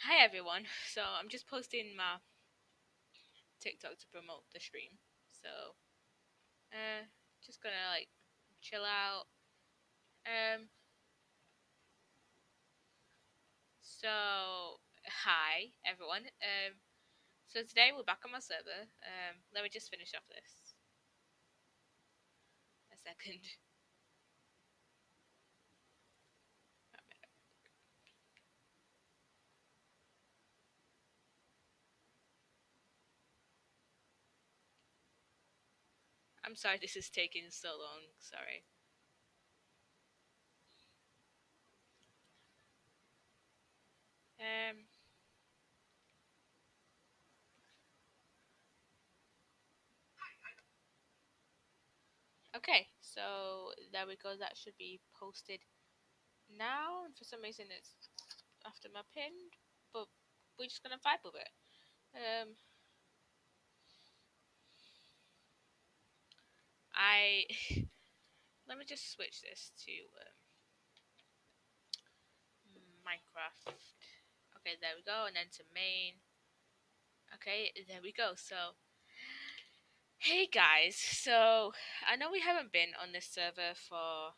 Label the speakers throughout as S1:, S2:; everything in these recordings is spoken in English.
S1: Hi everyone. So I'm just posting my TikTok to promote the stream. So just gonna like chill out. Um so hi everyone. So today we're back on my server. Let me just finish off this. A second. I'm sorry this is taking so long. Sorry. Um okay, so there we go. That should be posted now. And for some reason it's after my pinned, but we're just gonna vibe with it. Um I let me just switch this to Minecraft. Okay, there we go, and then to main. Okay, there we go. So, hey guys. So, I know we haven't been on this server for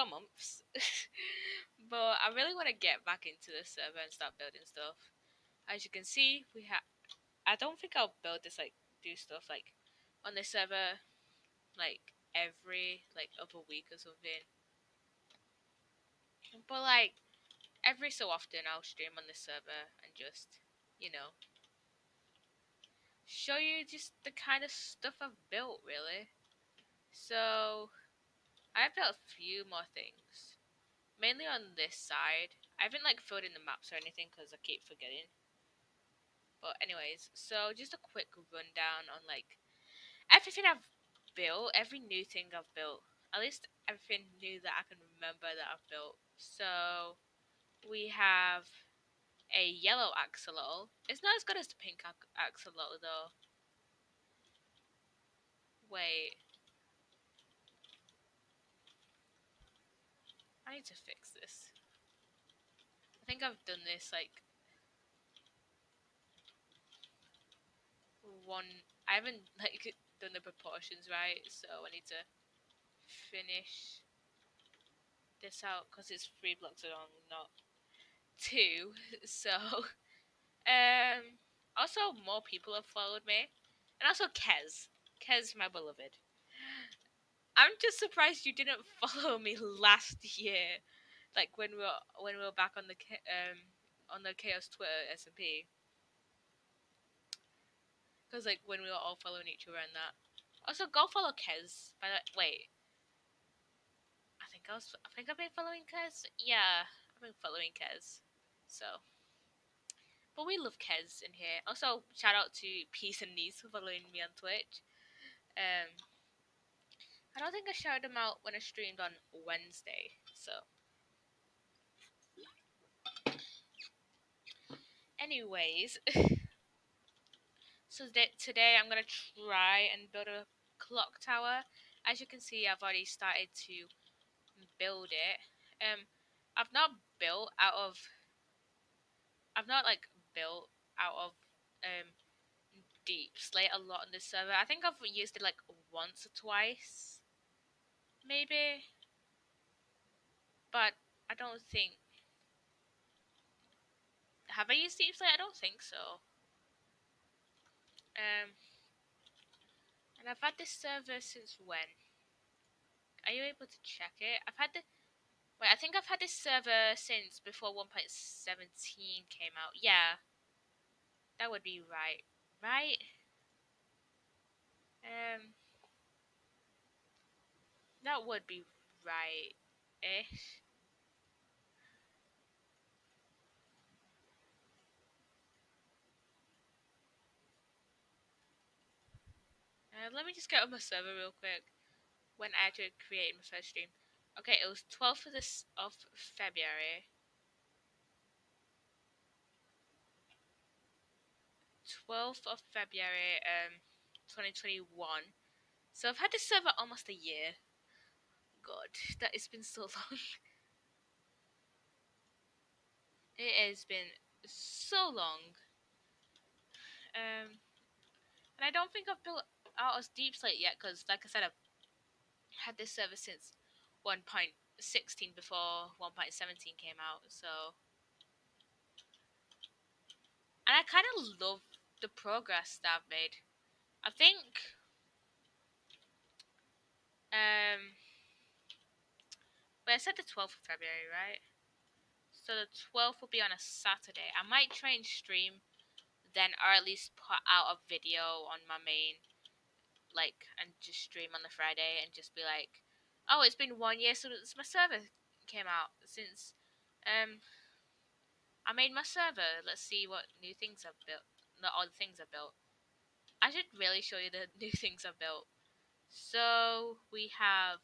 S1: months, but I really want to get back into this server and start building stuff. As you can see, we have. I don't think I'll build this do stuff on this server every other week or something. But every so often I'll stream on this server and just, you know, show you just the kind of stuff I've built, really. So, I've built a few more things. Mainly on this side. I haven't filled in the maps or anything because I keep forgetting. But anyways, so just a quick rundown on everything I've built, every new thing I've built. At least everything new that I can remember that I've built. So, we have a yellow axolotl. It's not as good as the pink axolotl though. Wait. I need to fix this. I think I've done this one. I haven't done the proportions right, so I need to finish this out because it's 3 blocks long, not two. So, also more people have followed me, and also Kez, my beloved. I'm just surprised you didn't follow me last year, when we were back on the Chaos Twitter SMP. Because when we were all following each other and that. Also, go follow Kez. By the wait, I think I've been following Kez. Yeah, I've been following Kez. So, but we love Kez in here. Also, shout out to Peace and Niece for following me on Twitch. Um, I don't think I shouted them out when I streamed on Wednesday. So, anyways, so today I'm gonna try and build a clock tower. As you can see, I've already started to build it. I've not built out of. I've not built out of um deep slate a lot on this server. I think I've used it once or twice, maybe, but I don't think. Have I used deep slate? I don't think so. Um, and I've had this server since when? Are you able to check it? I've had the. Wait, I think I've had this server since before 1.17 came out. Yeah, that would be right. Right? Um, that would be right-ish. Let me just get on my server real quick. When I actually created my first stream. Okay, it was 12th of February. 12th of February, 2021. So I've had this server almost a year. God, that has been so long. It has been so long. And I don't think I've built out as deep slate yet because, like I said, I've had this server since 1.16 before 1.17 came out. So, and I kind of love the progress that I've made. I think but I said the 12th of February, right? So the 12th will be on a Saturday. I might try and stream then, or at least put out a video on my main, like, and just stream on the Friday and just be like, oh, it's been 1 year since my server came out, since I made my server. Let's see what new things I've built. Not all the things I've built. I should really show you the new things I've built. So we have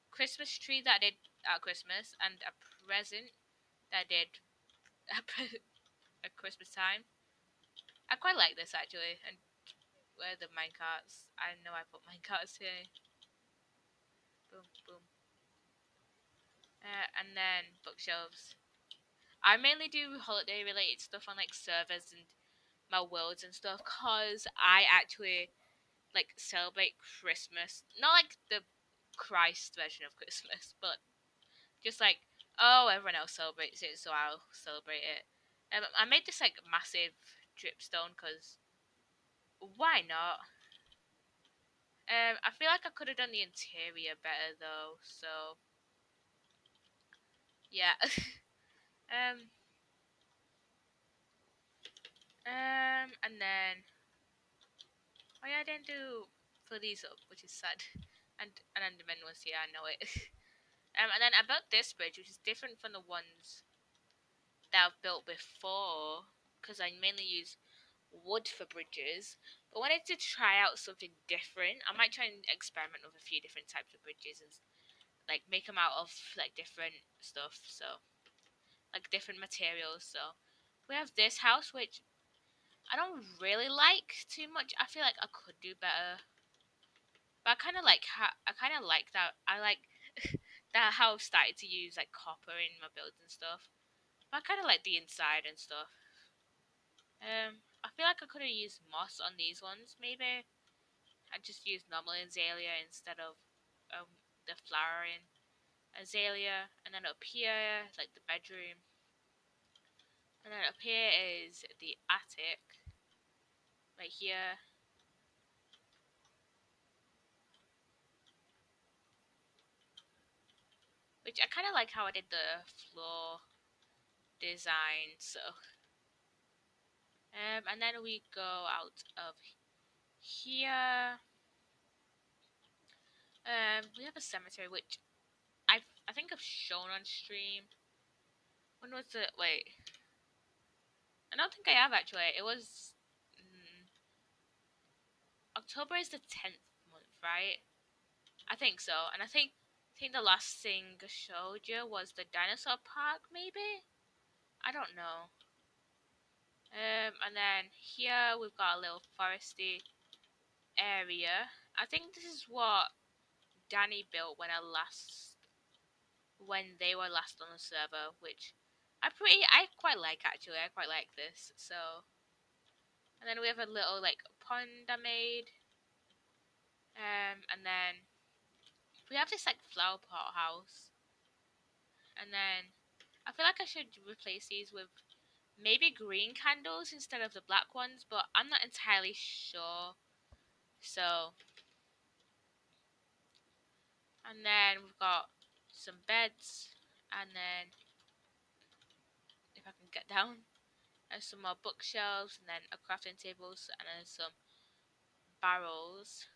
S1: Christmas tree that I did at Christmas, and a present that I did at Christmas time. I quite like this actually. And where are the minecarts? I know I put minecarts here. Boom, boom. And then bookshelves. I mainly do holiday related stuff on like servers and my worlds and stuff because I actually like celebrate Christmas. Not like the Christ version of Christmas, but just like, oh, everyone else celebrates it, so I'll celebrate it. I made this like massive dripstone because why not? I feel like I could have done the interior better though, so yeah. um, and then oh yeah, I didn't do fill these up, which is sad. And Enderman was here, I know it. And then I built this bridge, which is different from the ones that I've built before, because I mainly use wood for bridges. But I wanted to try out something different. I might try and experiment with a few different types of bridges and like make them out of like different stuff. So like different materials. So we have this house, which I don't really like too much. I feel like I could do better, but I kind of like I kind of like that. I like that how I've started to use like copper in my builds and stuff. But I kind of like the inside and stuff. I feel like I could have used moss on these ones. Maybe I just used normal azalea instead of the flowering azalea. And then up here, like the bedroom. And then up here is the attic. Right here. Which I kind of like how I did the floor design. So, and then we go out of here. We have a cemetery, which I think I've shown on stream. When was it? Wait, I don't think I have actually. It was October is the 10th month, right? I think so. And I think the last thing I showed you was the dinosaur park, maybe. I don't know. And then here we've got a little foresty area. I think this is what Danny built when they were last on the server, which I quite like actually. I quite like this. So, and then we have a little like pond I made. And then we have this like flower pot house. And then I feel like I should replace these with maybe green candles instead of the black ones, but I'm not entirely sure. So, and then we've got some beds, and then if I can get down, and some more bookshelves, and then a crafting table, and then some barrels.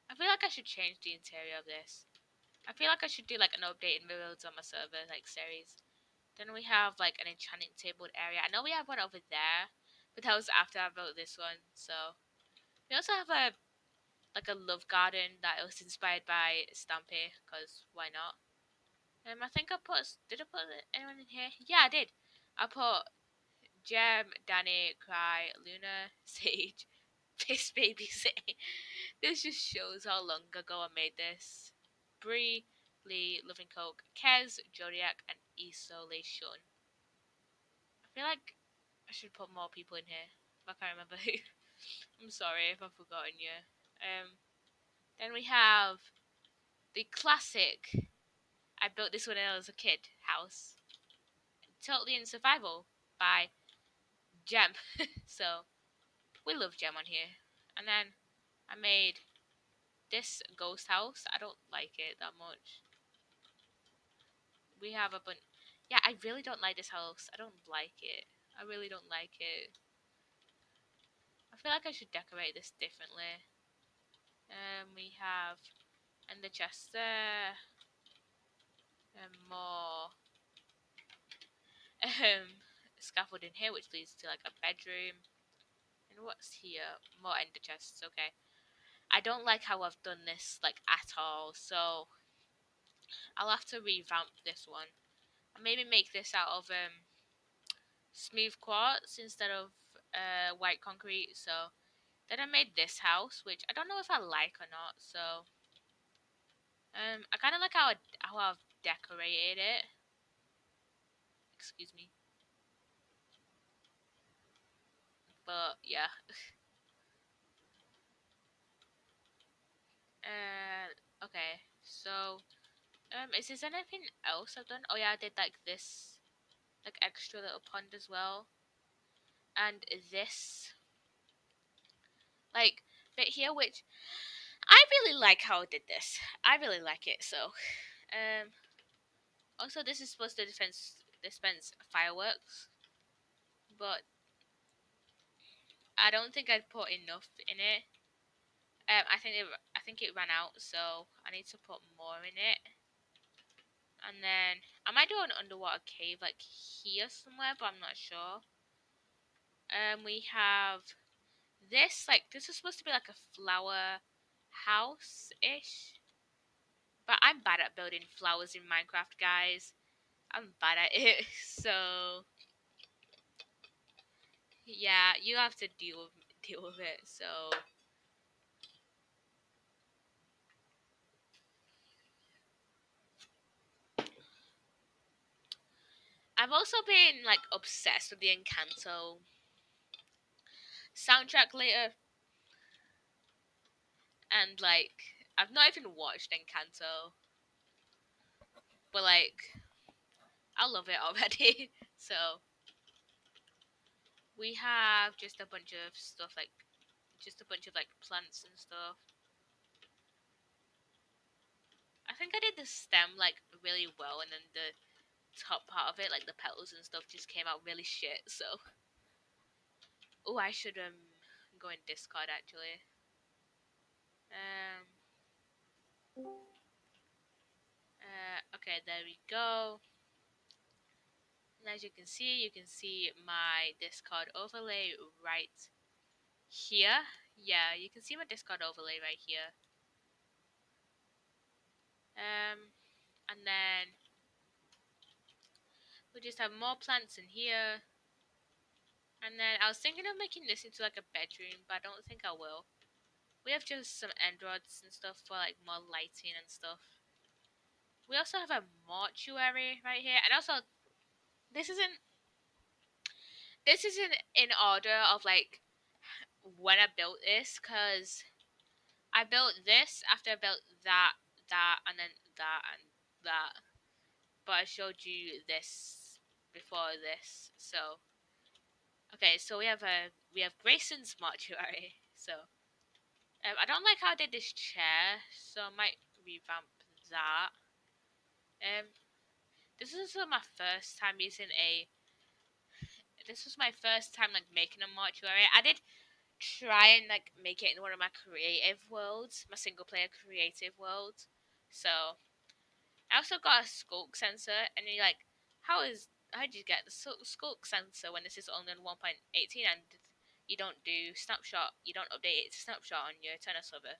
S1: I feel like I should change the interior of this. I feel like I should do like an updated builds on my server like series. Then we have like an enchanting table area. I know we have one over there, but that was after I built this one. So we also have a love garden that was inspired by Stampy, because why not? I think did I put anyone in here? Yeah, I did. I put Gem, Danny, Cry, Luna, Sage, Piss Baby Say. This just shows how long ago I made this. Bree, Lee, Loving Coke, Kez, Zodiac, and Isolation. I feel like I should put more people in here. I can't remember who. I'm sorry if I've forgotten you. Then we have the classic. I built this when I was a kid. House. Totally in survival by Gem. So we love Gem on here. And then I made this ghost house. I don't like it that much. We have a bunch. Yeah, I really don't like this house. I don't like it. I really don't like it. I feel like I should decorate this differently. We have and the chest there, and more scaffolding here, which leads to like a bedroom. And what's here? More ender chests. Okay. I don't like how I've done this like at all, so I'll have to revamp this one. And maybe make this out of smooth quartz instead of white concrete. So then I made this house, which I don't know if I like or not. So I kind of like how I've decorated it. Excuse me. But yeah. Okay. So is there anything else I've done? Oh yeah, I did like this, like extra little pond as well, and this like bit here, which I really like how I did this. I really like it. So also this is supposed to dispense fireworks, but I don't think I'd put enough in it. I think it ran out, so I need to put more in it. And then I might do an underwater cave like here somewhere, but I'm not sure. We have this, like, this is supposed to be like a flower house-ish. But I'm bad at building flowers in Minecraft, guys. I'm bad at it, so yeah, you have to deal with it. So I've also been like obsessed with the Encanto soundtrack later, and like I've not even watched Encanto, but like I love it already. So we have just a bunch of stuff like just a bunch of like plants and stuff. I think I did the stem like really well, and then the top part of it, like the petals and stuff, just came out really shit. So, oh, I should go in Discord actually. Um, okay, there we go. And as you can see my Discord overlay right here. Yeah, you can see my Discord overlay right here. And then we just have more plants in here. And then I was thinking of making this into like a bedroom, but I don't think I will. We have just some end rods and stuff for like more lighting and stuff. We also have a mortuary right here, and also this isn't in order of like when I built this, cause I built this after I built that, and then that and that. But I showed you this before this, so okay. So we have Grayson's mortuary. So I don't like how I did this chair, so I might revamp that. This is also my first time using a. This was my first time like making a mortuary. I did try and like make it in one of my creative worlds, my single player creative world. So I also got a skulk sensor, and you're like, how did you get the skulk sensor when this is only on 1.18 and you don't do snapshot, you don't update it to snapshot on your Eternal server?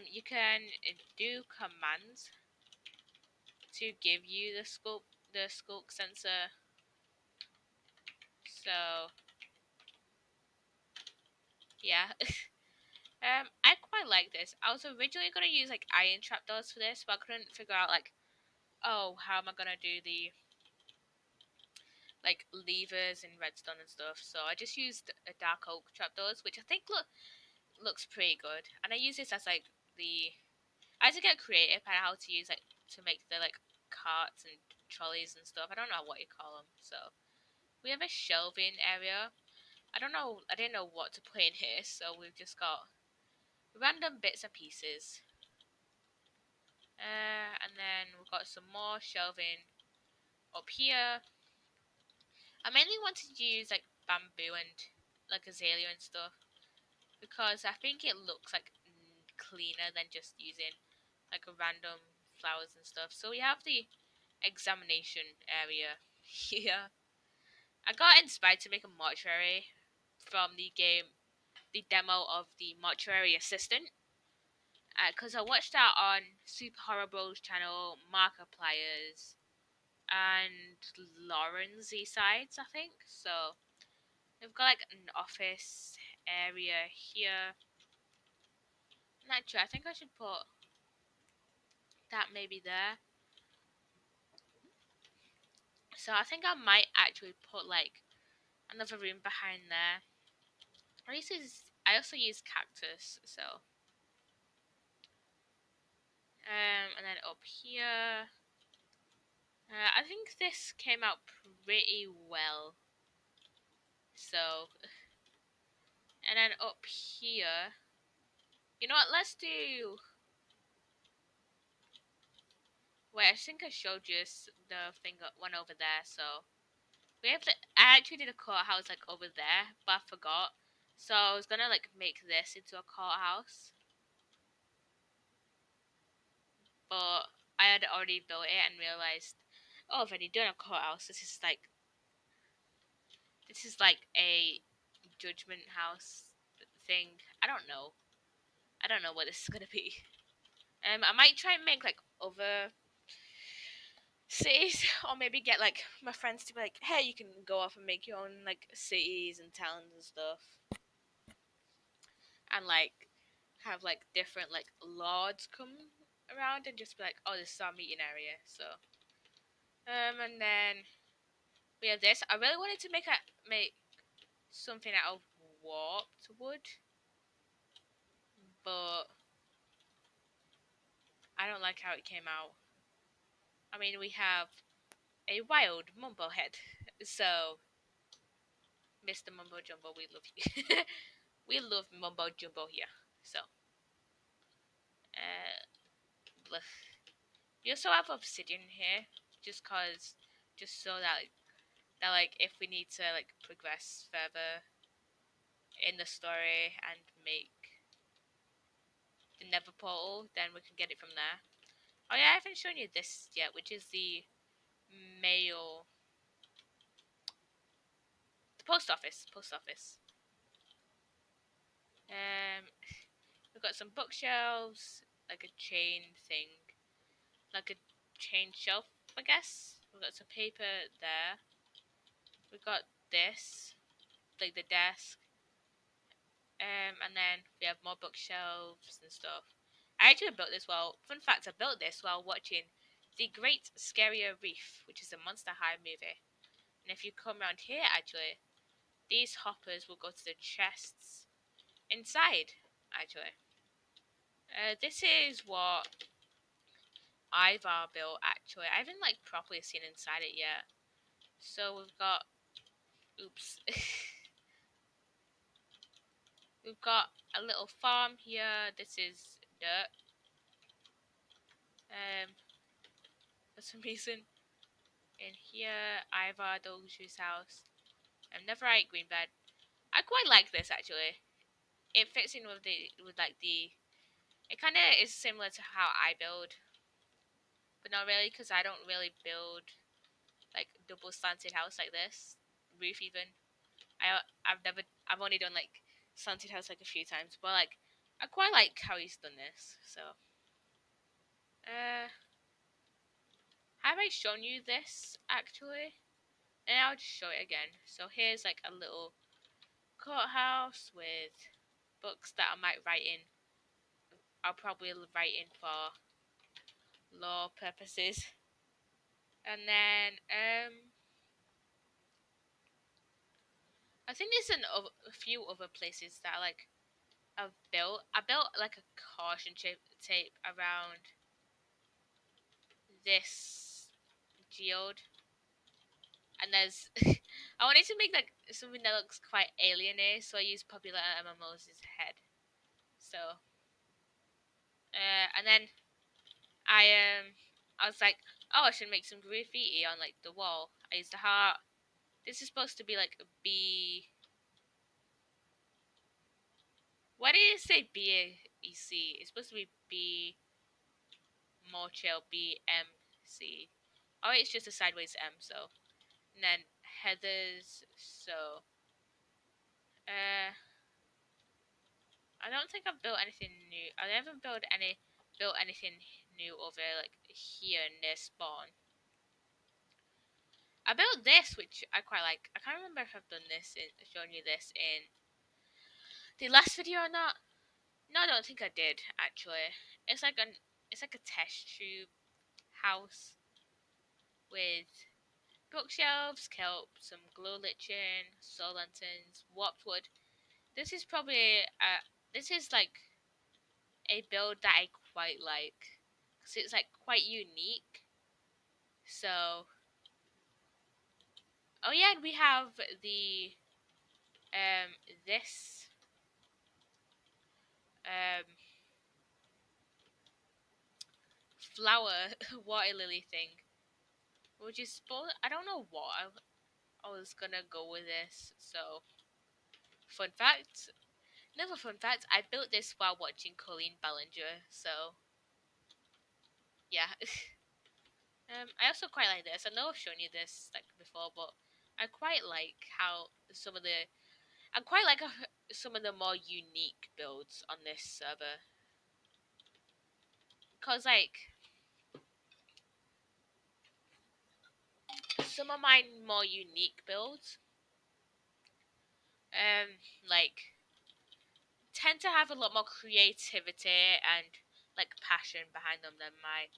S1: You can do commands to give you the skulk sensor. So yeah. I quite like this. I was originally gonna use like iron trapdoors for this, but I couldn't figure out like, oh, how am I gonna do like levers and redstone and stuff. So I just used a dark oak trapdoors, which I think looks pretty good. And I use this as like the I had to get creative on how to use like to make the like carts and trolleys and stuff. I don't know what you call them. So we have a shelving area. I don't know. I didn't know what to put in here, so we've just got random bits and pieces. And then we've got some more shelving up here. I mainly wanted to use like bamboo and like azalea and stuff because I think it looks like cleaner than just using like a random flowers and stuff. So we have the examination area here. I got inspired to make a mortuary from the game, the demo of the mortuary assistant, because I watched that on Super Horror Bros channel, Markipliers, and Lauren Z Sides, I think. So we've got like an office area here. And actually, I think I should put that maybe there. So I think I might actually put like another room behind there. I also use cactus, so and then up here, I think this came out pretty well. So, and then up here, you know what? Let's do. Wait, I think I showed you the thing one over there. So we have the. I actually did a courthouse like over there, but I forgot. So I was gonna like make this into a courthouse, but I had already built it and realized, oh, I've already done a courthouse. This is like a judgment house thing. I don't know what this is gonna be. I might try and make like other cities, or maybe get like my friends to be like, hey, you can go off and make your own like cities and towns and stuff, and like have like different like lords come around and just be like, oh, this is our meeting area. So and then we have this. I really wanted to make something out of warped wood, but I don't like how it came out. I mean, we have a wild mumbo head, so Mr. Mumbo Jumbo, we love you. We love Mumbo Jumbo here. So, uh, bleh. We also have obsidian here, just cause, just so that like if we need to like progress further in the story and make the Nether portal, then we can get it from there. Oh yeah, I haven't shown you this yet, which is the mail, the post office. Post office. Um, we've got some bookshelves, like a chain thing, like a chain shelf, I guess. We've got some paper there. We've got this, like the desk, and then we have more bookshelves and stuff. I actually built this fun fact, I built this while watching The Great Scarier Reef, which is a Monster High movie. And if you come around here, actually, these hoppers will go to the chests inside, actually. This is what Ivar built, actually. I haven't, like, properly seen inside it yet. So we've got... Oops. We've got a little farm here. This is dirt. For some reason. In here, Ivar, the luxurious house. Neverite green bed. I quite like this, actually. It fits in with the. It kind of is similar to how I build, but not really, because I don't really build like double slanted house like this. Roof even. I've only done like slanted house like a few times, but like I quite like how he's done this. So, uh, have I shown you this actually? And I'll just show it again. So here's like a little courthouse with books that I might write in. I'll probably write in for law purposes. And then I think there's a few other places that I've built. I built like a caution tape around this geode, and there's I wanted to make like something that looks quite alieny, so I used popular MMO's head. So, and then I was like, oh, I should make some graffiti on like the wall. I used a heart. This is supposed to be like a B. Why did it say BAEC? It's supposed to be B more chill BMC. Oh, it's just a sideways M. So, and then headers. So, I don't think I've built anything new. I haven't built anything new over like here near spawn. I built this, which I quite like. I can't remember if I've done this shown you this in the last video or not. No, I don't think I did actually. It's like a test tube house with bookshelves, kelp, some glow lichen, soul lanterns, warped wood. This is probably this is like a build that I quite like because it's like quite unique. So, oh yeah, and we have the um this um flower water lily thing, which is supposed. I don't know what I was gonna go with this. So, fun fact. Another fun fact. I built this while watching Colleen Ballinger. So, yeah. I also quite like this. I know I've shown you this like before, but I quite like how I quite like some of the more unique builds on this server. Cause like some of my more unique builds, like tend to have a lot more creativity and like passion behind them than my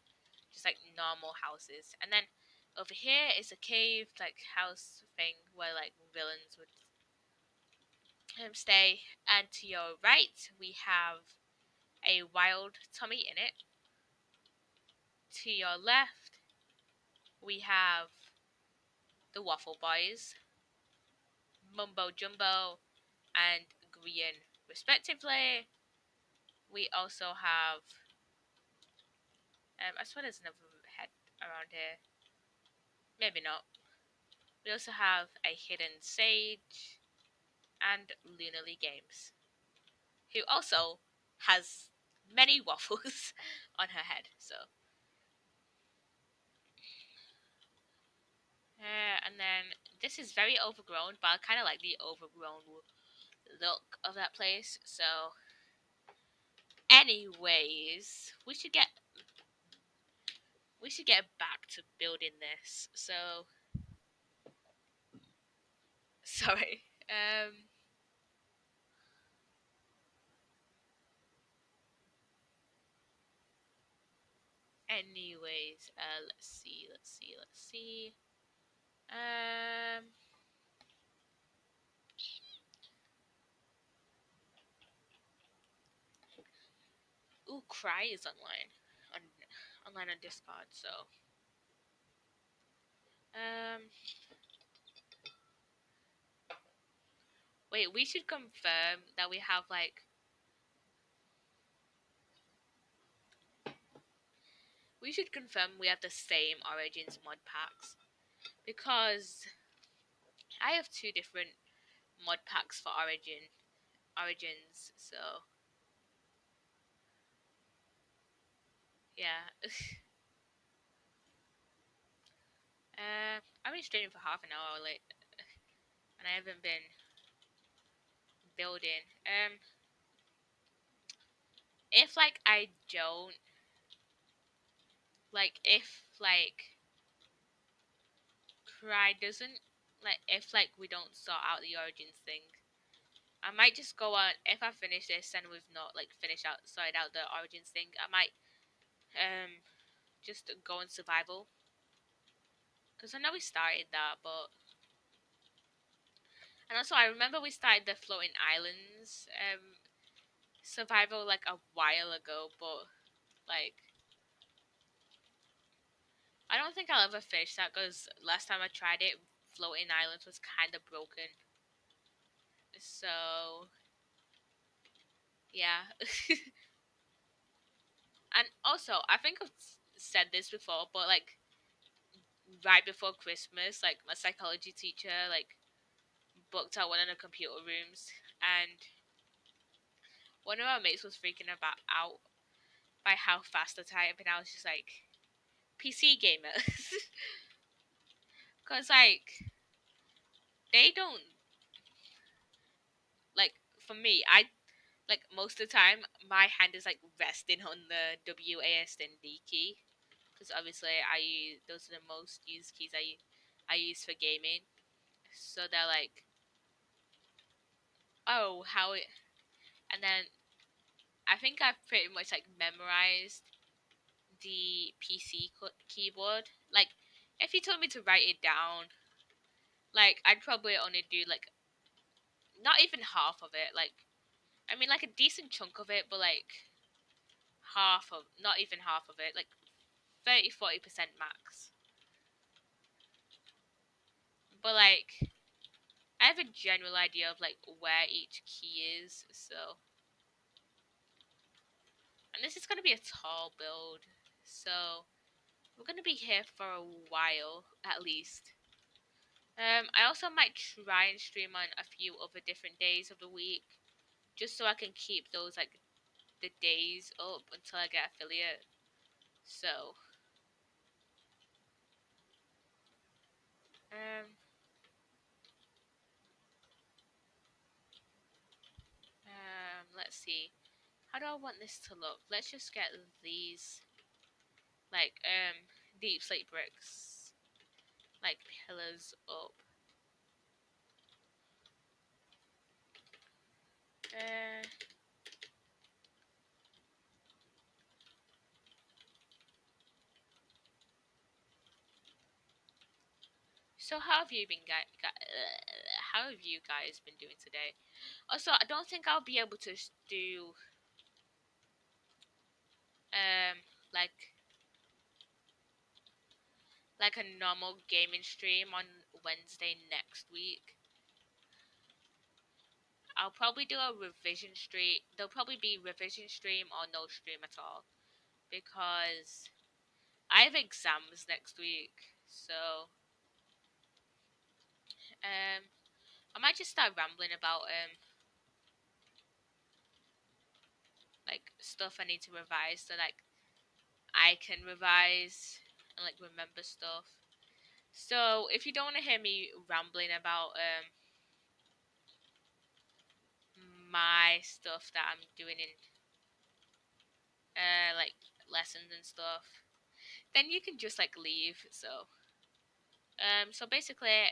S1: just like normal houses. And then over here is a cave like house thing where like villains would stay. And to your right we have a wild tummy in it. To your left we have the waffle boys, mumbo jumbo, and green respectively. We also have I swear there's another head around here. Maybe not. We also have a hidden sage and Lunarly Games, who also has many waffles on her head. So, and then this is very overgrown, but I kind of like the overgrown look of that place. So, anyways, we should get back to building this. So, sorry. Anyways, let's see. Um, ooh, Cry is on online on Discord. So, um, wait, we should confirm that we have like we should confirm we have the same Origins mod packs because I have two different mod packs for Origins. So, yeah. I've been streaming for half an hour late, and I haven't been building. If like I don't if like Cry doesn't if like we don't sort out the Origins thing, I might just go on. If I finish this and we've not like sorted out the Origins thing, I might just go in survival because I know we started that, but And also, I remember we started the floating islands survival like a while ago, but like I don't think I'll ever finish that because last time I tried it, floating islands was kind of broken. So yeah. And also, I think I've said this before, but like right before Christmas, like my psychology teacher like booked out one of the computer rooms, and one of our mates was freaking about out by how fast I type, and I was just like, PC gamer, because like they don't like for me. I like most of the time my hand is like resting on the WASD key because obviously I use those are the most used keys I use for gaming. So they're like, oh, how it, and then I think I've pretty much like memorized the PC keyboard. Like, if you told me to write it down, like I'd probably only do like not even half of it. Like, I mean, like a decent chunk of it, but like half of, not even half of it, like 30-40% max. But like, I have a general idea of like where each key is. So, and this is gonna be a tall build, so we're gonna be here for a while at least. I also might try and stream on a few other different days of the week, just so I can keep those like the days up until I get affiliate. So, um, let's see. How do I want this to look? Let's just get these like deep slate bricks, like pillars up. Uh, so how have you been, how have you guys been doing today? Also, I don't think I'll be able to do um like like a normal gaming stream on Wednesday next week. I'll probably do a revision stream. There'll probably be revision stream or no stream at all because I have exams next week. So I might just start rambling about like stuff I need to revise so like I can revise and like remember stuff. So if you don't want to hear me rambling about my stuff that I'm doing in like lessons and stuff, then you can just like leave. So basically,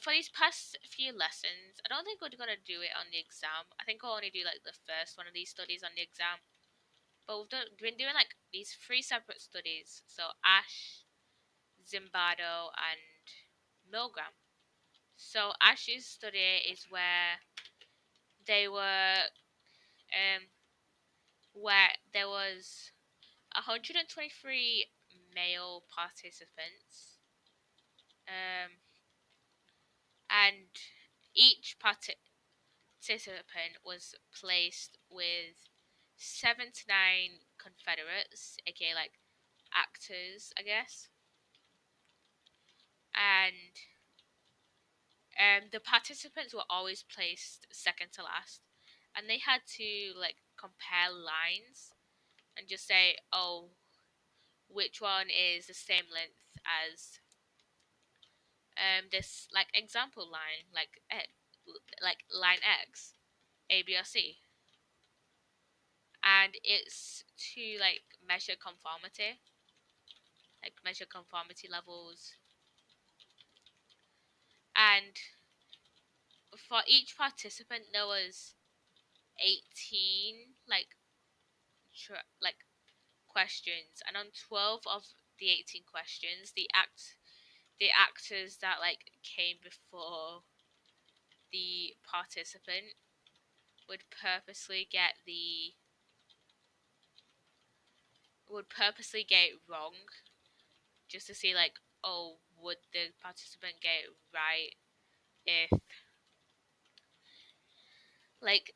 S1: for these past few lessons, I don't think we're gonna do it on the exam. I think we'll only do like the first one of these studies on the exam. But been doing like these three separate studies. So Ash, Zimbardo, and Milgram. So Ash's study is they were um where there was 123 male participants, and each participant was placed with 79 Confederates, aka like actors, I guess, and the participants were always placed second to last, and they had to like compare lines and just say, oh, which one is the same length as this like example line, like line X, A, B, or C, and it's to like measure conformity levels, and for each participant there was 18 like questions, and on 12 of the 18 questions, the actors that like came before the participant would purposely get it wrong, just to see like, oh, would the participant get it right if like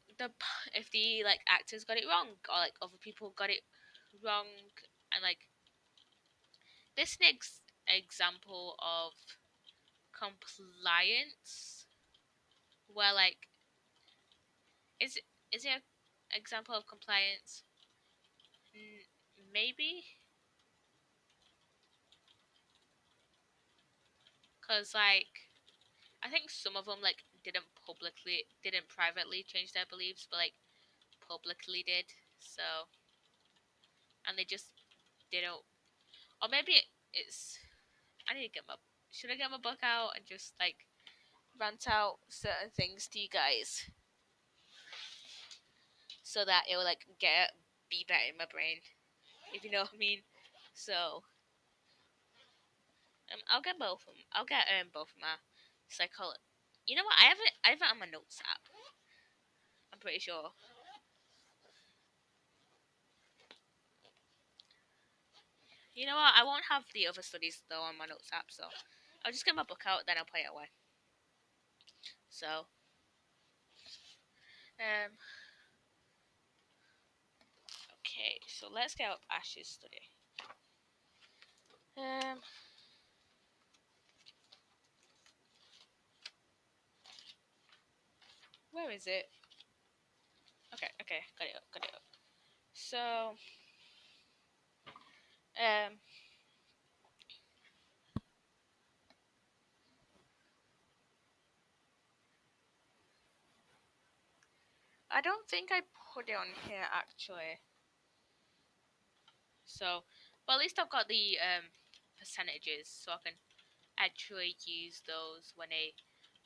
S1: if the like actors got it wrong, or like other people got it wrong. And like this next example of compliance, where like is it an example of compliance? Maybe, because like I think some of them like didn't privately change their beliefs, but like publicly did. So, and they just didn't, or maybe it's I need to get my should I get my book out and just like rant out certain things to you guys so that it will like be better in my brain, if you know what I mean. So I'll get both of them. I'll get both of my psychology. You know what? I have it on my notes app. I'm pretty sure. You know what? I won't have the other studies though on my notes app, so I'll just get my book out, then I'll play it away. So, okay, so let's get up Ash's study. Where is it? Okay, got it up. So, I don't think I put it on here actually. So, but at least I've got the percentages, so I can actually use those when a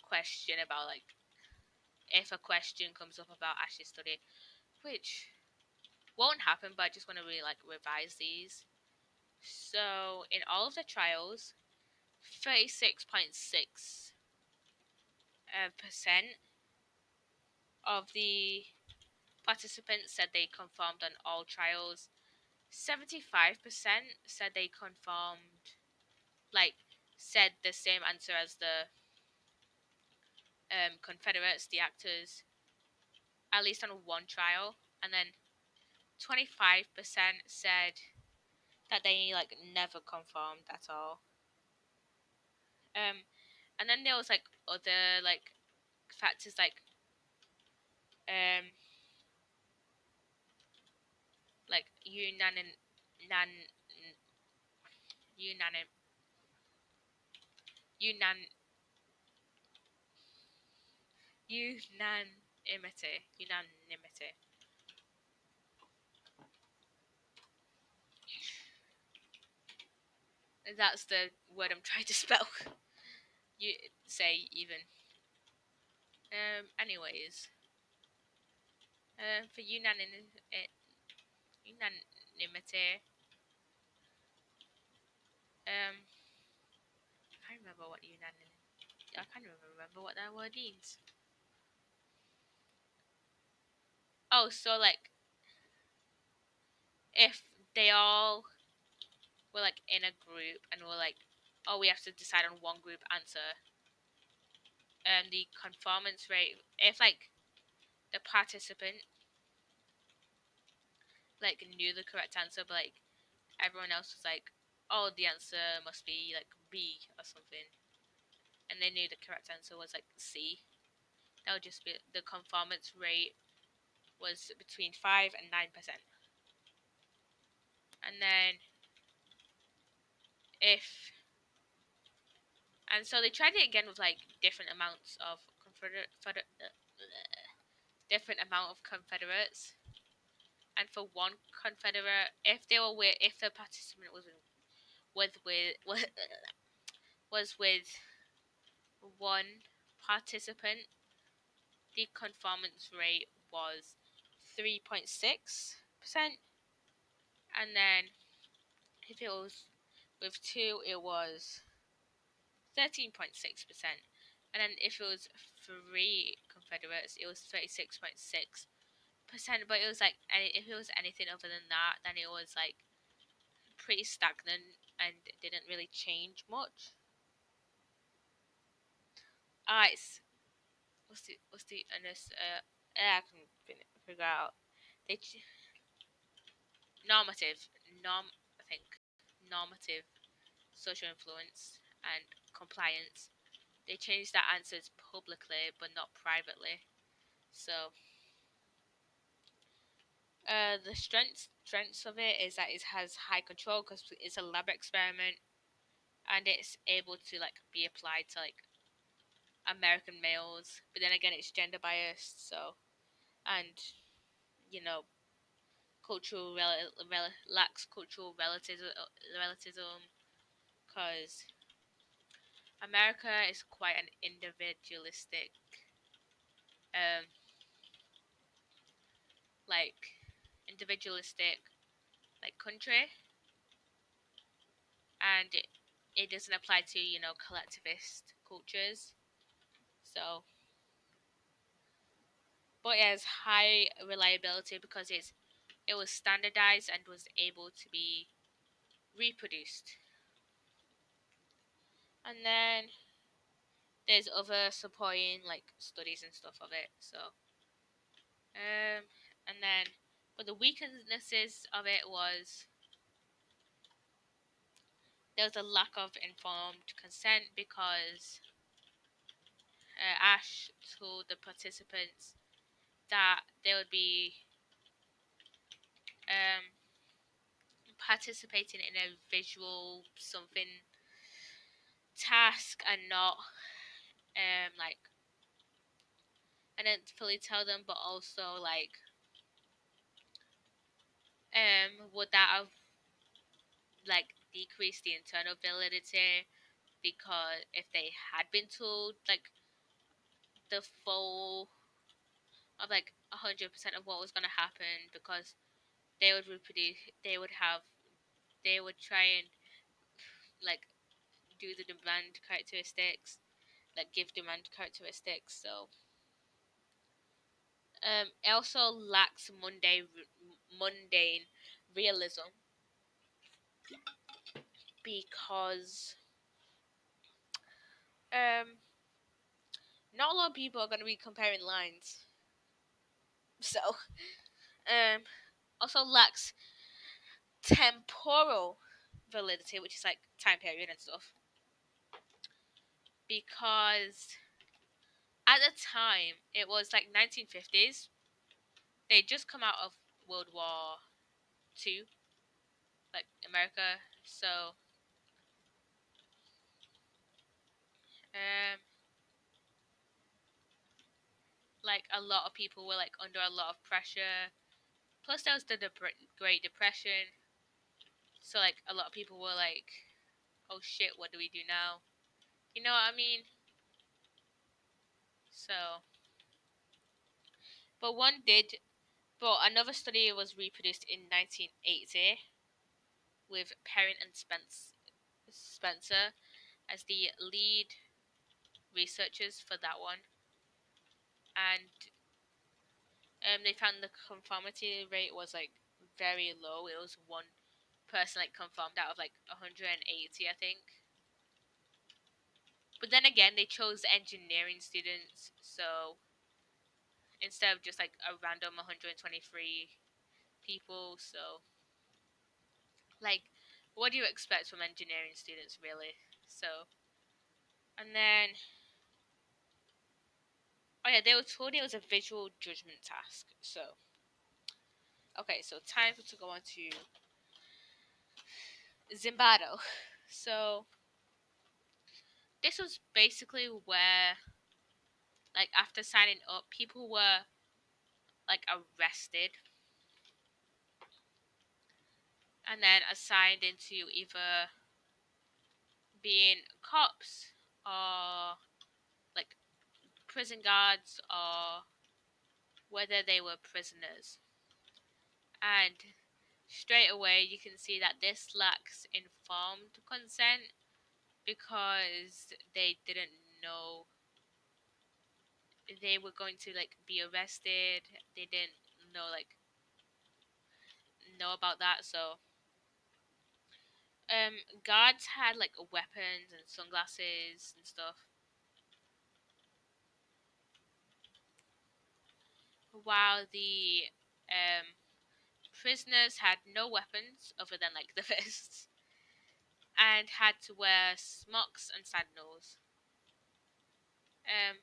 S1: question about like if a question comes up about Ash's study, which won't happen, but I just want to really like revise these. So in all of the trials, 36.6% of the participants said they conformed on all trials. 75% said they conformed, like said the same answer as the Confederates, the actors, at least on one trial, and then 25% said that they like never conformed at all. And then there was like other like factors um like unanim unan unanimity. That's the word I'm trying to spell. You say even. Anyways, for unanimity, I can't remember what unanimity. I can't even remember what that word means. Oh, so like if they all were like in a group and were like, oh, we have to decide on one group answer, and the conformance rate, if like the participant like knew the correct answer, but like everyone else was like, oh, the answer must be like B or something, and they knew the correct answer was like C, that would just be the conformance rate was between 5 and 9%. And then if and so they tried it again with like different amounts of different amount of Confederates. And for one Confederate, if the participant was with one participant, the conformance rate was 3.6%, and then if it was with two, it was 13.6%, And then if it was 3 Confederates, it was 36.6%. But it was like, if it was anything other than that, then it was like pretty stagnant and didn't really change much. Alright, what's the I can figure out. They normative, I think normative social influence and compliance. They changed their answers publicly but not privately. So the strengths of it is that it has high control because it's a lab experiment and it's able to like be applied to like American males, but then again it's gender biased. So and you know lacks cultural relativism because America is quite an individualistic um like individualistic like country, and it doesn't apply to collectivist cultures. So but it has high reliability because it was standardized and was able to be reproduced. And then there's other supporting like studies and stuff of it. So and then but the weaknesses of it was there was a lack of informed consent because Ash told the participants that they would be um, participating in a visual something task and not like I didn't fully tell them, but also like would that have like decreased the internal validity because if they had been told like the full of like 100% of what was gonna happen because they would reproduce, they would try and like do the demand characteristics, like give demand characteristics. So it also lacks mundane realism because um not a lot of people are going to be comparing lines. So also lacks temporal validity, which is like time period and stuff, because at the time it was like 1950s. They just come out of World War Two, like America. So um like a lot of people were like under a lot of pressure. Plus there was the Great Depression. So like a lot of people were like, "Oh shit, what do we do now?" You know what I mean? So, but one did. But another study was reproduced in 1980 with Perrin and Spencer as the lead researchers for that one, and they found the conformity rate was like very low. It was one person like conformed out of like 180, I think. But then again, they chose engineering students, so instead of just like a random 123 people. So, like, what do you expect from engineering students, really? So, and then, oh yeah, they were told it was a visual judgment task. So, okay, so time to go on to Zimbardo. So, this was basically where, like, after signing up, people were like arrested and then assigned into either being cops or like prison guards or whether they were prisoners. And straight away you can see that this lacks informed consent because they didn't know they were going to like be arrested. They didn't know know about that, so guards had like weapons and sunglasses and stuff, while the prisoners had no weapons other than like the vests and had to wear smocks and sandals. Um,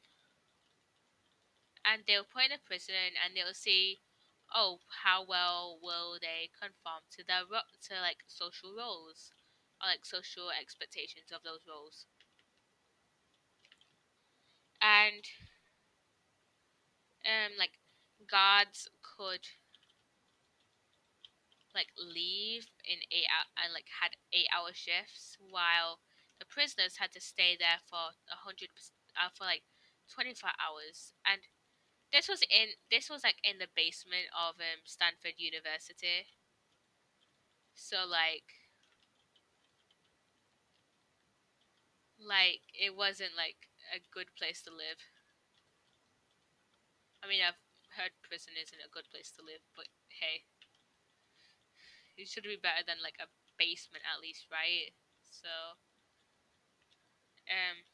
S1: and they'll put in a prison and they'll see, oh, how well will they conform to their to like social roles or like social expectations of those roles. And like guards could like leave in 8 hour and like had 8 hour shifts, while the prisoners had to stay there for 100 for like 24 hours. And this was like in the basement of Stanford University, so it wasn't like a good place to live. I mean, I've heard prison isn't a good place to live, but hey, it should be better than like a basement at least, right? So um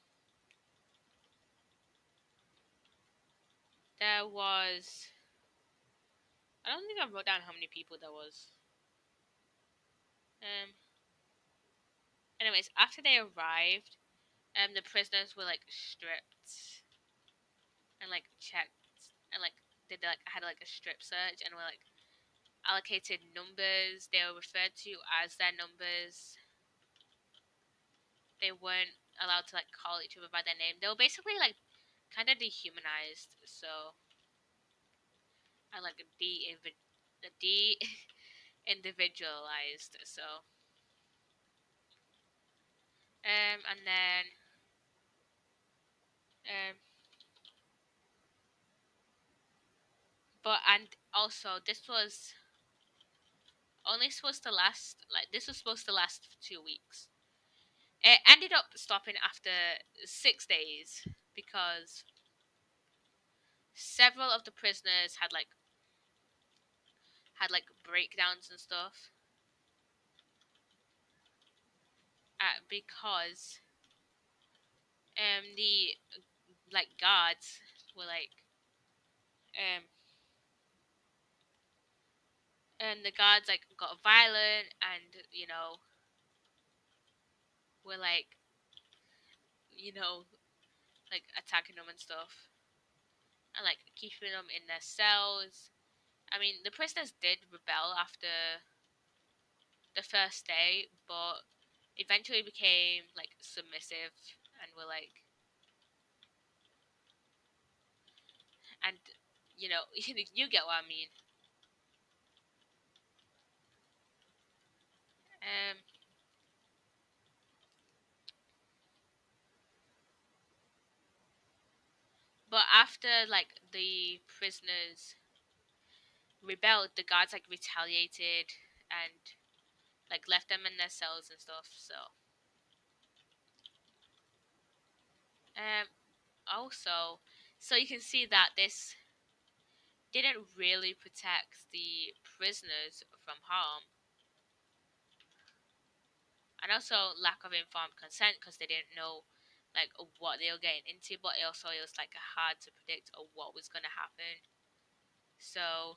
S1: there was, I don't think I wrote down how many people there was. Um Anyways, after they arrived, the prisoners were like stripped and like checked and like did like had like a strip search and were like allocated numbers. They were referred to as their numbers. They weren't allowed to like call each other by their name. They were basically like kind of dehumanized. So and like de individualized. So and then um but and also this was supposed to last for 2 weeks. It ended up stopping after 6 days because several of the prisoners had like breakdowns and stuff. Because the like guards were um and the guards like got violent and were you know like attacking them and stuff and like keeping them in their cells. I mean, the prisoners did rebel after the first day, but eventually became like submissive and were like, and you get what I mean. Um, but after like the prisoners rebelled, the guards like retaliated and like left them in their cells and stuff. So, um, also, so you can see that this didn't really protect the prisoners from harm, and also lack of informed consent because they didn't know like what they were getting into, but also it was like hard to predict what was gonna happen. So,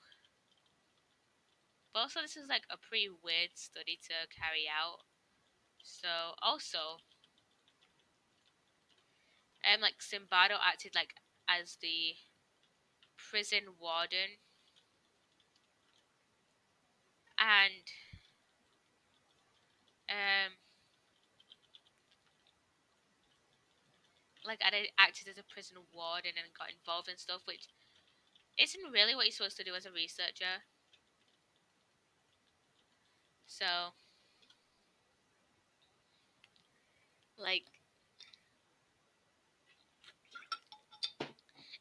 S1: but also this is like a pretty weird study to carry out. So also, like Zimbardo acted like as the prison warden, and um like I acted as a prison warden and got involved in stuff which isn't really what you're supposed to do as a researcher. So like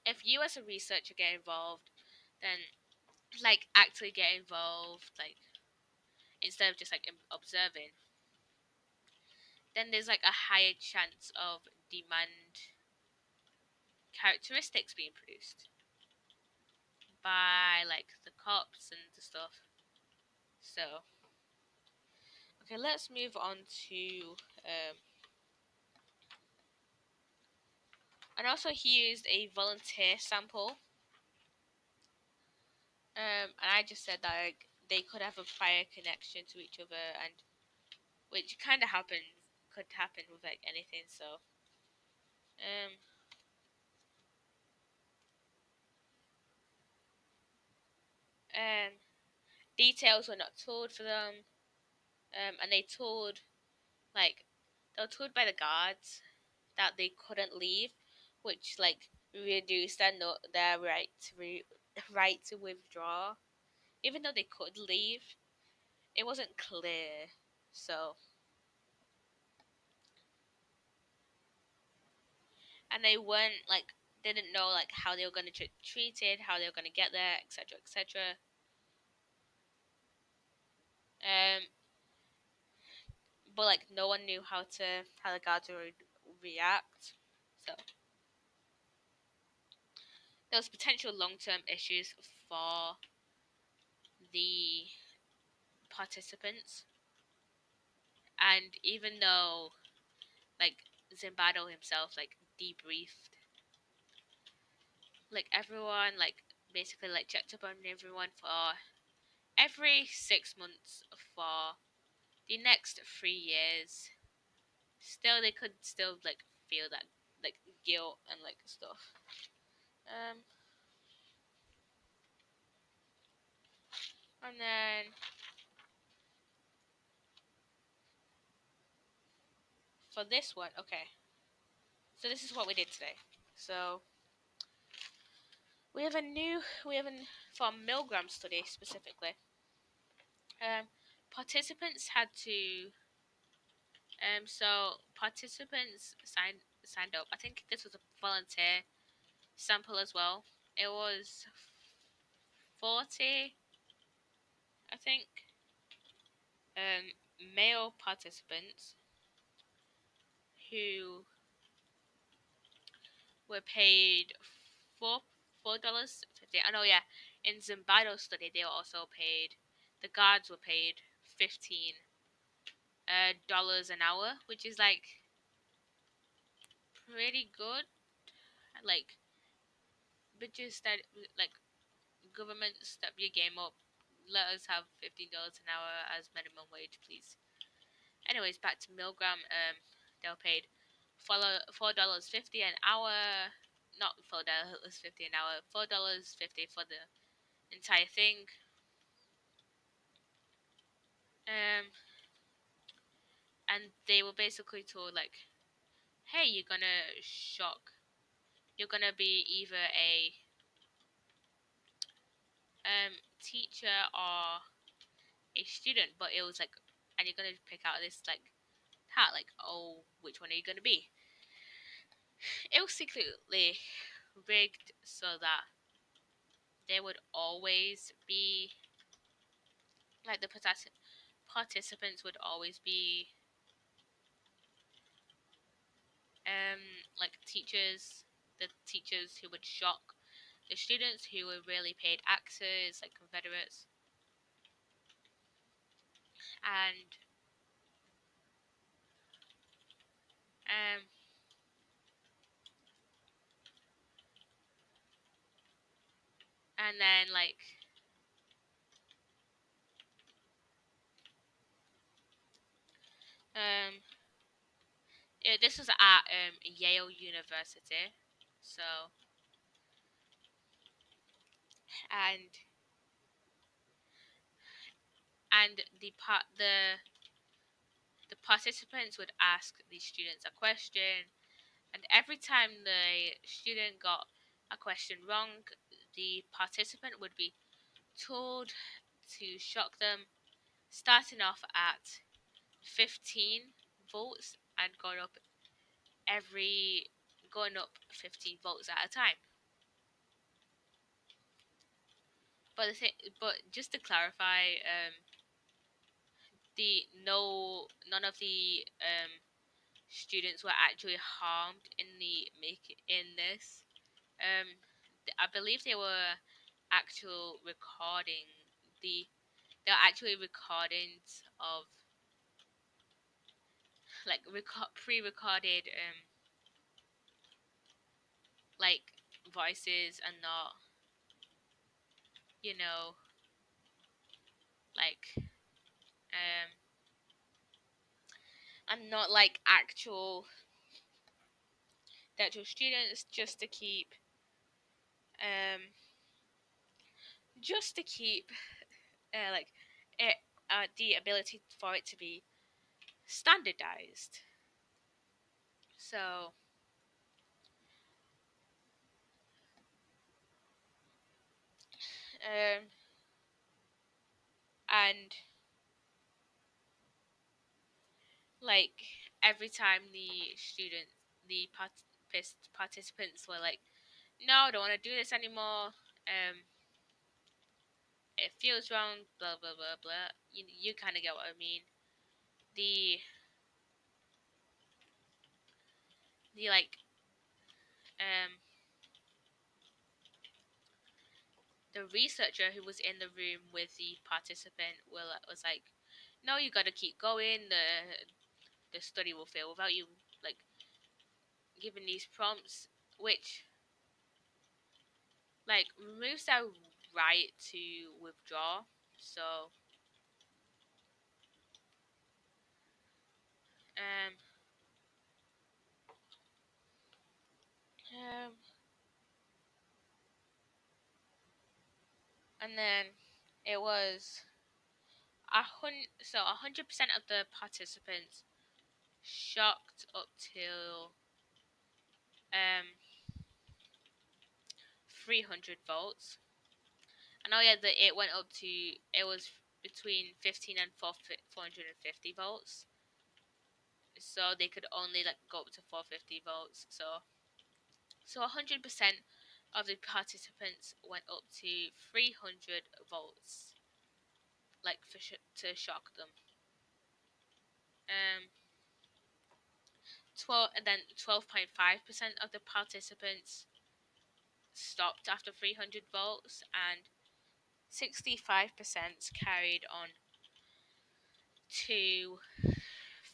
S1: if you as a researcher get involved, then like actually get involved, like instead of just like observing, then there's like a higher chance of demand characteristics being produced by like the cops and the stuff. So okay, let's move on to and also he used a volunteer sample. And I just said that like, they could have a prior connection to each other, and which kind of could happen with like anything. So um um details were not told for them, and like they were told by the guards that they couldn't leave, which like reduced their right to withdraw, even though they could leave. It wasn't clear, so and they weren't like didn't know like how they were going to get treated, how they were going to get there, etc., etc. Um, but like no one knew how the guards would react. So there was potential long-term issues for the participants, and even though like Zimbardo himself like debriefed like everyone, like basically like checked up on everyone for every 6 months for the next 3 years. Still, they could still like feel that like guilt and like stuff. Um, and then for this one, okay. So this is what we did today. So we have a for milligram study specifically. Participants had to so participants signed up. I think this was a volunteer sample as well. It was 40, I think, male participants who were paid four $4.50. I know, yeah. In Zimbardo's study, they were also paid. The guards were paid $15 an hour, which is like pretty good. Like, but just that like government step your game up. Let us have $15 an hour as minimum wage, please. Anyways, back to Milgram. They were paid $4.50 an hour. Not $4.50 an hour. $4.50 for the entire thing. Um, and they were basically told like, hey, you're gonna shock. You're gonna be either a teacher or a student, but it was like, and you're gonna pick out this like hat, like, oh, which one are you gonna be? It was secretly rigged so that there would always be like the participants would always be like the teachers who would shock the students who were really paid actors like Confederates, and um and then like um this was at Yale University, so and the participants would ask the students a question, and every time the student got a question wrong, the participant would be told to shock them, starting off at 15 volts and going up 15 volts at a time. But just to clarify, the no none of the students were actually harmed in this. I believe they were actual recording they are actually recordings of like pre-recorded like voices and not you know like um and not like the actual students um just to keep like it the ability for it to be standardized. So um and like every time the participants were like, no, I don't want to do this anymore, it feels wrong, blah blah blah blah, you kind of get what I mean. The the like um the researcher who was in the room with the participant was like, no, you got to keep going, the study will fail without you like giving these prompts, which like removes their right to withdraw. So um um and then it was 100% of the participants shocked up till um 300 volts. I know, yeah, that it went up to, it was between 15 and 450 volts. So they could only like go up to 450 volts. So 100% of the participants went up to 300 volts, like to shock them. Um, 12.5% of the participants stopped after 300 volts, and 65% carried on to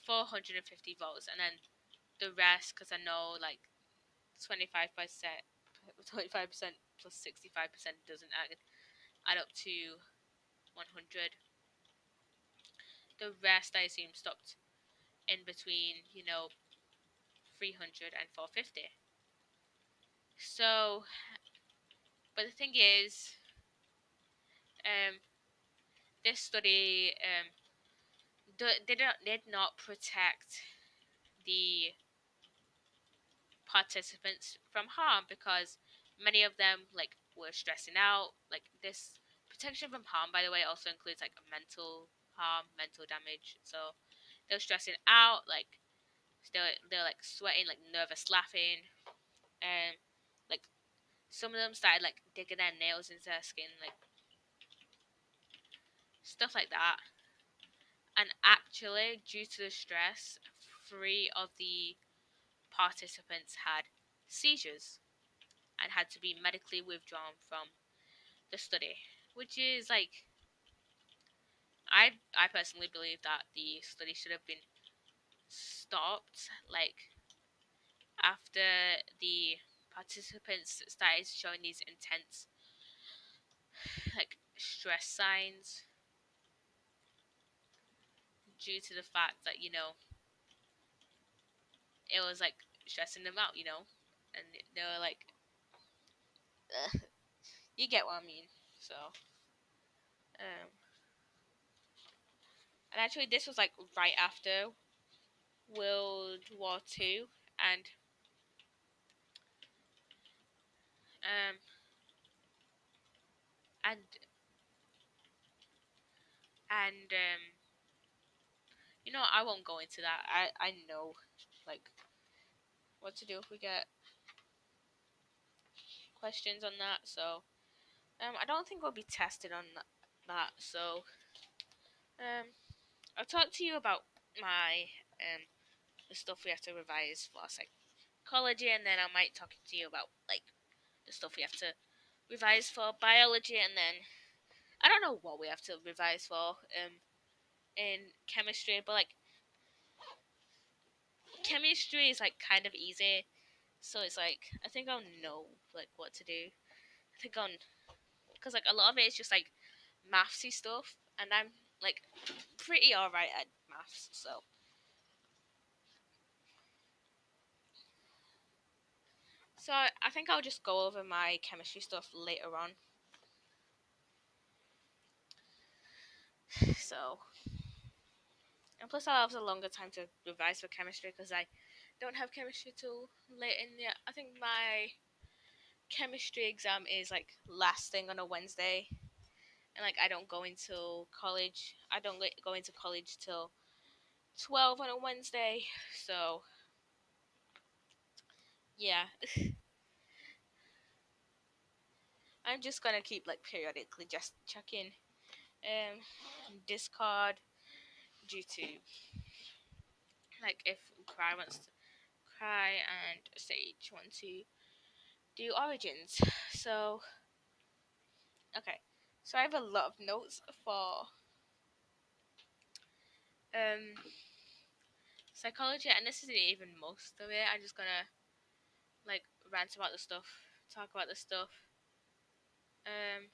S1: 450 volts, and then the rest, because I know like 25%, 25% plus 65% doesn't add up to 100. The rest, I assume, stopped in between, 300 and 450. So, but the thing is, um, this study did not protect the participants from harm, because many of them like were stressing out. Like, this protection from harm, by the way, also includes like mental harm, mental damage. So they're stressing out, like they're like sweating, like nervous laughing, and like some of them started like digging their nails into their skin, like stuff like that. And actually, due to the stress, 3 of the participants had seizures and had to be medically withdrawn from the study, which is like, I personally believe that the study should have been stopped, like after the participants started showing these intense like stress signs, due to the fact that it was like stressing them out, and they were like, ugh, you get what I mean. So um and actually this was like right after World War II, and um and and I won't go into that. I know like what to do if we get questions on that. So I don't think we'll be tested on that. So um I'll talk to you about my the stuff we have to revise for psychology, and then I might talk to you about like the stuff we have to revise for biology, and then I don't know what we have to revise for in chemistry, but like chemistry is like kind of easy, so it's like I think I'll know like what to do. I think I'll because like a lot of it is just like mathsy stuff, and I'm like pretty alright at maths, so I think I'll just go over my chemistry stuff later on. So and plus I'll have a longer time to revise for chemistry because I don't have chemistry till late in the. I think my chemistry exam is like last thing on a Wednesday, and like I don't go into college. I don't go into college till 12 on a Wednesday. So yeah, I'm just gonna keep like periodically just checking um Discord due to like if Cry and Sage want to do Origins. So okay, so I have a lot of notes for um psychology, and this isn't even most of it. I'm just gonna like rant about the stuff, talk about the stuff. Um,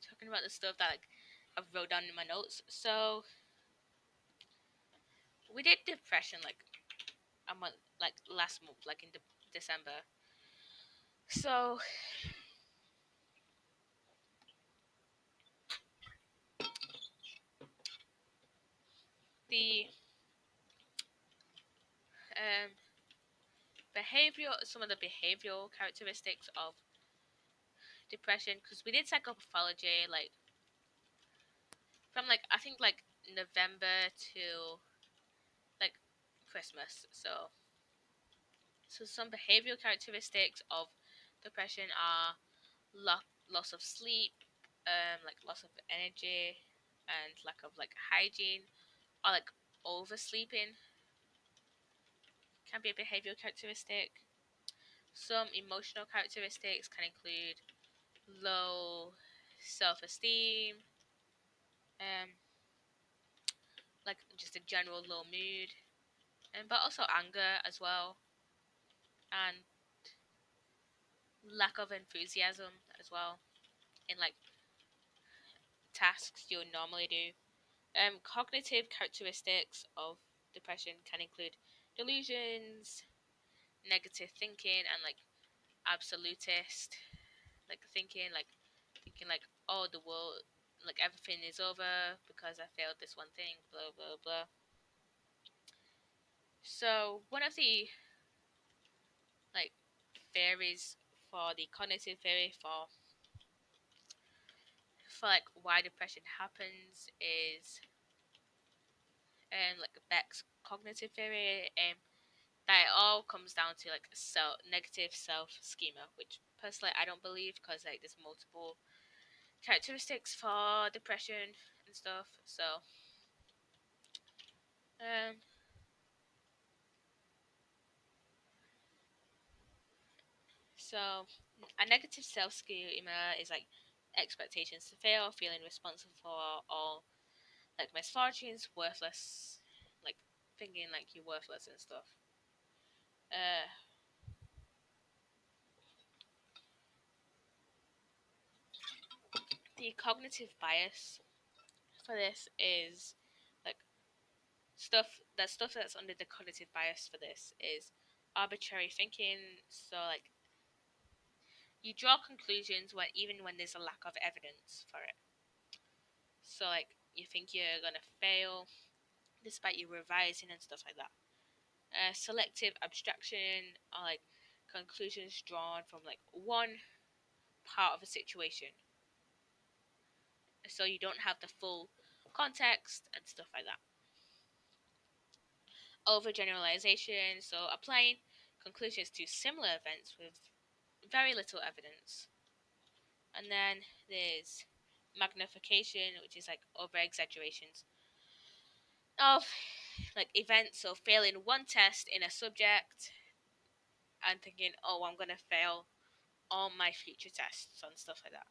S1: talking about the stuff that like I wrote down in my notes. So we did depression like a month, like last month, like in December. So the um some of the behavioral characteristics of depression, because we did psychopathology like from like I think like November to like Christmas. So some behavioral characteristics of depression are loss of sleep, like loss of energy, and lack of like hygiene, or like oversleeping can be a behavioral characteristic. Some emotional characteristics can include low self-esteem, um, like just a general low mood, and but also anger as well, and lack of enthusiasm as well in like tasks you would normally do. Cognitive characteristics of depression can include delusions, negative thinking, and like absolutist, like thinking like oh the world, like everything is over because I failed this one thing, blah blah blah. So one of the like theories for the cognitive theory for like why depression happens is like Beck's cognitive theory, that it all comes down to like negative self schema, which personally I don't believe because like there's multiple characteristics for depression and stuff. Um, so a negative self schema is like expectations to fail, feeling responsible for all like misfortunes, worthless, like thinking like you're worthless and stuff. Uh, the cognitive bias for this is like stuff that's under the cognitive bias for this is arbitrary thinking. So like you draw conclusions when there's a lack of evidence for it. So like you think you're gonna fail despite you revising and stuff like that. Selective abstraction are like conclusions drawn from like one part of a situation, so you don't have the full context and stuff like that. Overgeneralization, so applying conclusions to similar events with very little evidence. And then there's magnification, which is like over exaggerations of like events. So failing one test in a subject and thinking, oh, I'm gonna fail all my future tests and stuff like that.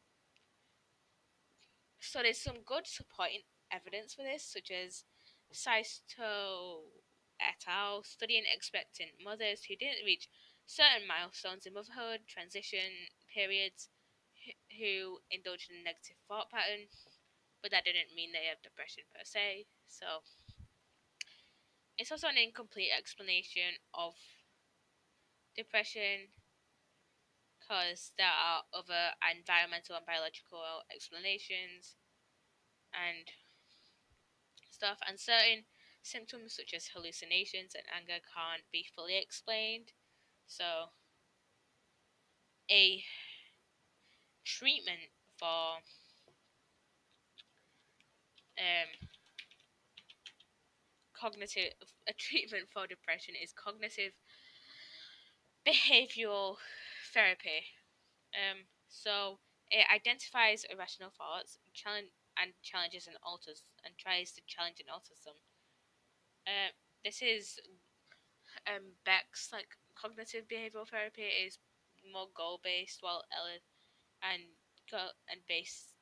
S1: So there's some good supporting evidence for this, such as Saisto et al. Studying expectant mothers who didn't reach certain milestones in motherhood, transition periods, who indulged in a negative thought pattern, but that didn't mean they have depression per se. So it's also an incomplete explanation of depression because there are other environmental and biological explanations and stuff, and certain symptoms such as hallucinations and anger can't be fully explained. So a treatment for um, cognitive a treatment for depression is cognitive behavioral therapy. So it identifies irrational thoughts, challenges and alters and tries to challenge and alter them. This is Beck's like cognitive behavioral therapy is more goal based, while Ellis and and base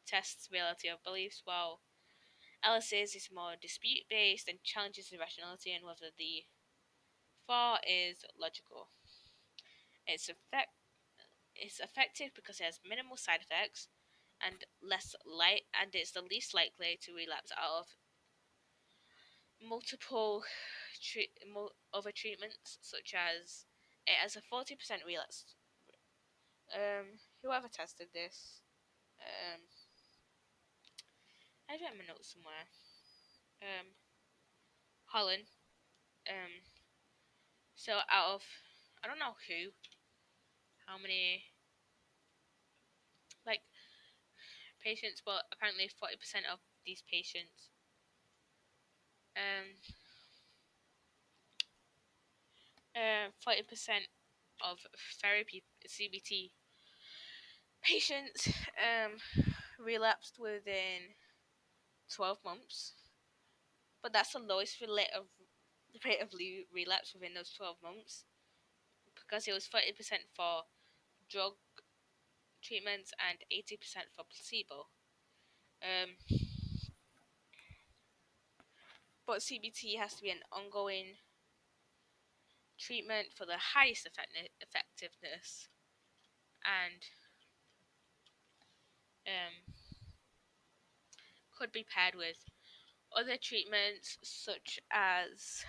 S1: tests reality of beliefs, while Ellis's is more dispute based and challenges irrationality and whether the thought is logical. It's effect it's effective because it has minimal side effects and less light and it's the least likely to relapse out of multiple other treatments, such as it has a 40% relapse. Whoever tested this, I have it in my notes somewhere. Um, Holland. Um, so out of I don't know how many like patients, but apparently 40% of these patients, um, 40% of therapy CBT patients, relapsed within 12 months. But that's the lowest rate of relapse within those 12 months because it was 30% for drug treatments and 80% for placebo. Um, but CBT has to be an ongoing treatment for the highest effectiveness and um, could be paired with other treatments such as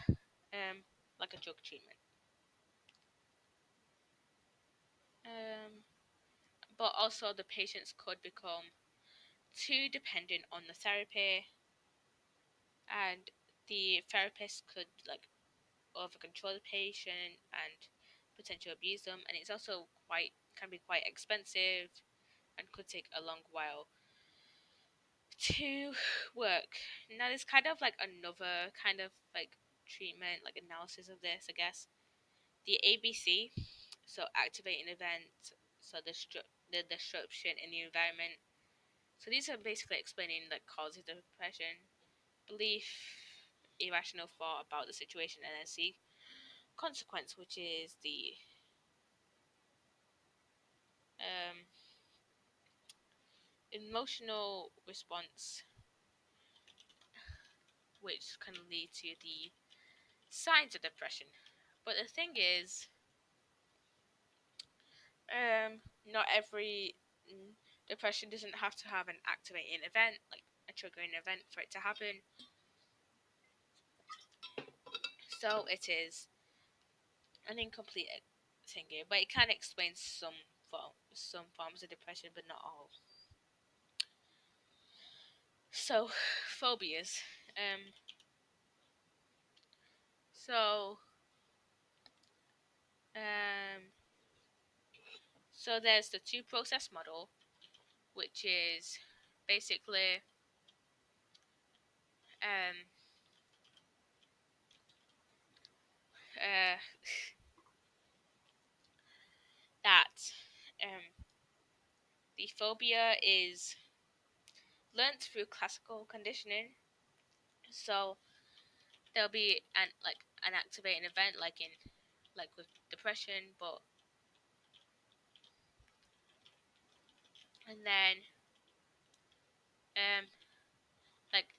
S1: like a drug treatment. Um, but also the patients could become too dependent on the therapy and the therapist could like over control the patient and potentially abuse them, and it's also can be quite expensive and could take a long while to work. Now there's kind of like another kind of like treatment like analysis of this, I guess. The ABC, so activating event, so the disruption in the environment. So these are basically explaining the causes of depression, belief, irrational thought about the situation, and then C, consequence, which is the um, emotional response, which can lead to the signs of depression. But the thing is, not every depression doesn't have to have an activating event, like a triggering event for it to happen. So it is an incomplete thing here, but it can explain some forms of depression, but not all. So, phobias. Um, so, um, so there's the two-process model, which is basically um, uh, that the phobia is learned through classical conditioning. So there'll be an activating event, like in like with depression, but and then um like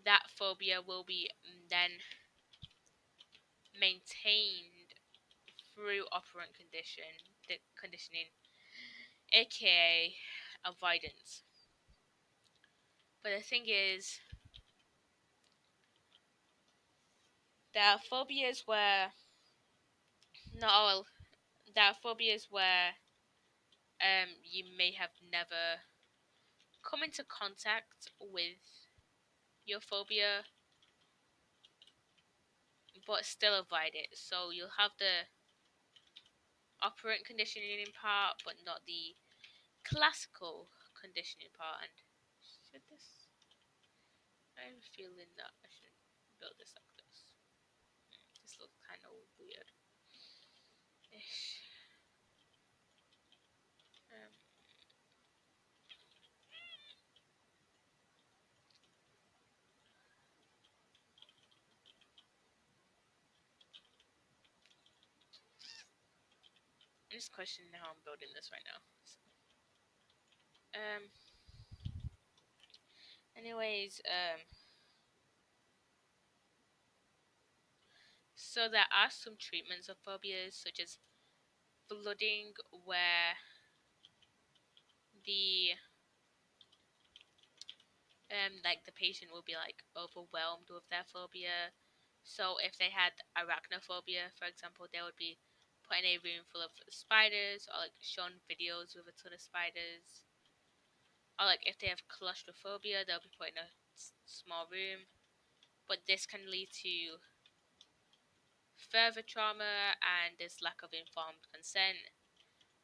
S1: that phobia will be then maintained through operant conditioning, aka avoidance. But the thing is, there are phobias where not all. There are phobias where you may have never come into contact with your phobia, but still avoid it. So you'll have the operant conditioning part, but not the classical conditioning part. And should this? I have a feeling that I should build this like this. This looks kind of weird. Ish. Um, I'm just questioning how I'm building this right now. So, anyways, so there are some treatments of phobias, such as flooding, where the like the patient will be like overwhelmed with their phobia. So if they had arachnophobia, for example, they would be put in a room full of spiders, or like shown videos with a ton of spiders. Or like if they have claustrophobia, they'll be put in a small room. But this can lead to further trauma, and there's lack of informed consent,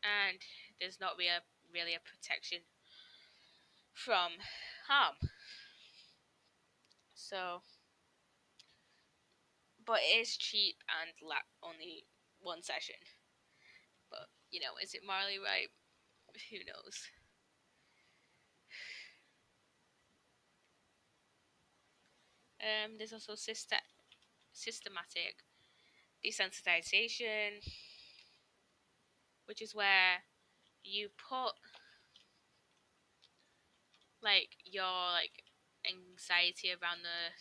S1: and there's not really a protection from harm. So, but it is cheap and only one session. But is it morally right? Who knows? There's also systematic desensitization, which is where you put like your anxiety around the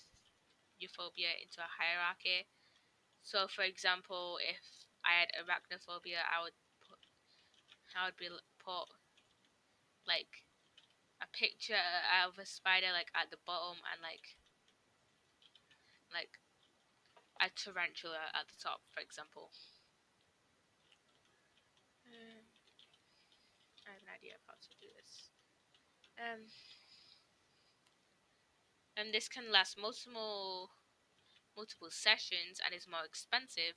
S1: euphobia into a hierarchy. So, for example, if I had arachnophobia, put I would be put like a picture of a spider like at the bottom, and like a tarantula at the top, for example. Um, I have an idea of how to do this. Um, and this can last multiple sessions and is more expensive,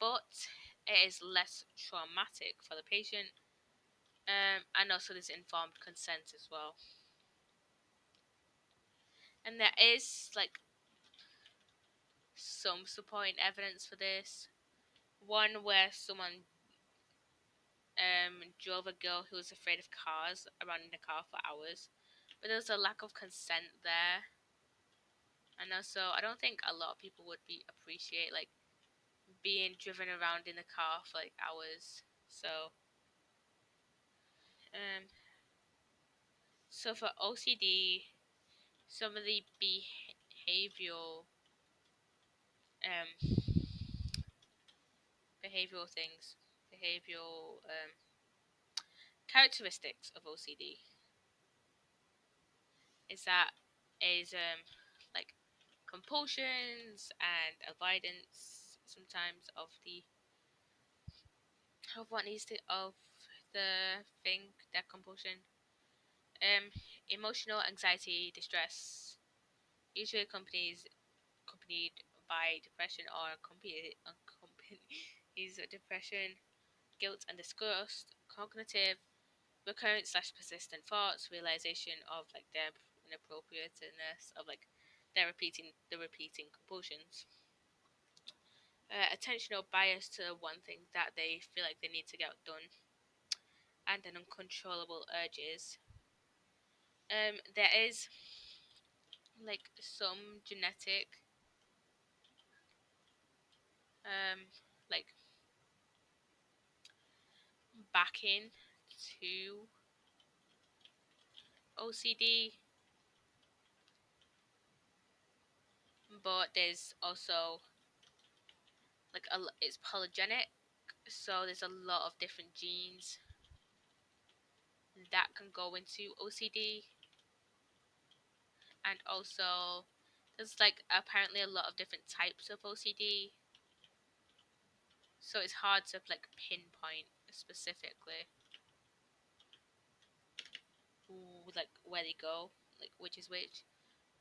S1: but it is less traumatic for the patient. And also there's informed consent as well. And there is some supporting evidence for this. One where someone drove a girl who was afraid of cars around in the car for hours, but there was a lack of consent there. And also, I don't think a lot of people would appreciate being driven around in the car for hours. Um, so for OCD, some of the um behavioral things, behavioral characteristics of OCD is like compulsions and avoidance sometimes of what needs to of the thing, that compulsion. Emotional anxiety, distress, usually accompanied by depression, or accompanies depression, guilt and disgust, cognitive, recurrent / persistent thoughts, realization of their inappropriateness of the repeating compulsions, attentional bias to one thing that they feel like they need to get done, and then uncontrollable urges. There is some genetic um like backing to OCD, but there's also like it's polygenic, so there's a lot of different genes that can go into OCD, and also there's like apparently a lot of different types of OCD, so it's hard to like pinpoint specifically like where they go, like which is which.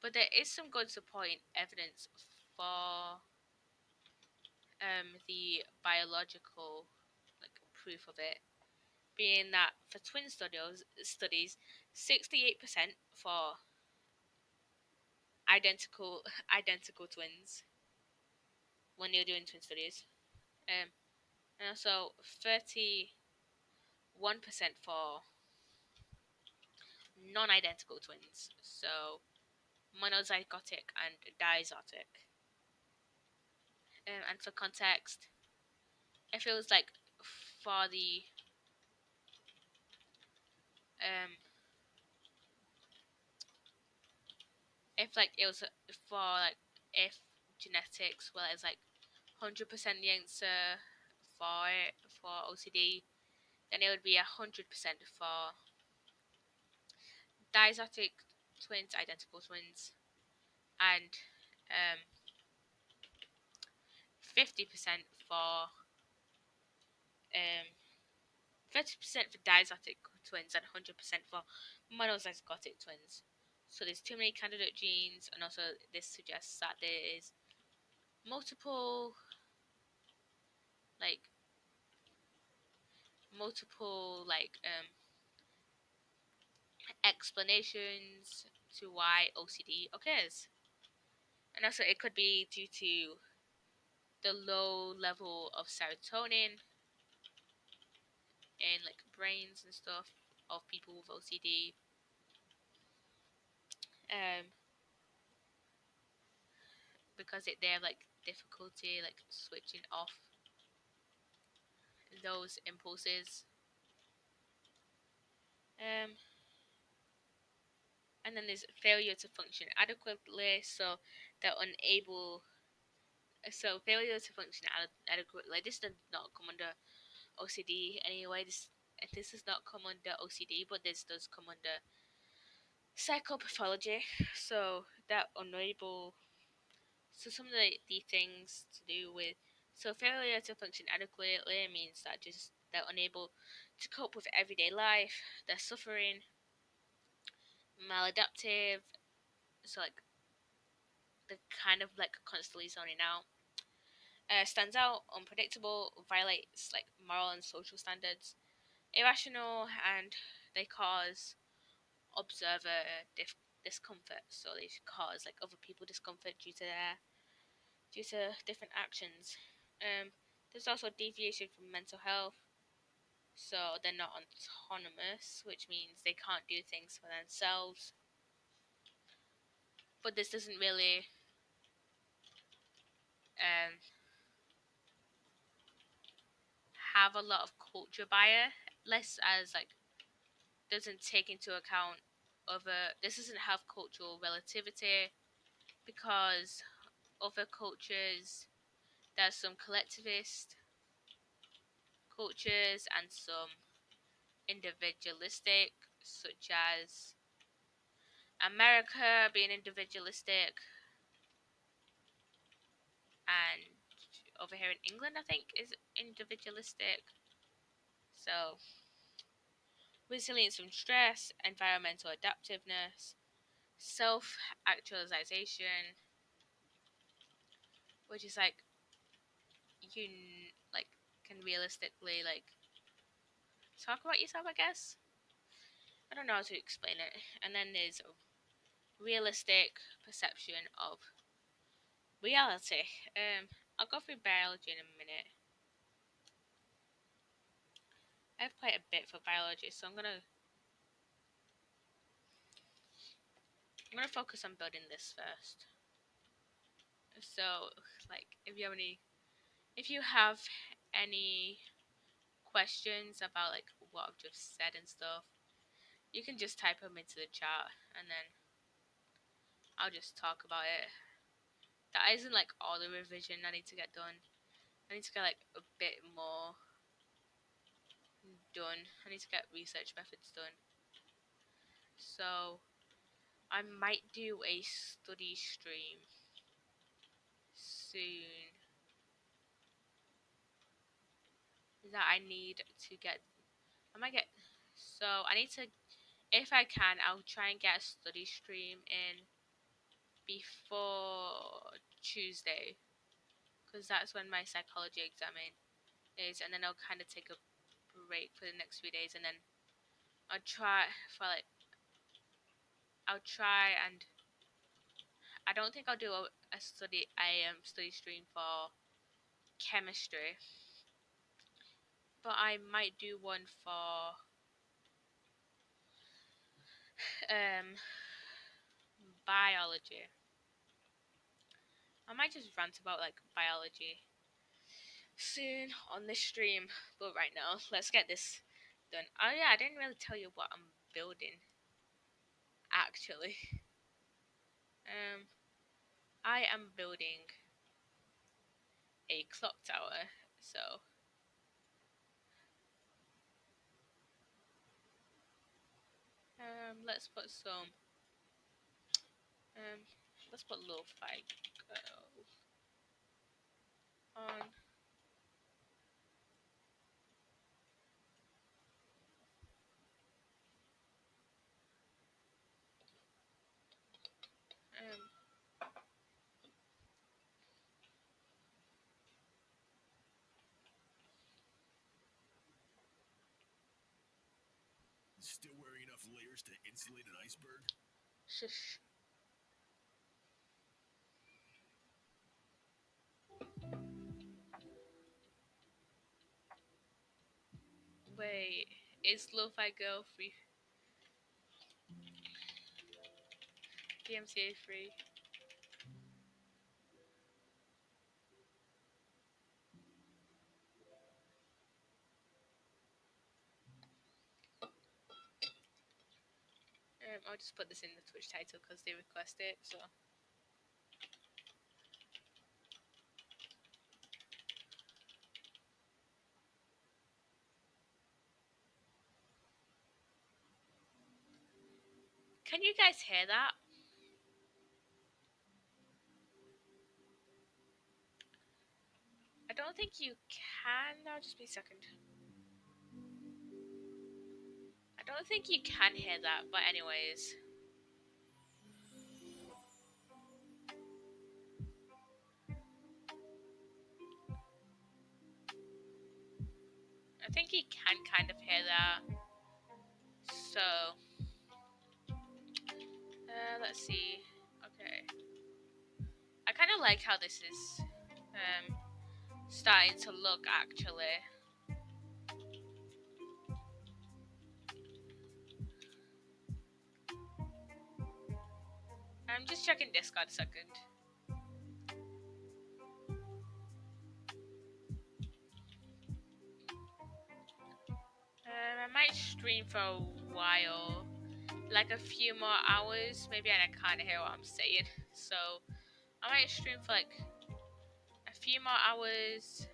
S1: But there is some good supporting evidence for the biological like proof of it, being that for twin studies 68% for identical twins when you're doing twin studies, and also 31% for non-identical twins, so monozygotic and dizygotic. And for context, it feels like for the um if like it was for like if genetics well it's like 100% the answer for it for OCD, then it would be 100% for diazotic twins, identical twins, and 50% for 30% for diazotic twins and 100% for monozygotic twins. So there's too many candidate genes, and also this suggests that there is multiple like explanations to why OCD occurs. And also it could be due to the low level of serotonin in like brains and stuff of people with OCD. Because they have like difficulty like switching off those impulses. And then there's failure to function adequately, so they're unable. So failure to function adequately. This does not come under OCD anyway. This does not come under OCD, but this does come under psychopathology. So that unable. So some of the things to do with failure to function adequately means that just they're unable to cope with everyday life. They're suffering, maladaptive. So like they're kind of like constantly zoning out. Stands out, unpredictable, violates like moral and social standards, irrational, and they cause observer discomfort. So they cause like other people discomfort due to different actions. There's also deviation from mental health, so they're not autonomous, which means they can't do things for themselves. But this doesn't really um, have a lot of culture bias, less as like doesn't take into account other. This doesn't have cultural relativity because other cultures there's some collectivist cultures and some individualistic, such as America being individualistic, and over here in England, I think, is individualistic. So, resilience from stress, environmental adaptiveness, self actualization, which is like you like can realistically like talk about yourself, I guess. I don't know how to explain it. And then there's realistic perception of reality. I'll go through biology in a minute. I have quite a bit for biology, so I'm gonna focus on building this first. So, like, if you have any If you have any questions about like what I've just said and stuff, you can just type them into the chat and then I'll just talk about it. That isn't like all the revision I need to get done. I need to get like a bit more done. I need to get research methods done. So I might do a study stream soon that I need to get. I might get. So I need to, if I can, I'll try and get a study stream in before Tuesday, because that's when my psychology exam is, and then I'll kind of take a break for the next few days, and then I'll try for like I'll try and I don't think I'll do a study stream for chemistry, but I might do one for biology. I might just rant about like biology soon on this stream, but right now let's get this done. Oh yeah, I didn't really tell you what I'm building actually. I am building a clock tower, so let's put some um let's put Lofi on. Um,
S2: Still wearing enough layers to insulate an iceberg?
S1: Shush. Wait, is Lo-Fi Girl free? DMCA free? I'll just put this in the Twitch title because they request it, so. Can you guys hear that? I don't think you can. Now, just be a second. I don't think you can hear that, but anyways. I think you can kind of hear that. So, let's see. Okay. I kind of like how this is starting to look actually. I'm just checking Discord a second. I might stream for a while, like a few more hours, maybe, and I can't hear what I'm saying. So I might stream for like a few more hours,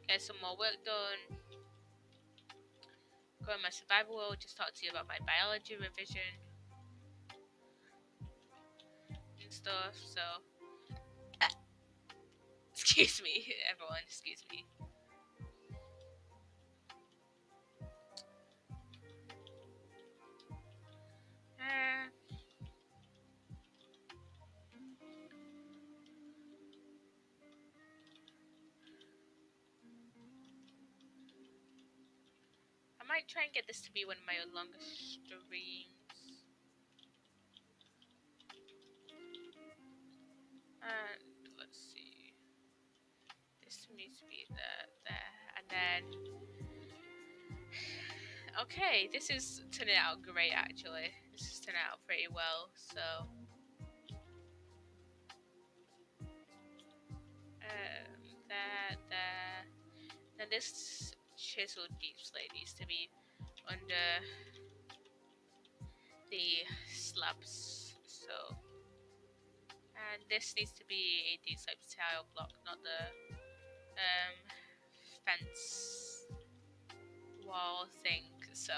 S1: get some more work done, go in my survival world, just talk to you about my biology revision and stuff. So excuse me, everyone, excuse me. I might try and get this to be one of my longest streams. And let's see. This needs to be there, and then. Okay, this is turning out great actually. This is turning out pretty well, so. There. this chiseled deep slate needs to be under the slabs. So, and this needs to be a deep slate tile block, not the fence wall thing. So,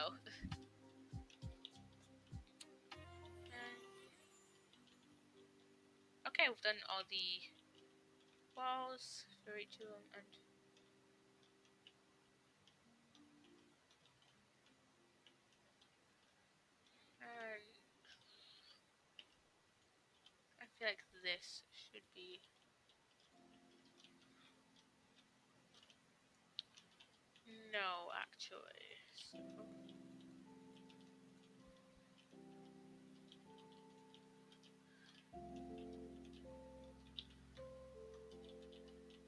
S1: okay, we've done all the walls for each of them, and I feel like this should be no, actually. So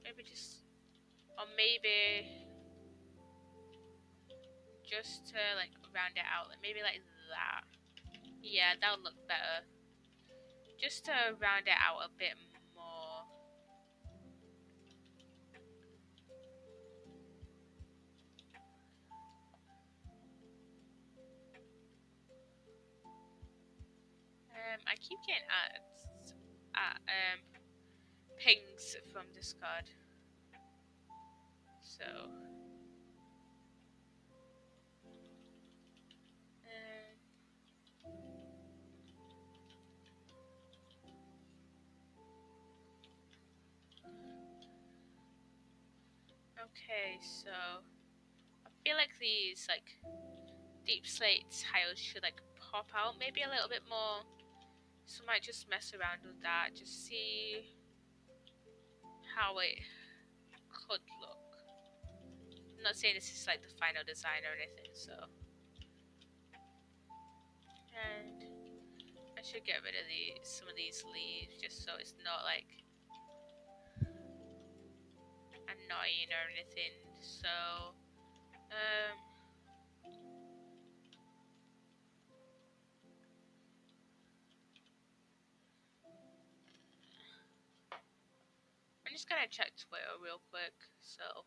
S1: maybe just, or maybe just to like round it out, like maybe like that. Yeah, that would look better. Just to round it out a bit more. I keep getting ads, pings from Discord. So, okay, so I feel like these like deep slate tiles should like pop out maybe a little bit more. So I might just mess around with that, just see how it could look. I'm not saying this is like the final design or anything, so. And I should get rid of some of these leaves just so it's not like annoying or anything. So, I'm just gonna check Twitter real quick. So,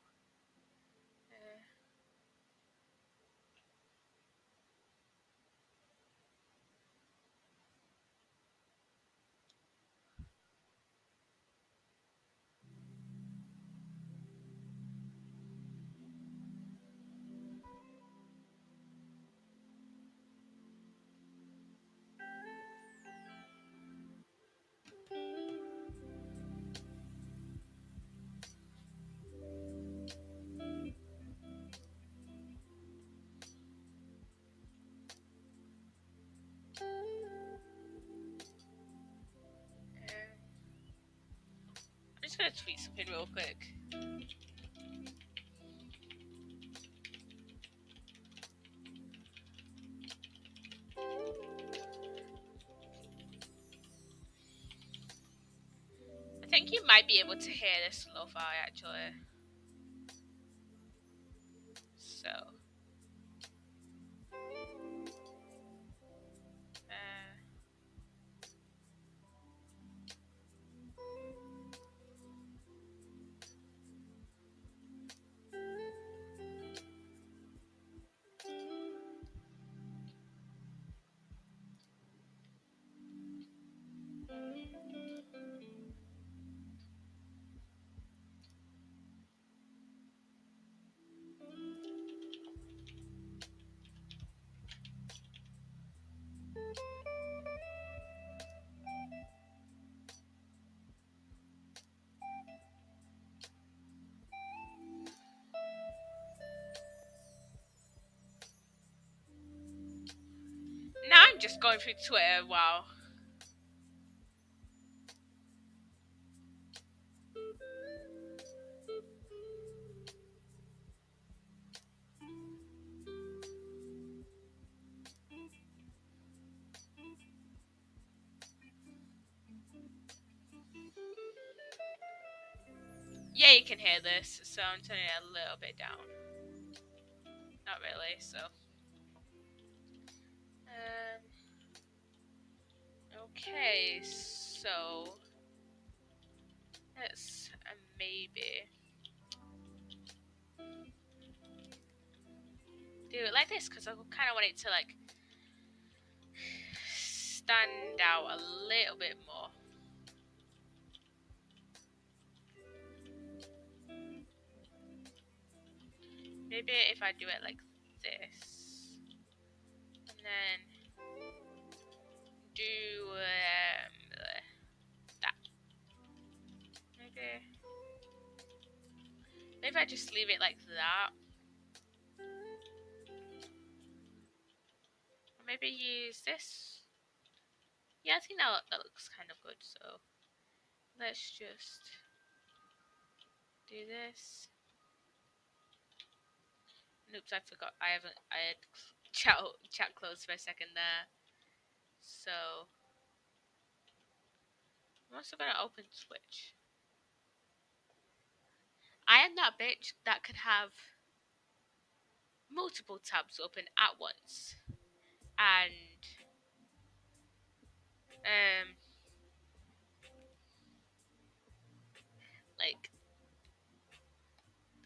S1: I'm just gonna tweet something real quick. I think you might be able to hear this Lofi actually. So, now I'm just going through Twitter. Wow. Yeah, you can hear this, so I'm turning it a little bit down. Not really, so. Okay, so let's maybe. do it like this because I kind of want it to like stand out a little bit more. Maybe if I do it like this, and then do that. Maybe I just leave it like that. Or maybe use this. Yeah, I think that looks kind of good. So let's just do this. Oops, I forgot. I had chat closed for a second there. So I'm also gonna open Twitch. I am that bitch that could have multiple tabs open at once, and like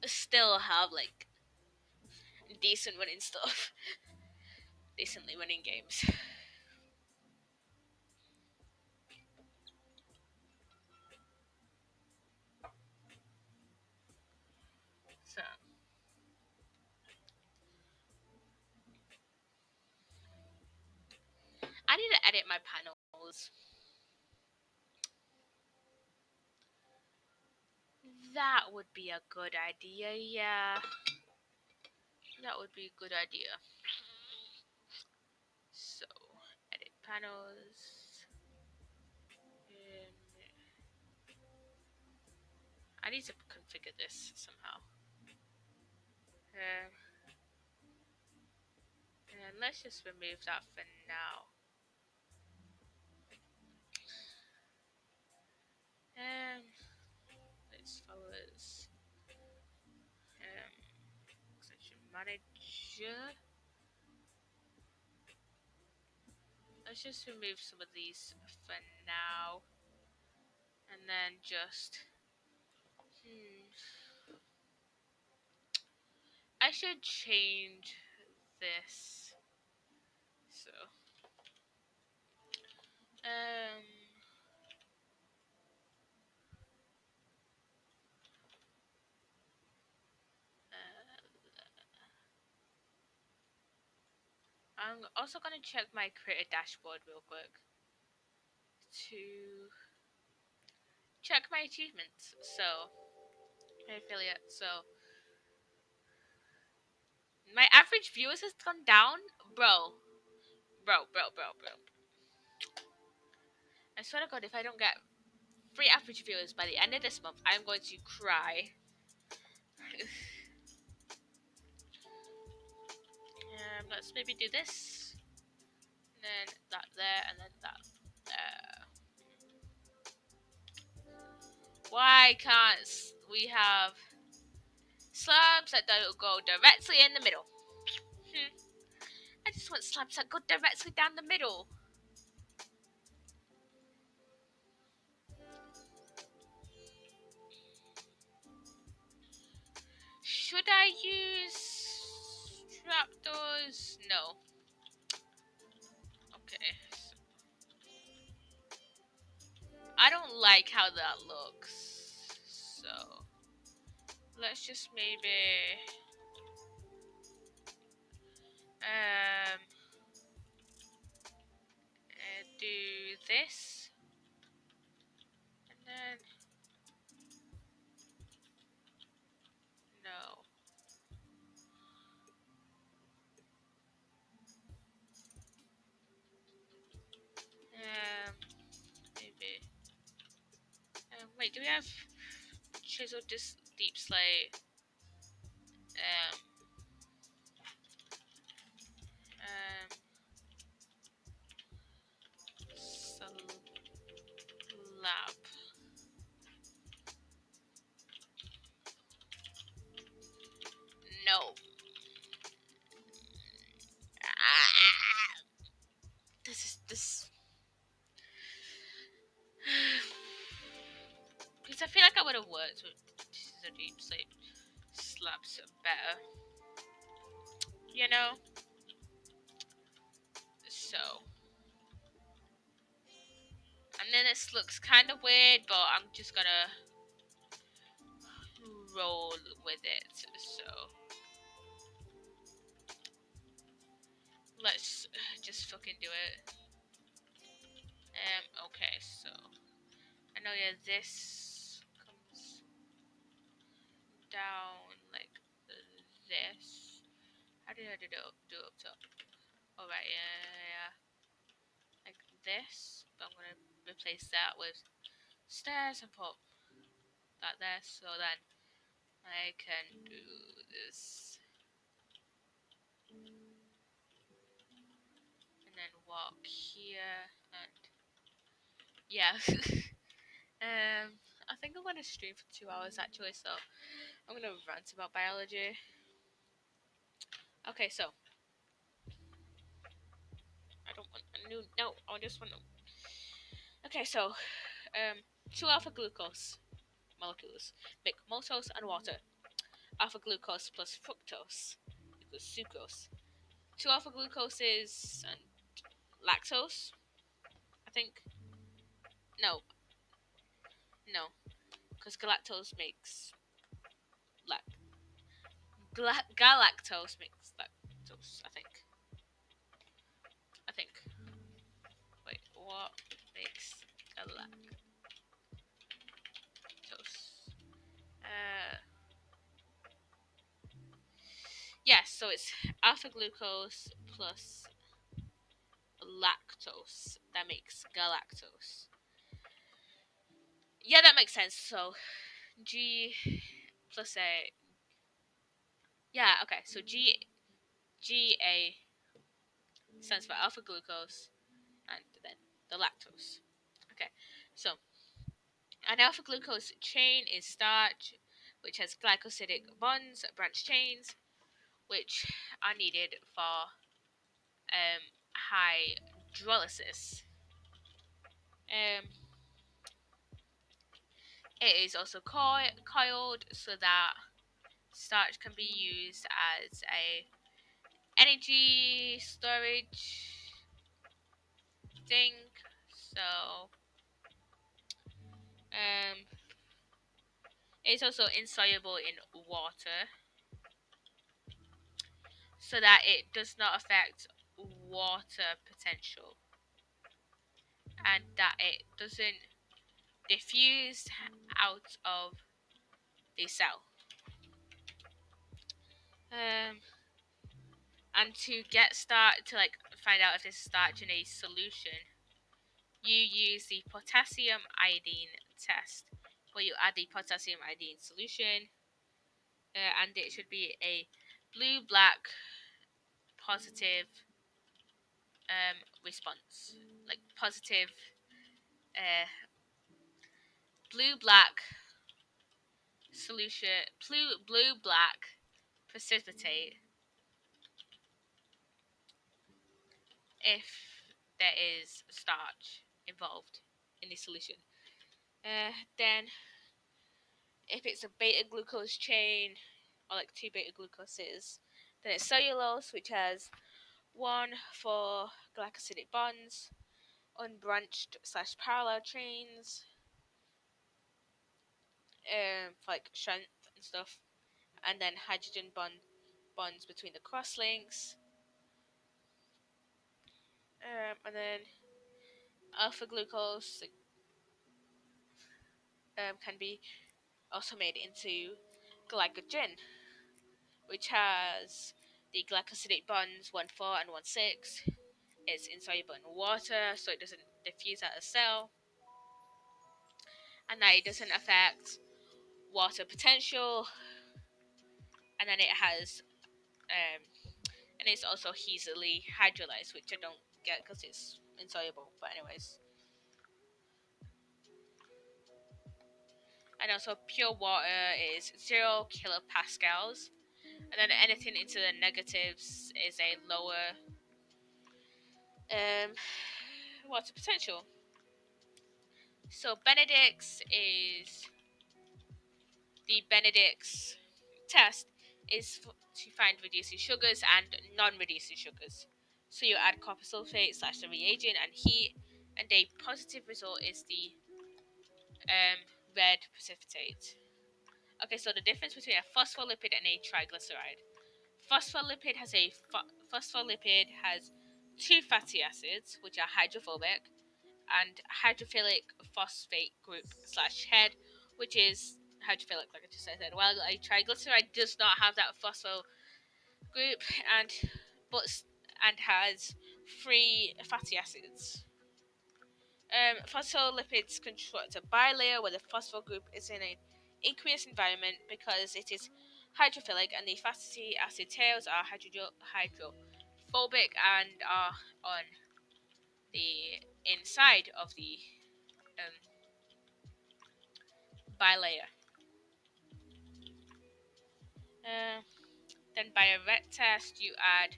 S1: still have like decent winning stuff, decently winning games. So I need to edit my panels. That would be a good idea, yeah. That would be a good idea. So, edit panels. I need to configure this somehow. And let's just remove that for now. Let's follow this. Extension manager. Let's just remove some of these for now. And then just... I should change this. So... I'm also going to check my creator dashboard real quick to check my achievements. So, my affiliate. So, my average viewers has gone down, bro. I swear to God, if I don't get 3 average viewers by the end of this month, I'm going to cry. Let's maybe do this, and then that there, and then that there. Why can't we have slabs that don't go directly in the middle? I just want slabs that go directly down the middle. Should I use trapdoors? No. Okay. I don't like how that looks. So let's just maybe do this, and then no. Maybe. Wait, do we have chisel deep slate? Slab. No. This. Because I feel like I would have worked with chisel deep slate slabs better. you know? So, and then this looks kind of weird, but I'm just gonna roll with it. So, let's just fucking do it. Okay, so I know, yeah, this comes down like this. How did I do it up top? Alright, yeah, like this. But I'm gonna replace that with stairs and put that there, so then I can do this and then walk here and yeah. I think I'm gonna stream for 2 hours actually, so I'm gonna rant about biology. Okay, so I don't want a new. No, I just want. Okay, so two alpha glucose molecules make maltose and water. Alpha glucose plus fructose equals sucrose. Two alpha glucoses and lactose. I think no, no, because galactose makes galactose makes lactose. I think. I think. Wait, what makes galactose? Uh, yes. So it's alpha glucose plus lactose that makes galactose. Yeah, that makes sense. So G plus A. Yeah. Okay. So GA stands for alpha glucose, and then the lactose. Okay. So an alpha glucose chain is starch, which has glycosidic bonds, branch chains, which are needed for hydrolysis. Um, it is also coiled so that starch can be used as a energy storage thing. So um, it's also insoluble in water, so that it does not affect water potential, and that it doesn't diffuse out of the cell. Um, and to get started, to like find out if there's starch in a solution, you use the potassium iodine test, where you add the potassium iodine solution, and it should be a blue black positive response, like positive uh, blue black solution, blue black precipitate if there is starch involved in the solution. Then if it's a beta glucose chain, or like two beta glucoses, then it's cellulose, which has 1 4 glycosidic bonds, unbranched slash parallel chains, for like strength and stuff, and then hydrogen bonds between the crosslinks, and then alpha glucose can be also made into glycogen, which has the glycosidic bonds 1 4 and 1 6. It's insoluble in water, so it doesn't diffuse out of the cell, and that it doesn't affect water potential. And then it has, and it's also easily hydrolyzed, which I don't get because it's insoluble. But anyways, and also pure water is 0 kilopascals, and then anything into the negatives is a lower um, water potential. So Benedict's test is to find reducing sugars and non-reducing sugars. So you add copper sulfate / the reagent and heat, and a positive result is the red precipitate. Okay, so the difference between a phospholipid and a triglyceride. Phospholipid has two fatty acids, which are hydrophobic, and hydrophilic phosphate group / head, which is hydrophilic, like I just said. While a triglyceride does not have that phospho group and has three fatty acids. Phospholipids construct a bilayer where the phospho group is in an aqueous environment because it is hydrophilic, and the fatty acid tails are hydrophobic and are on the inside of the um, bilayer. Uh, then by a ret test, you add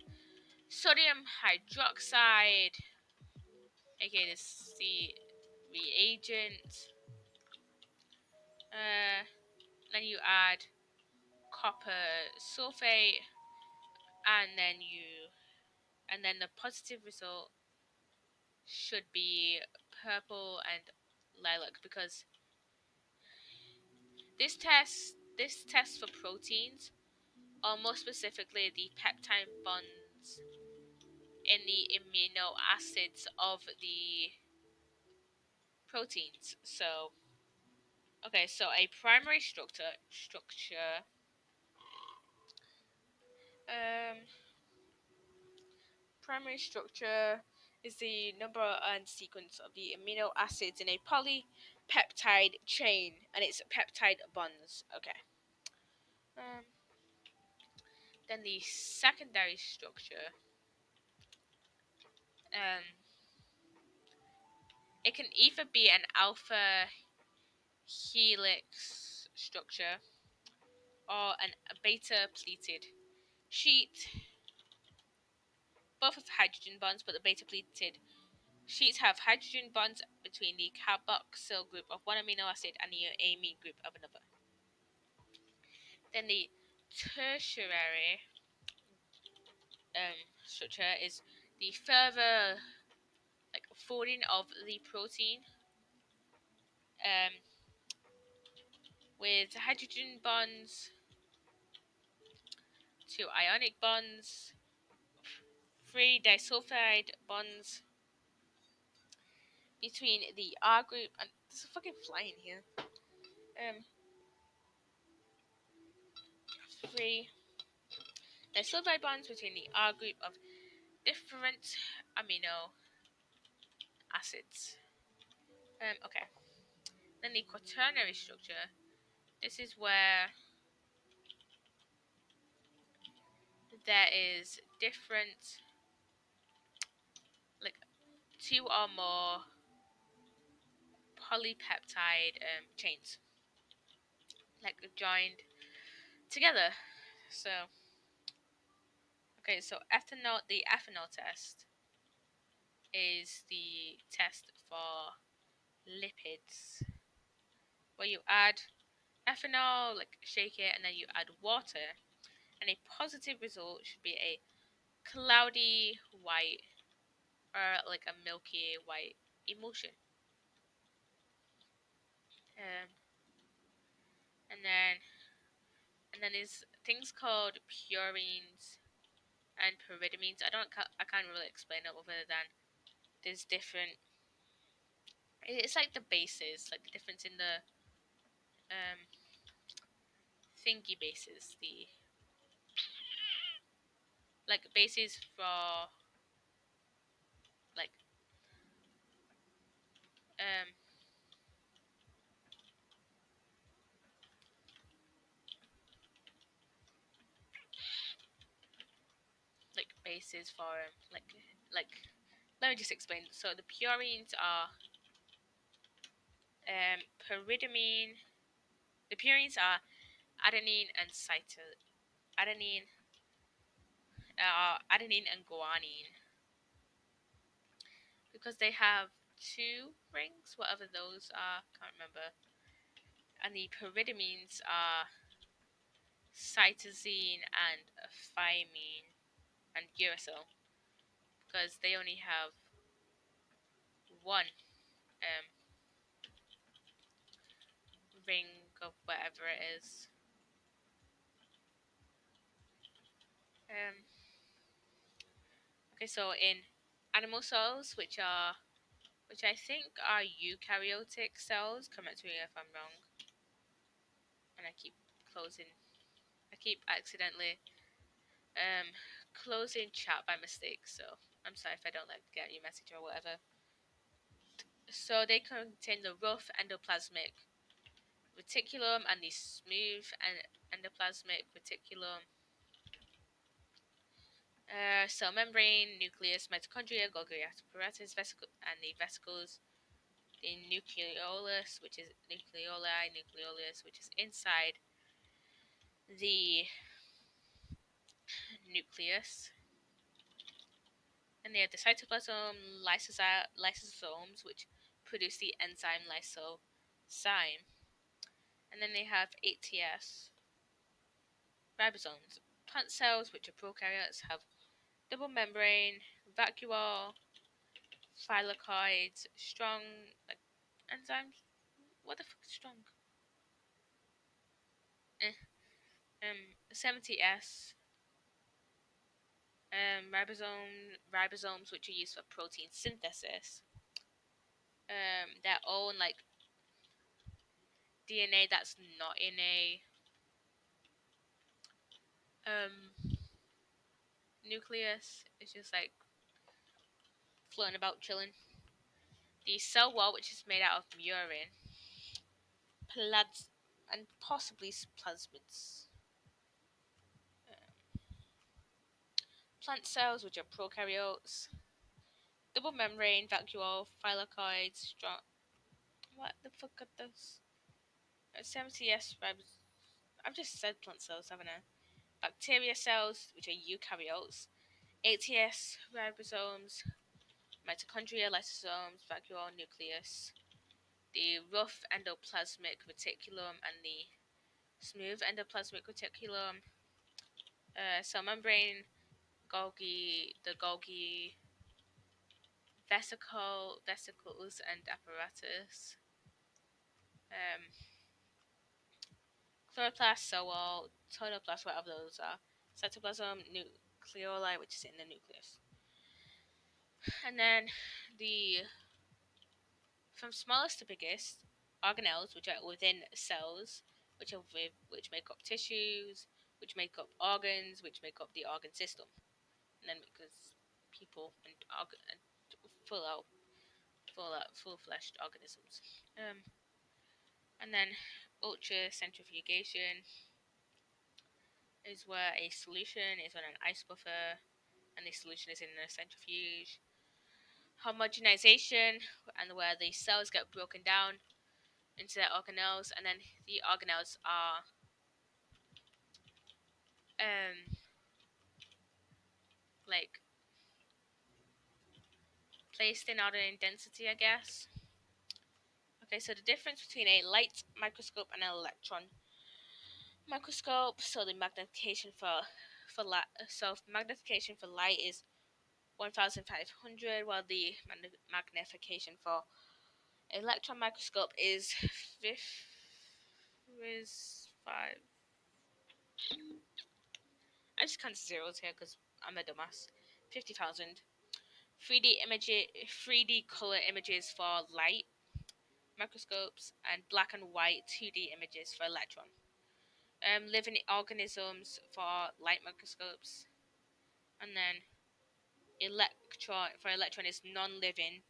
S1: sodium hydroxide, aka this is the reagent. Then you add copper sulfate, and then the positive result should be purple and lilac, because this test for proteins, or more specifically the peptide bonds in the amino acids of the proteins. So okay, so a um primary structure is the number and sequence of the amino acids in a polypeptide chain and its peptide bonds. Okay. Um, then the secondary structure, um, it can either be an alpha helix structure or a beta pleated sheet. Both have hydrogen bonds, but the beta pleated sheets have hydrogen bonds between the carboxyl group of one amino acid and the amine group of another. Then the tertiary structure is the further folding of the protein, um, with hydrogen bonds to ionic bonds, free disulfide bonds between the R group, and there's a fucking fly in here. Free disulfide bonds between the R group of different amino acids. Okay. Then the quaternary structure. This is where there is different, like two or more polypeptide chains, like joined together. So, okay, so the ethanol test is the test for lipids, where you add ethanol, like shake it, and then you add water, and a positive result should be a cloudy white or like a milky white emulsion. Um, and then there's things called purines and pyridamines. I can't really explain it other than there's different. It's like the bases, like the difference in the um thingy bases, the like bases for like um bases for like let me just explain. So the purines are pyridamine. The purines are adenine and adenine adenine and guanine, because they have two rings, whatever those are, can't remember. And the pyridamines are cytosine and thymine and uracil, because they only have one um, ring of whatever it is. Um, okay, so in animal cells, which I think are eukaryotic cells, correct me if I'm wrong, and I keep accidentally closing chat by mistake, so I'm sorry if I don't like get your message or whatever. So they contain the rough endoplasmic reticulum and the smooth endoplasmic reticulum. Cell membrane, nucleus, mitochondria, Golgi apparatus, and the vesicles. The nucleolus, which is nucleolus, which is inside the nucleus. And they have the cytoplasm, lysosomes, which produce the enzyme lysozyme. And then they have ATS, ribosomes. Plant cells, which are prokaryotes, have double membrane, vacuole, thylakoids, strong like enzymes. What the fuck is strong? 70S. Ribosomes, which are used for protein synthesis. Their own like DNA that's not in a um nucleus. It's just like floating about chilling. The cell wall, which is made out of urine, and possibly plasmids. Plant cells, which are prokaryotes. Double membrane, vacuole, thylakoids, strong. What the fuck are those? 70S I've just said plant cells, haven't I? Bacteria cells, which are eukaryotes. ATS ribosomes, mitochondria, lysosomes, vacuole, nucleus. The rough endoplasmic reticulum and the smooth endoplasmic reticulum. Cell membrane, Golgi vesicles and apparatus. Um, Chloroplast, cell wall, tonoplast, whatever those are. Cytoplasm, nucleoli, which is in the nucleus. And then the from smallest to biggest, organelles, which are within cells, which make up tissues, which make up organs, which make up the organ system. And then because people and full fleshed organisms. And then ultracentrifugation is where a solution is on an ice buffer and the solution is in a centrifuge. Homogenization, and where the cells get broken down into their organelles, and then the organelles are like placed in order in density, I guess. Okay, so the difference between a light microscope and an electron microscope. So the magnification for light, magnification for light is 1,500, while the magnification for electron microscope is five. I just count zeros here because I'm a dumbass. 50,000. 3D color images for light microscopes, and black and white 2D images for electron. Living organisms for light microscopes, and then electron is non-living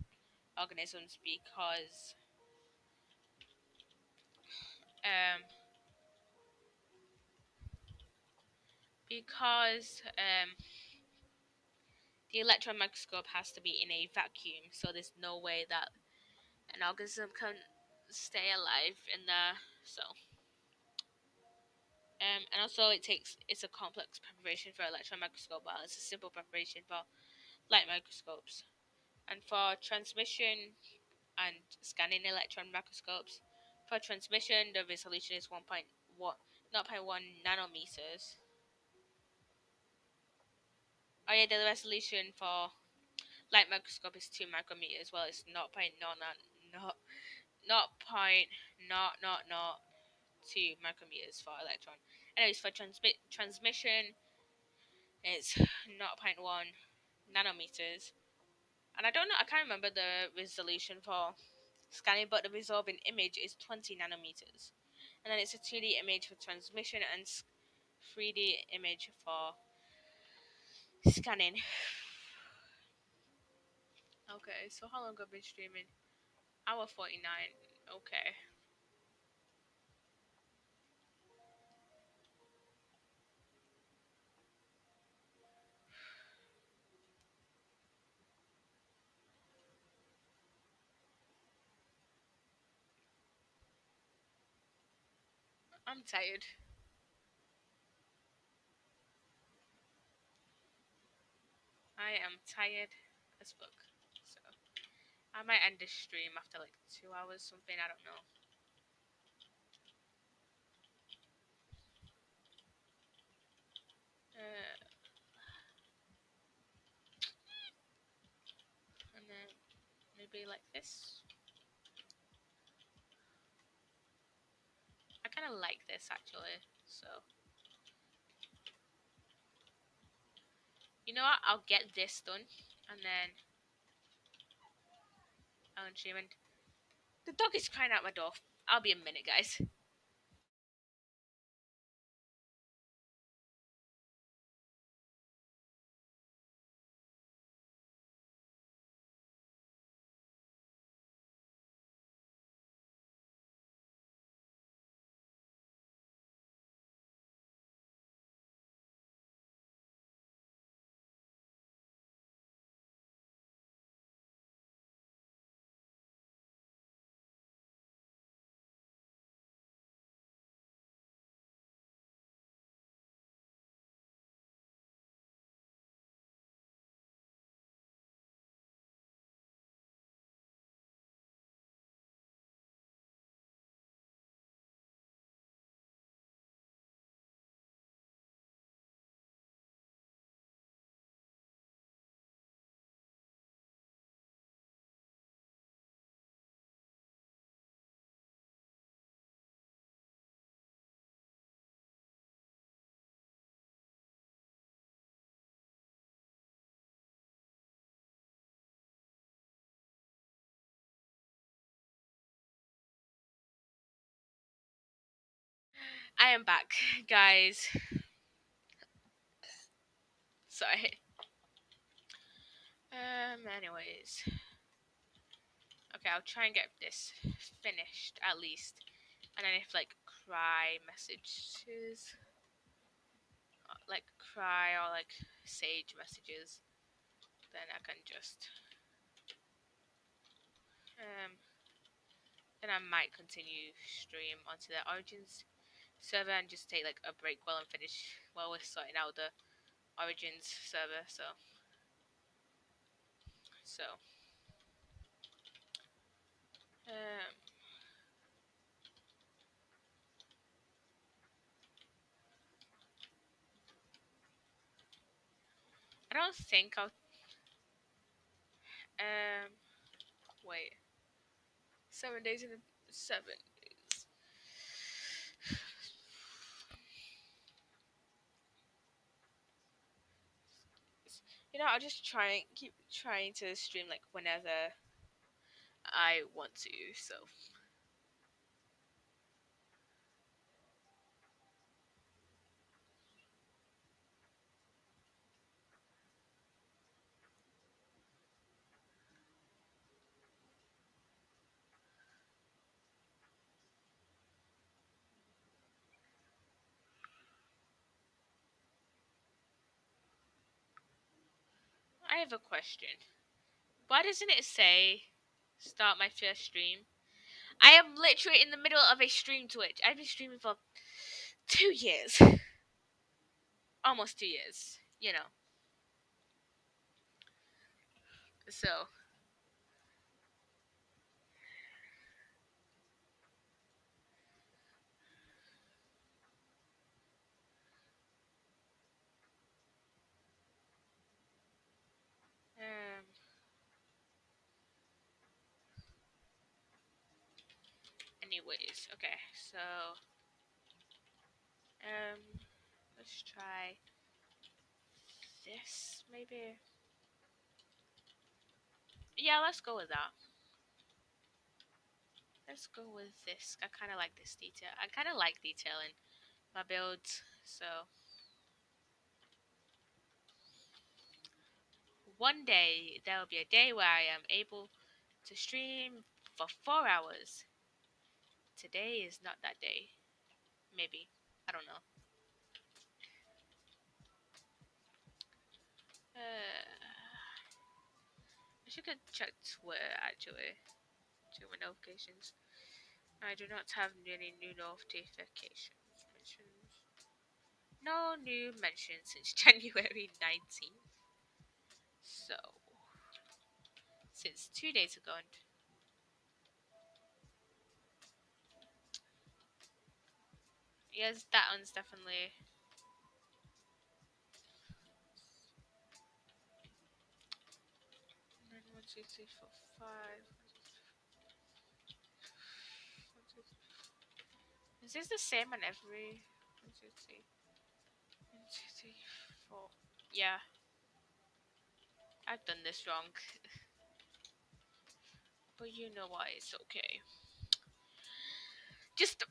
S1: organisms um because the electron microscope has to be in a vacuum, so there's no way that an organism can stay alive in there. So and also it's a complex preparation for electron microscope, while it's a simple preparation for light microscopes. And for transmission and scanning electron microscopes, for transmission the resolution is 1.1 0.1 nanometers. Oh yeah, the resolution for light microscope is 2 micrometers. Well, it's 0.002 micrometers for electron. Anyways, for transmission, it's 0.1 nanometers. And I don't know, I can't remember the resolution for scanning, but the resolving image is 20 nanometers. And then it's a 2D image for transmission and 3D image for scanning. Okay, so how long have I been streaming? Hour 49. Okay. I'm tired. I am tired as fuck. So I might end this stream after like 2 hours, something, I don't know. Uh, and then maybe like this. I kind of like this actually. So, you know what? I'll get this done and then I'll stream. And the dog is crying out my door. I'll be a minute, guys. I am back, guys. Sorry. Anyways. Okay, I'll try and get this finished at least. And then if like cry messages, like cry or like sage messages, then I can just um then I might continue stream onto the Origins server and just take like a break while I'm finished while we're sorting out the Origins server. So um I don't think I'll um wait 7 days in 7 days. I'll just try and keep trying to stream like whenever I want to. So I have a question. Why doesn't it say start my first stream? I am literally in the middle of a stream Twitch. I've been streaming for 2 years. Almost 2 years. So Anyways, okay, so let's try this maybe. Yeah, let's go with that. Let's go with this. I kind of like this detail. I kind of like detailing my builds. So one day there will be a day where I am able to stream for 4 hours. Today is not that day. Maybe. I don't know. I should go check Twitter actually. Check my notifications. I do not have any new notifications. Mentions. No new mentions since January 19th. So, since 2 days ago. And yes, that one's definitely. And then 1, 2, 3, 4, 5. Is this the same on every? 1, 2, 3. 1, 2, 3, 4. Yeah, I've done this wrong. But you know why, it's okay. Just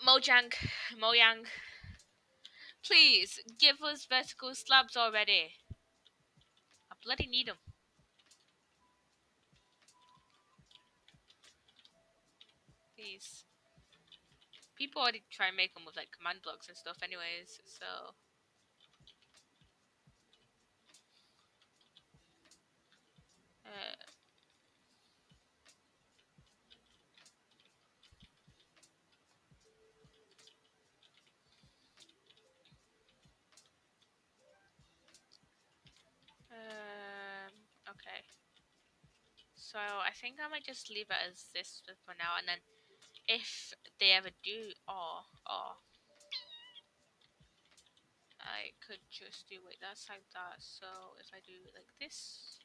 S1: Mojang, Mojang, please give us vertical slabs already. I bloody need them. Please. People already try and make them with like command blocks and stuff, anyways. So. Uh, okay. So I think I might just leave it as this for now, and then if they ever do, or I could just do wait, that's like that. So if I do it like this,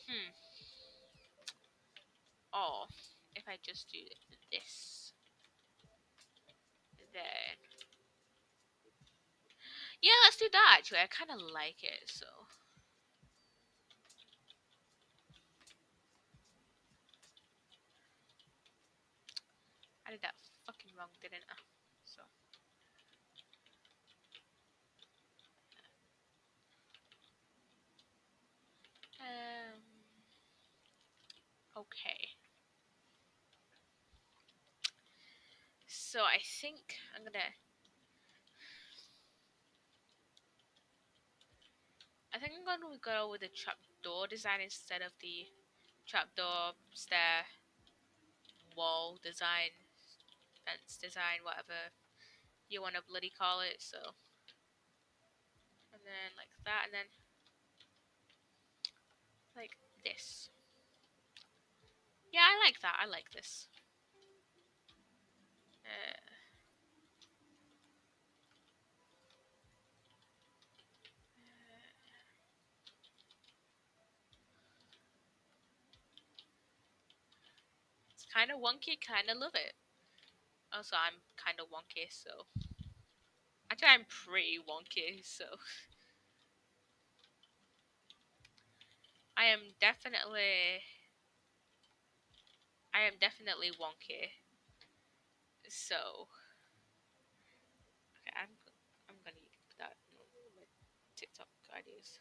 S1: hmm, or if I just do this, then yeah, let's do that. Actually, I kind of like it. So I did that fucking wrong, didn't I? So um, okay. So I think I'm gonna go with the trapdoor design instead of the trapdoor stair wall design, fence design, whatever you want to bloody call it. So, and then like that, and then like this. Yeah, I like that. I like this. It's kind of wonky. Kind of love it. Also, I'm kind of wonky, so actually I'm pretty wonky. So I am definitely, wonky. So okay, I'm gonna put that in my TikTok ideas.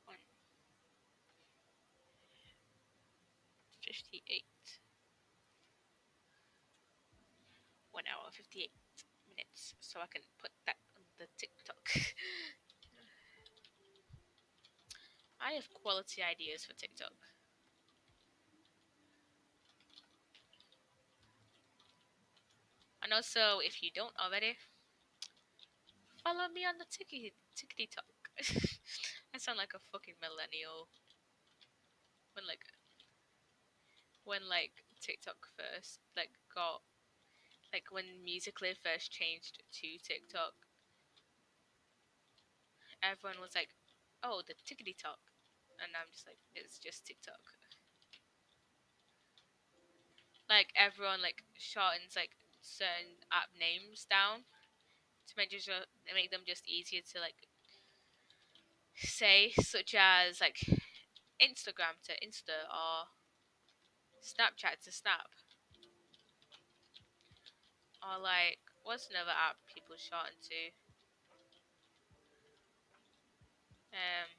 S1: 1:58. 1 hour 58 minutes. So I can put that on the TikTok. I have quality ideas for TikTok. And also, if you don't already, follow me on the TikTok. I sound like a fucking millennial. When like TikTok first got when Musically first changed to TikTok, everyone was like, "Oh, the TikTok." and I'm just like, it's just TikTok. Like everyone like shortens like certain app names down to make them just easier to like say, such as like Instagram to Insta or Snapchat to Snap, or like what's another app people shorten to? Um,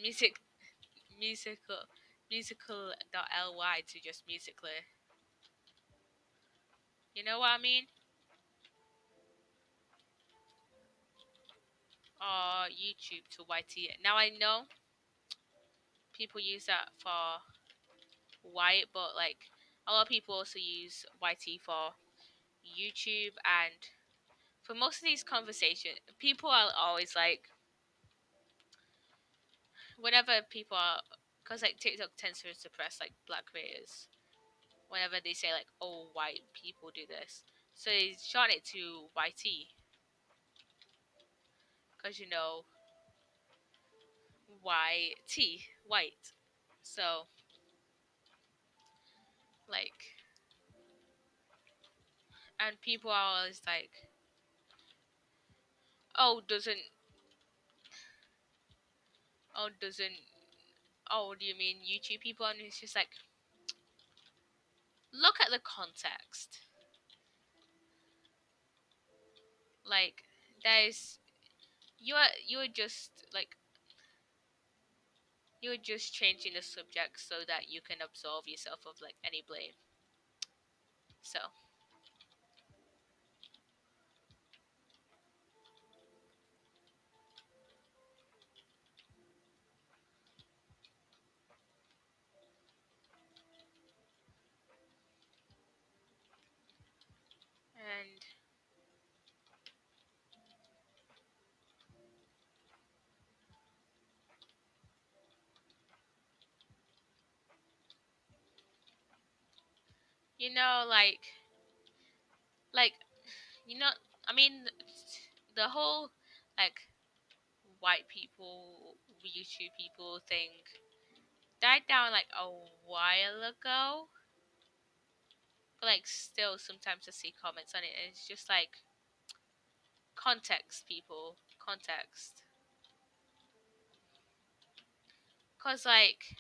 S1: music, musical, musical.ly to just musically. You know what I mean? Or YouTube to YT. Now I know people use that for white, but like a lot of people also use YT for YouTube, and for most of these conversations, people are always like, whenever people are, because like TikTok tends to suppress like black creators. Whenever they say like, oh, white people do this, so they shorten it to YT, because you know, YT, white. So like, and people are always like, oh, doesn't, oh, do you mean YouTube people? And it's just like, look at the context. Like, there's you're just like, you're just changing the subject so that you can absolve yourself of like any blame. So, and you know, like you know, I mean, the whole like white people, YouTube people thing died down like a while ago. But like, still, sometimes I see comments on it, and it's just like, context, people, context. Cause like,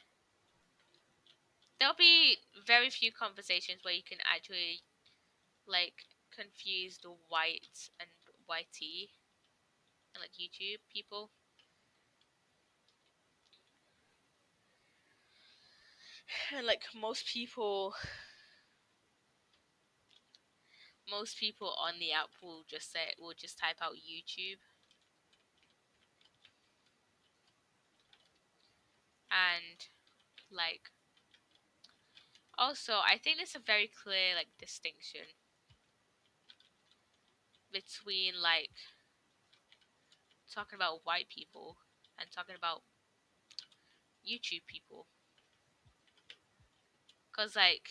S1: there'll be very few conversations where you can actually like confuse the white and YT and like YouTube people. And like most people on the app will just type out YouTube, and like, also I think there's a very clear like distinction between like talking about white people and talking about YouTube people. Cause like,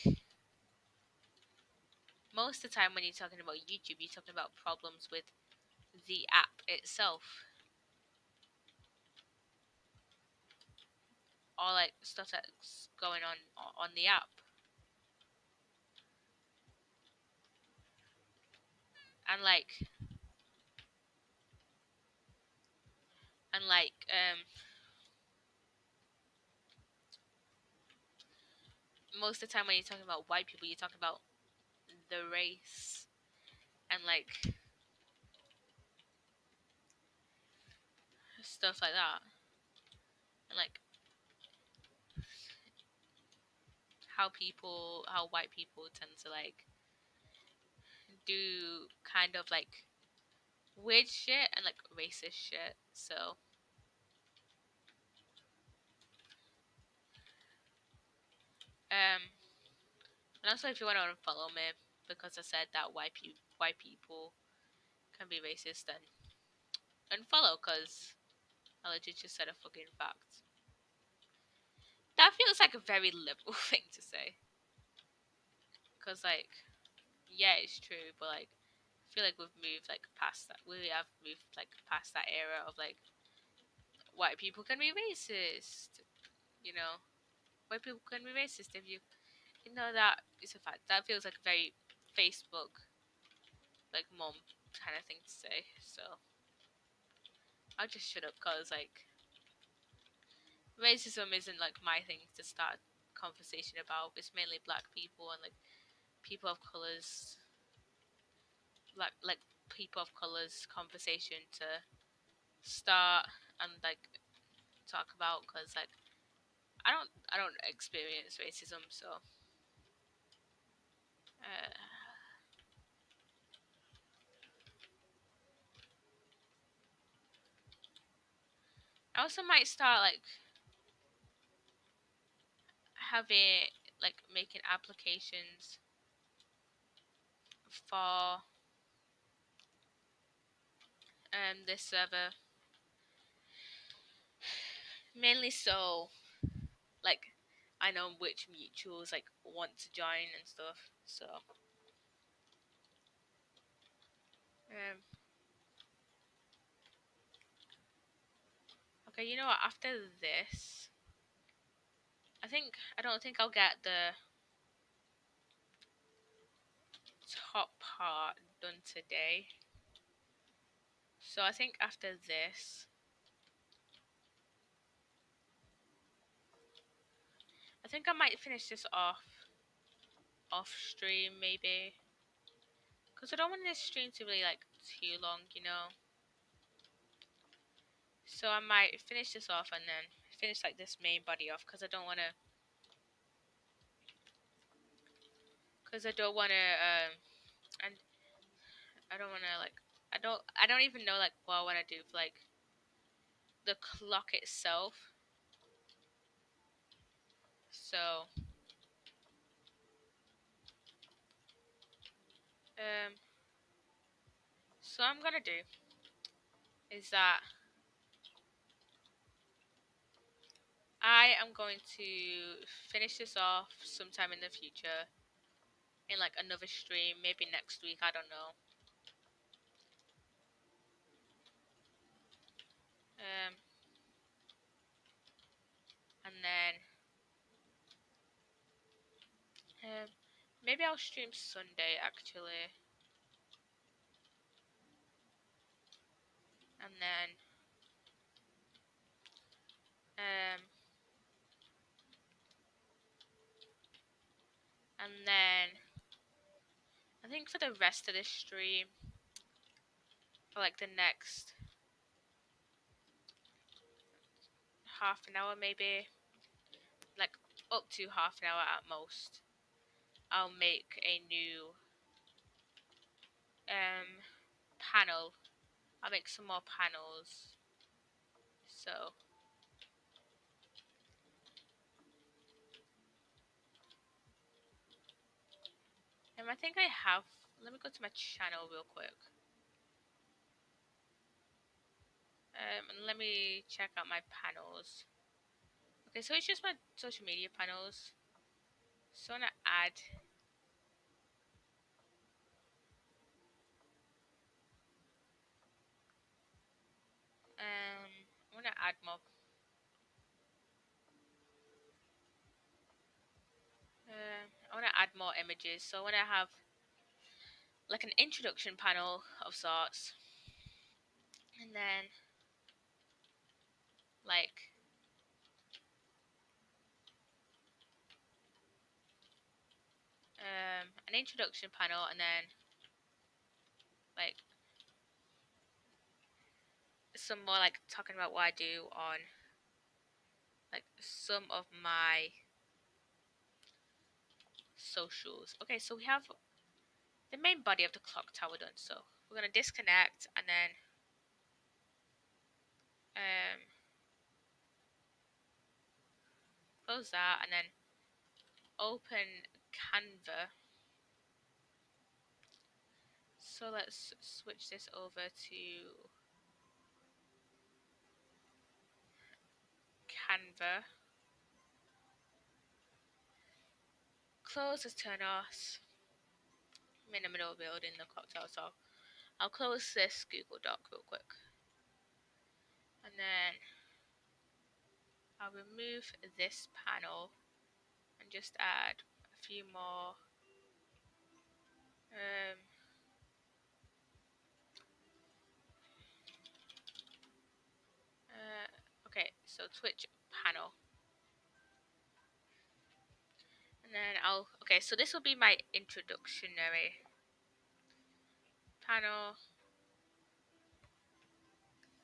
S1: most of the time when you're talking about YouTube, you're talking about problems with the app itself, or like stuff that's going on the app, and most of the time when you're talking about white people, you're talking about the race and like stuff like that, and like how white people tend to like do kind of like weird shit and like racist shit. So um and also, if you want to follow me because I said that white people can be racist, then unfollow, because I legit just said a fucking fact. That feels like a very liberal thing to say, because like, yeah, it's true, but like, feel like we've moved like past that. We have moved like past that era of like white people can be racist. You know, white people can be racist if you know that is a fact. That feels like a very Facebook like mom kind of thing to say. So I'll just shut up because like racism isn't like my thing to start conversation about. It's mainly black people and like people of colors, like people of colors conversation to start and like talk about because like I don't experience racism, so I also might start like having like making applications for this server, mainly so like I know which mutuals like want to join and stuff. So um okay, you know what? After this, I don't think I'll get the top part done today. So I think after this, I think I might finish this off stream maybe, because I don't want this stream to be like too long, you know. So I might finish this off and then finish like this main body off because I don't want to, and I don't want to like I don't even know like what I want to do for like the clock itself. So um so I'm gonna do is that I am going to finish this off sometime in the future in like another stream, maybe next week, I don't know. Um and then um maybe I'll stream Sunday actually. And then um and then I think for the rest of this stream, for like the next half an hour maybe, like up to half an hour at most, I'll make a new panel. I'll make some more panels. So I think I have, let me go to my channel real quick. And let me check out my panels. Okay, so it's just my social media panels. So I'm gonna add I'm gonna add more I want to add more images. So I want to have like an introduction panel of sorts, and then like an introduction panel, and then like some more like talking about what I do on like some of my socials. Okay, so we have the main body of the clock tower done. So we're gonna disconnect and then um, close that and then open Canva. So let's switch this over to Canva. Close the turn off. I'm in the middle of building the clock tower, so I'll close this Google Doc real quick. And then I'll remove this panel and just add a few more. Okay, so Twitch panel. And then okay, so this will be my introductionary panel.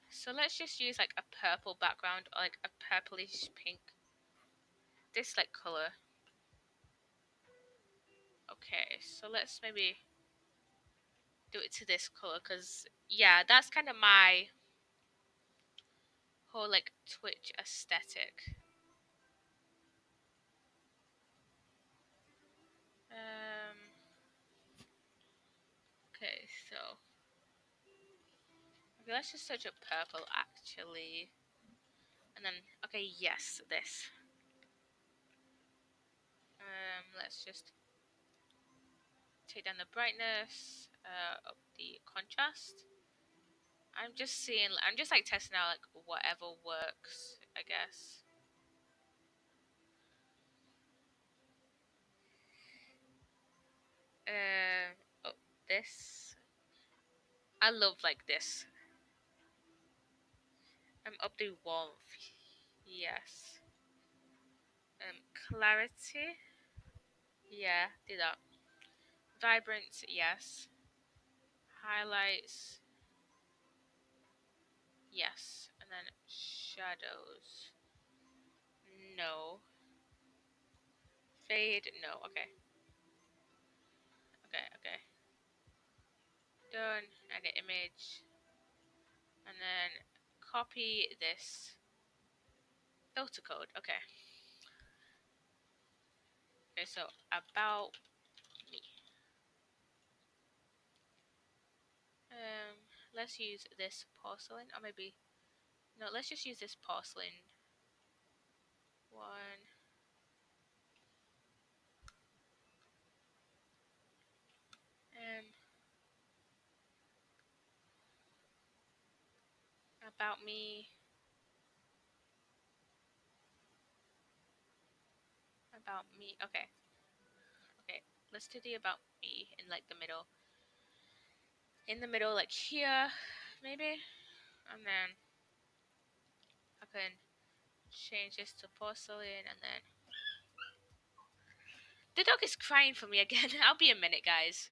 S1: So let's just use like a purple background or like a purplish pink. This like color. Okay, so let's maybe do it to this color because yeah, that's kind of my whole like Twitch aesthetic. Okay, so okay, let's just search up purple actually. And then okay, yes, this. Let's just take down the brightness, up the contrast. I'm just like testing out like whatever works, I guess. Oh, this. I love like this. Up the warmth. Yes. Clarity. Yeah, do that. Vibrance. Yes. Highlights. Yes. And then shadows. No. Fade. No. Okay. Okay. Okay. Done. Edit image. And then copy this. Filter code. Okay. Okay, so about me. Let's use this porcelain, or maybe no. Let's just use this porcelain one. About me. About me. Okay. Okay. Let's do the about me in like the middle. In the middle, like here, maybe, and then I can change this to porcelain, and then the dog is crying for me again. I'll be a minute, guys.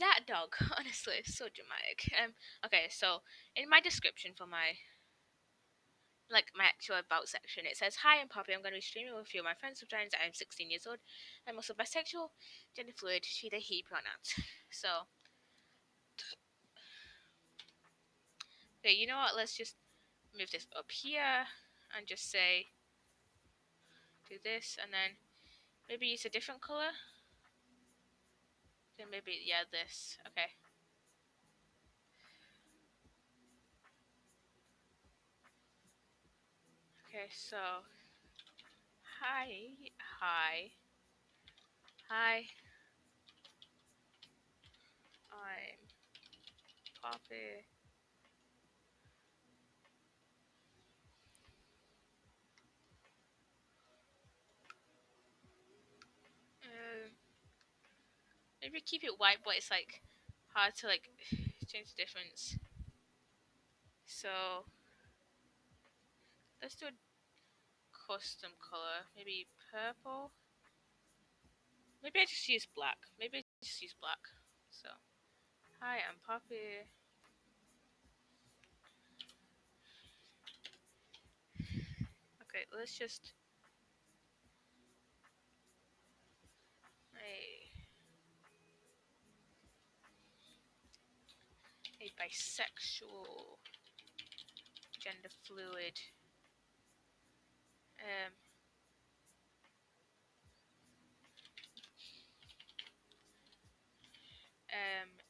S1: That dog, honestly, is so dramatic. Okay, so in my description for my my actual about section, it says, "Hi, I'm Poppy. I'm going to be streaming with a few of my friends sometimes. I'm 16 years old. I'm also bisexual, gender fluid, she, they, he pronouns." So, okay, you know what? Let's just move this up here and just say, do this, and then maybe use a different color. Then maybe, yeah, this. Okay. Okay, so, hi, hi, hi. Poppy. Maybe keep it white, but it's like hard to like change the difference. So let's do a custom color. Maybe purple. Maybe I just use black. Maybe I just use black. So hi, I'm Poppy. Okay, let's just a bisexual, gender fluid, um,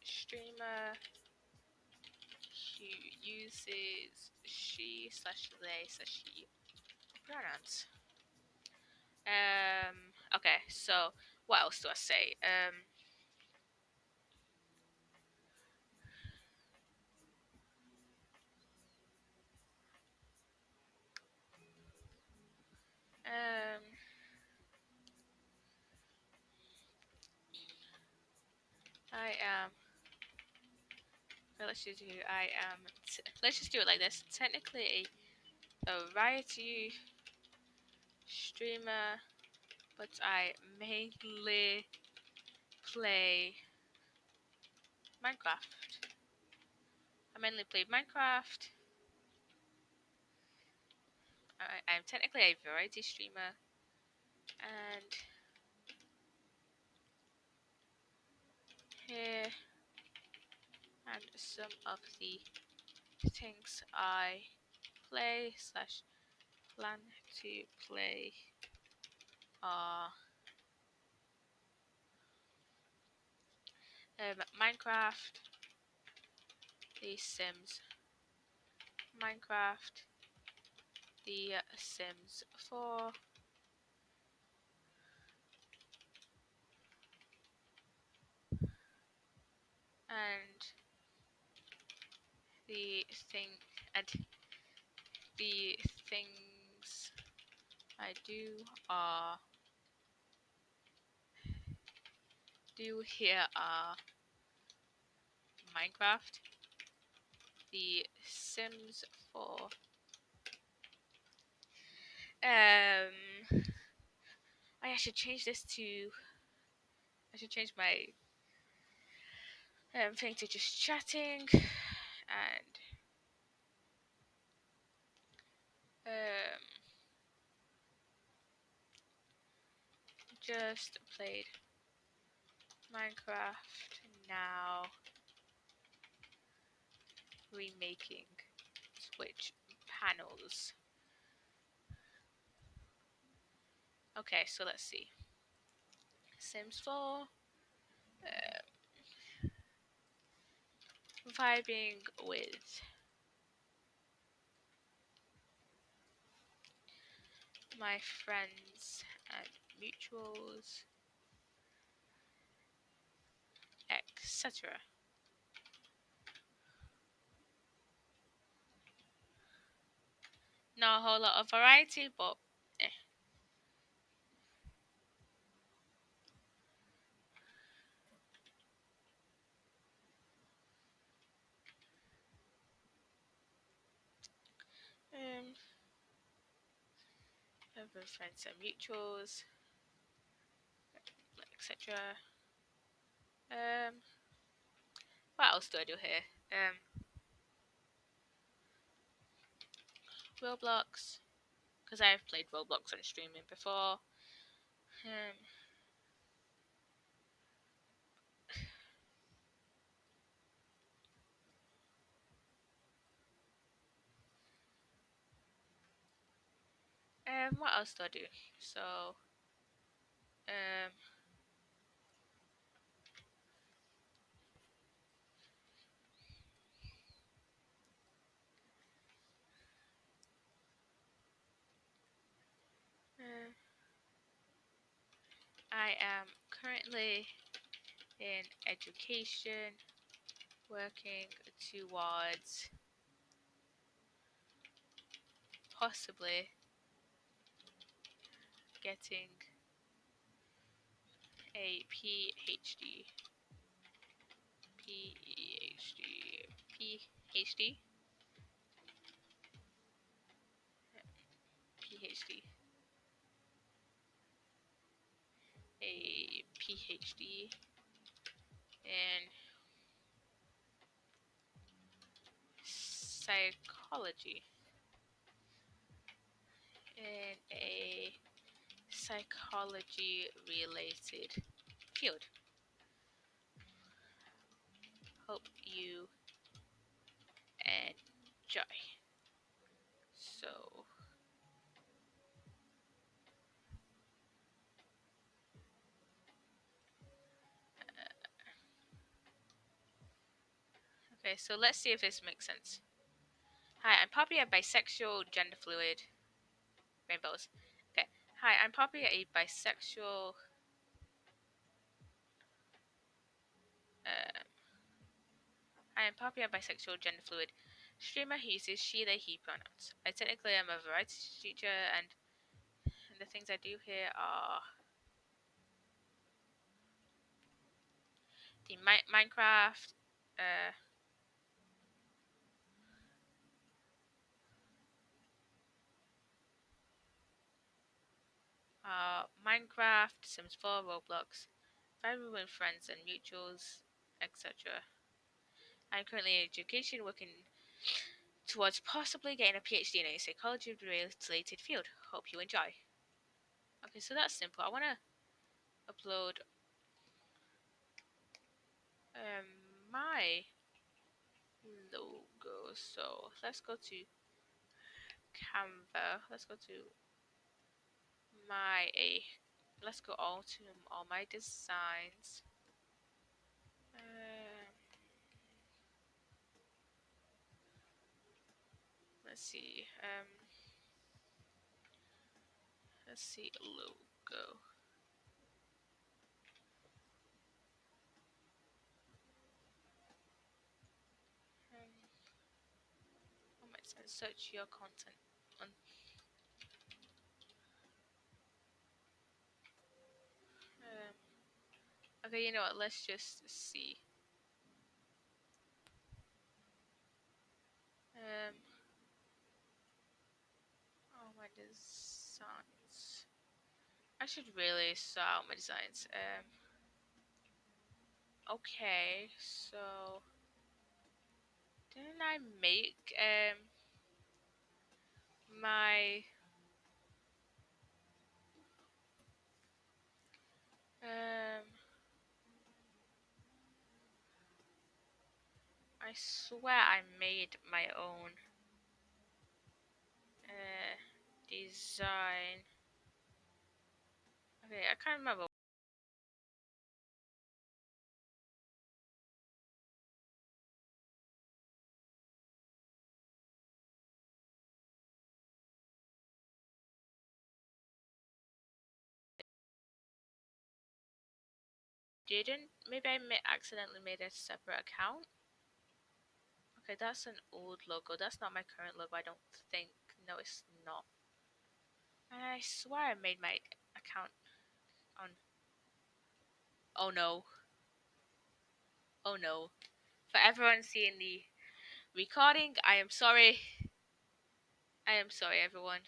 S1: streamer who uses she/they/he pronouns. Okay, so what else do I say? Um, I am. Let's just do. I am. Let's just do it like this. Technically, a variety streamer, but I mainly play Minecraft. I mainly play Minecraft. I'm technically a variety streamer, and here and some of the things I play slash plan to play are Minecraft, The Sims, Minecraft, The Sims 4, and the thing and the things I do here are Minecraft, The Sims 4. I should change this to. I should change my thing to just chatting and just played Minecraft now remaking Twitch panels. Okay, so let's see. Sims 4. Vibing with my friends and mutuals, etc. Not a whole lot of variety, but eh. Um, Other friends and mutuals, etc. What else do I do here? Roblox, because I've played Roblox on streaming before. What else do I do? So, um, uh, I am currently in education. working towards possibly getting a PhD. PhD. PhD. PhD. A PhD in psychology. In a psychology related field. Hope you enjoy. So, okay, so let's see if this makes sense. Hi, I'm Poppy, a bisexual, gender fluid, rainbows. Okay, hi, I'm Poppy, a bisexual, uh, I am Poppy, a bisexual, gender fluid streamer who uses she, they, he pronouns. I technically am a variety teacher, and the things I do here are the Minecraft, Minecraft, Sims 4, Roblox, Fiverr with friends and mutuals, etc. I'm currently in education, working towards possibly getting a PhD in a psychology-related field. Hope you enjoy. Okay, so that's simple. I want to upload my logo. So let's go to Canva. Let's go to my let's go all to all my designs. Let's see. Let's see logo. Oh my God, search your content. Okay, you know what? Let's just see. Oh, my designs. I should really sort out my designs. Okay, so didn't I make my I swear I made my own design. Okay, I can't remember. Didn't maybe I accidentally made a separate account? Okay, that's an old logo. That's not my current logo, I don't think. No, it's not. I swear I made my account on. Oh no. Oh no. For everyone seeing the recording, I am sorry. I am sorry, everyone.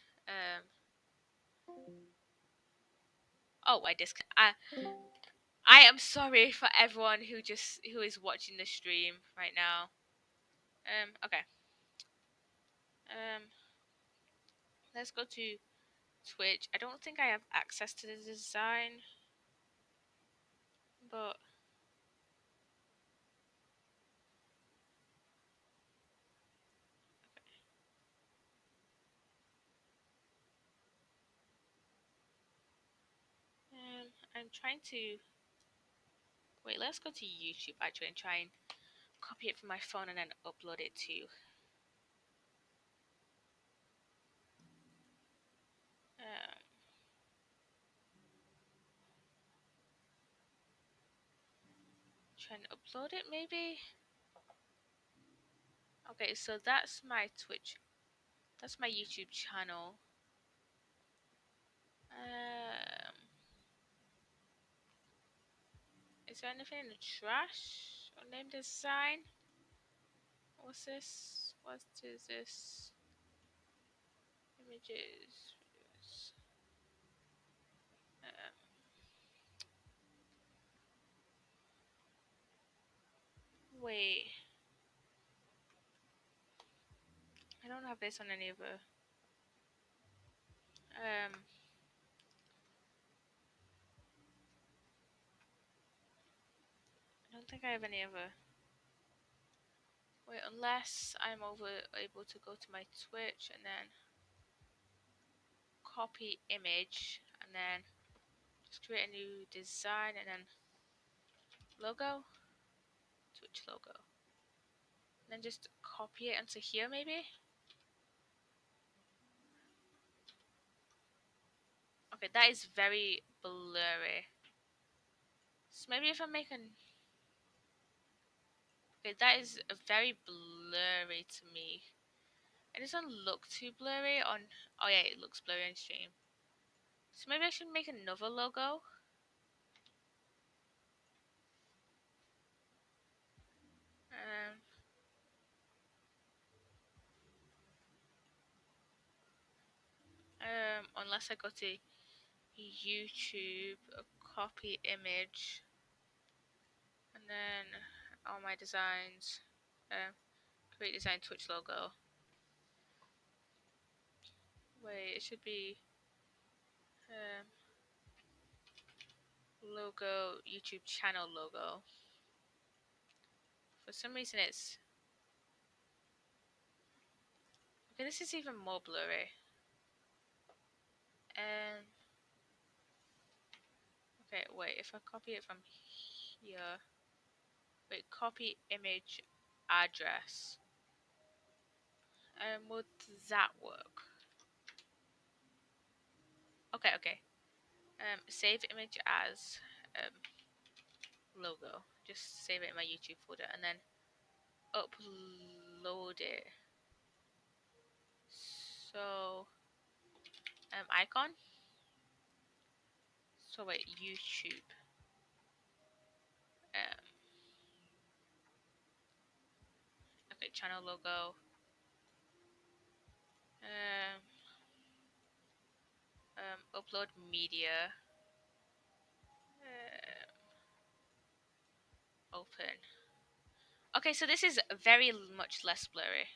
S1: Oh, I am sorry for everyone who is watching the stream right now. Okay. Um, let's go to Twitch. I don't think I have access to the design, but I'm trying to wait. Let's go to YouTube actually and try and copy it from my phone and then upload it to. Um, try and upload it maybe. Okay, so that's my Twitch. That's my YouTube channel. Is there anything in the trash? Or name design? What's this? What is this? Images. Videos. Wait. I don't have this on any other. I don't think I have any other. Wait, unless I'm able to go to my Twitch and then copy image and then just create a new design and then logo, Twitch logo. And then just copy it onto here maybe? Okay, that is very blurry. So maybe if I make an... Okay, that is very blurry to me. It doesn't look too blurry on... Oh yeah, it looks blurry on stream. So maybe I should make another logo. Unless I go to YouTube, copy image, and then all my designs, create design Twitch logo. Wait, it should be logo, YouTube channel logo. For some reason it's... Okay, this is even more blurry. Okay, wait, if I copy it from here... Wait, copy image address. Would that work? Okay. Save image as logo. Just save it in my YouTube folder and then upload it. So, icon. So wait, YouTube. Okay, channel logo. Upload media. Open. Okay, so this is very much less blurry.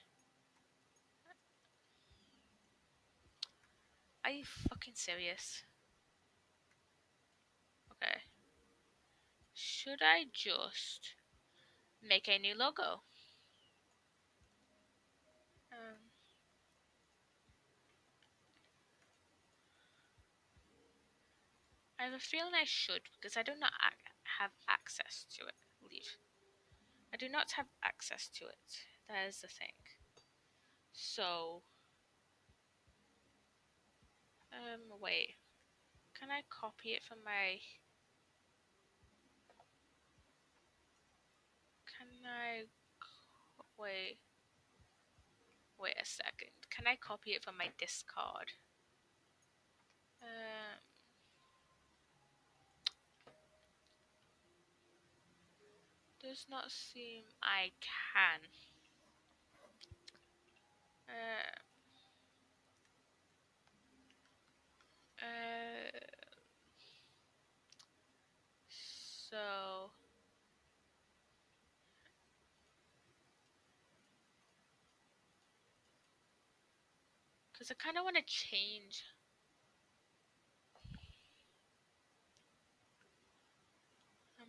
S1: Are you fucking serious? Okay. Should I just make a new logo? I have a feeling I should because I do not have access to it. Leave. I do not have access to it. That is the thing. So, wait. Can I copy it from my... Can I... Wait. Wait a second. Can I copy it from my Discord? Does not seem I can. So... Because I kind of want to change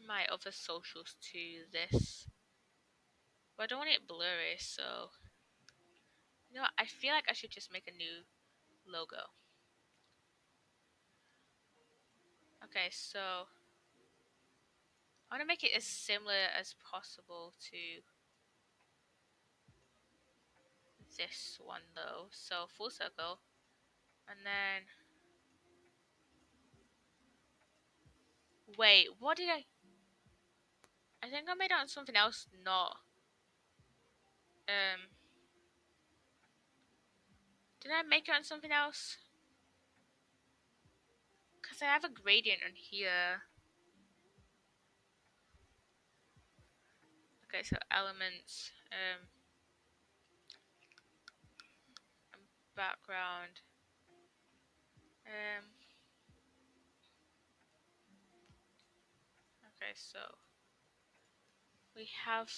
S1: my other socials to this. But I don't want it blurry, so... You know what? I feel like I should just make a new logo. Okay, so... I want to make it as similar as possible to this one, though. So, full circle. And then... Wait, what did I think I made it on something else, not Did I make it on something else? Because I have a gradient on here. Okay, so elements, and background. Okay, so we have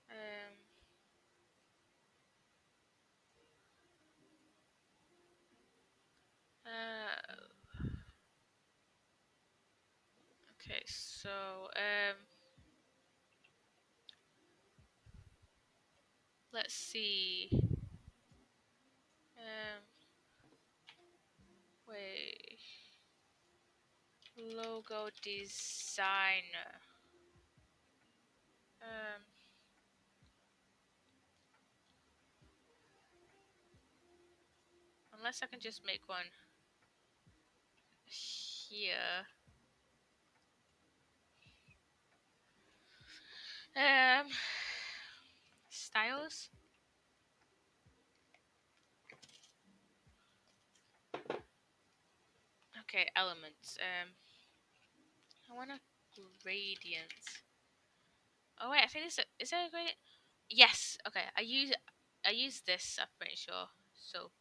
S1: um, okay, so let's see. Wait. Logo designer. Unless I can just make one here. Styles. Okay, elements. I want a gradient. Oh wait, I think is there a gradient? Yes. Okay, I use this. I'm pretty sure. So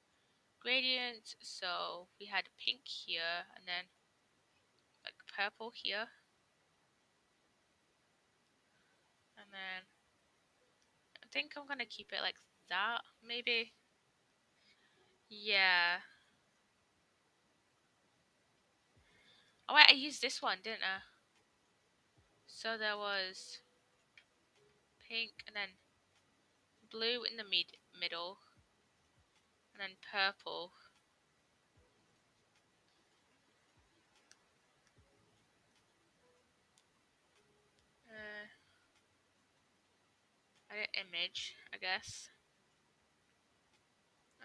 S1: gradient. So we had pink here, and then like purple here, and then I think I'm gonna keep it like that. Maybe. Yeah. Oh wait, I used this one, didn't I? So there was pink, and then blue in the middle, and then purple. Uh, Edit image, I guess.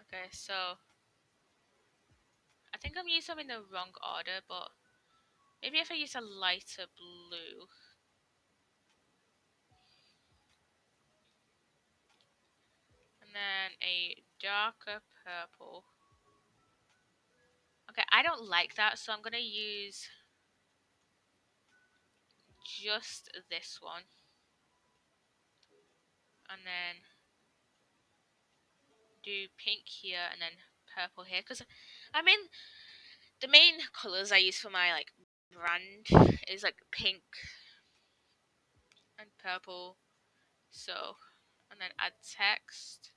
S1: Okay, so I think I'm using them in the wrong order, but maybe if I use a lighter blue, and then a darker purple. Okay, I don't like that, so I'm gonna use just this one, and then do pink here, and then purple here. Because I mean, the main colors I use for my like brand is like pink and purple. So, and then add text.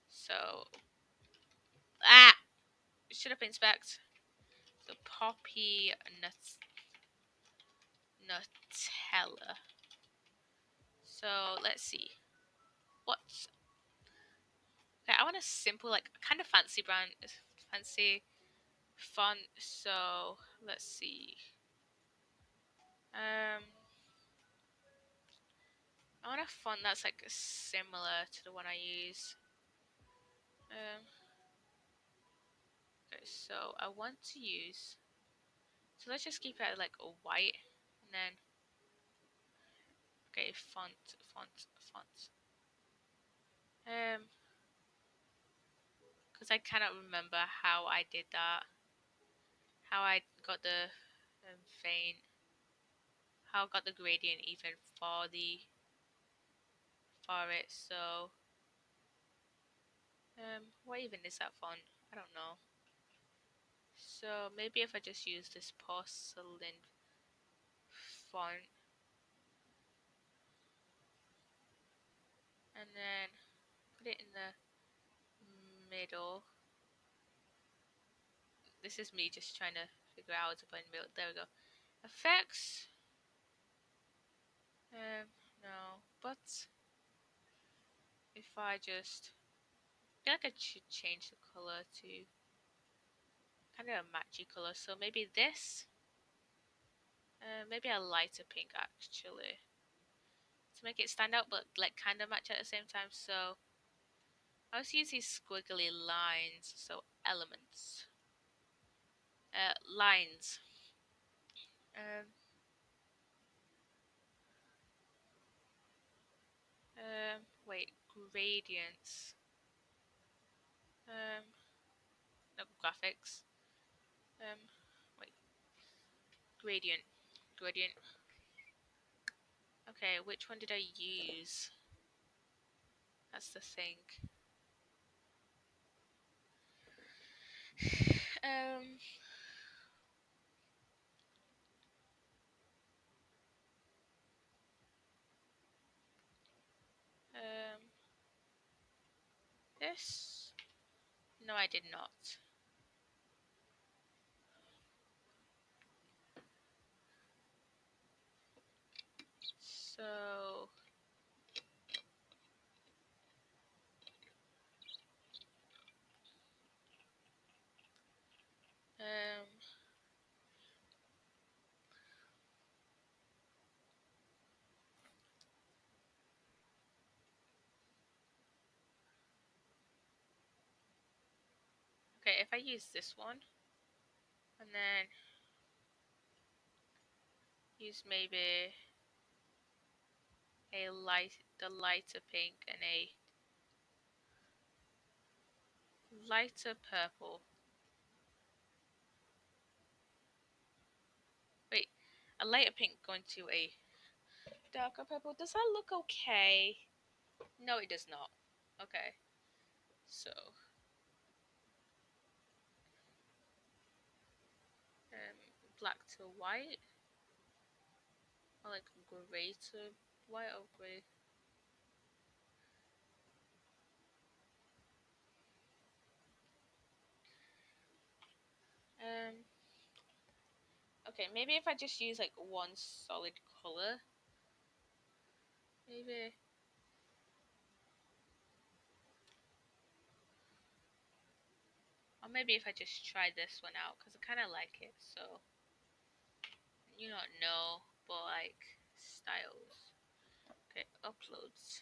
S1: So, should have been spec. So poppy Nutella. So let's see. What's okay? I want a simple, like kind of fancy brand, fancy font. So let's see. I want a font that's like similar to the one I use. Okay, so I want to use. So let's just keep it like a white, and then okay, font. Because I cannot remember how I did that. How I got the vein. How I got the gradient even for it. So what even is that font? I don't know. So maybe if I just use this porcelain font, and then put it in the middle. This is me just trying to figure out how to put in the middle. There we go. Effects. No, but if I just, I feel like I should change the color to kind of a matchy color. So maybe this. Maybe a lighter pink actually to make it stand out, but like kind of match at the same time. So I was using these squiggly lines. So elements, lines. Um, Wait, gradients. No, graphics. Wait, gradient. Gradient. Okay, which one did I use? That's the thing. Um, um, this? No, I did not. So, um, okay, if I use this one, and then use maybe the lighter pink and a lighter purple. Wait, a lighter pink going to a darker purple. Does that look okay? No, it does not. Okay, so black to white, or like grey to white or grey. Um, okay, maybe if I just use like one solid color, maybe. Or maybe if I just try this one out, because I kind of like it, so you don't know, but like styles. Okay, uploads.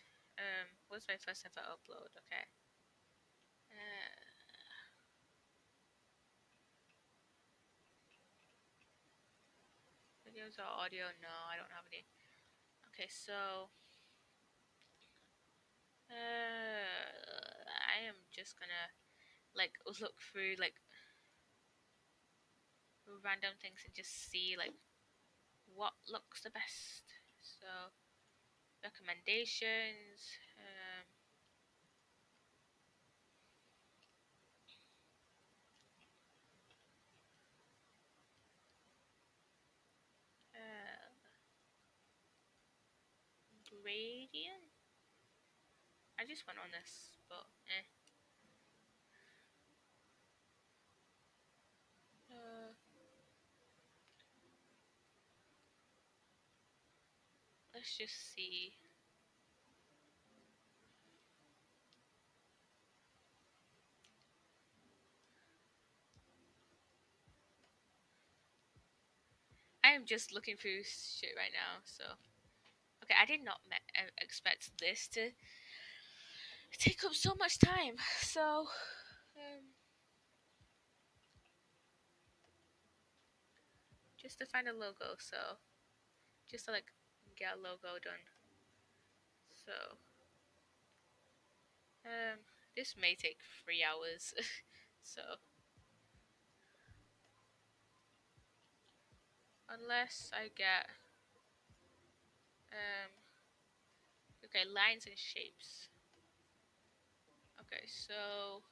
S1: What's my first ever upload? Okay. Videos or audio? No, I don't have any. Okay, so I am just gonna like look through like random things and just see like what looks the best. So recommendations. Uh, Gradient. I just went on this, but eh. Uh, let's just see. I am just looking through shit right now, so okay. I did not expect this to take up so much time. So, just to find a logo, so just to like get a logo done. So, um, this may take 3 hours. So, unless I get okay, lines and shapes. Okay, so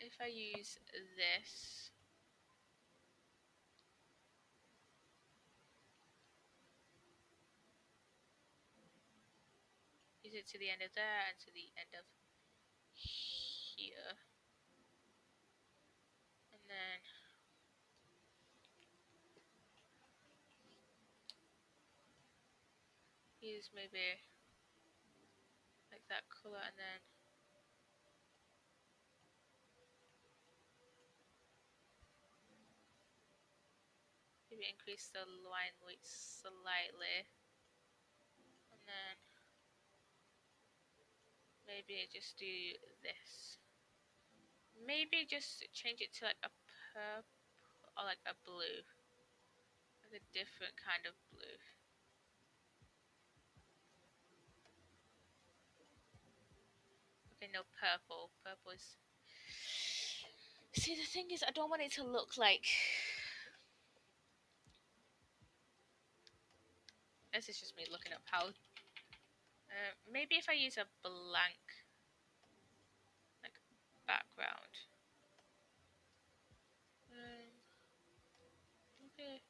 S1: if I use this, use it to the end of there and to the end of here, and then use maybe like that color, and then maybe increase the line weight slightly, and then maybe just do this. Maybe just change it to like a purple or like a blue, like a different kind of blue. no, purple. Purple is... See, the thing is, I don't want it to look like... This is just me looking up how... maybe if I use a blank, like, background. Okay.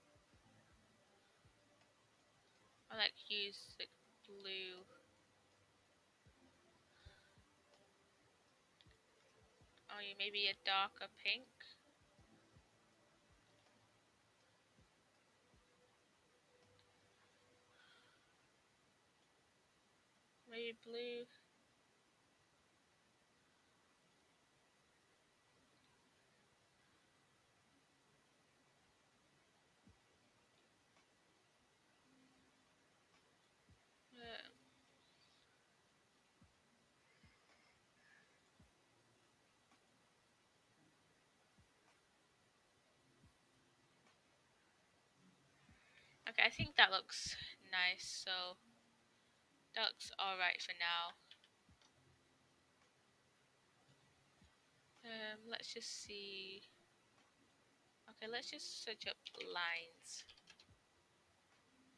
S1: I like use like blue. Oh, maybe a darker pink. Maybe blue. Yeah. Okay, I think that looks nice. So that looks alright for now. Let's just see. Okay, let's just search up lines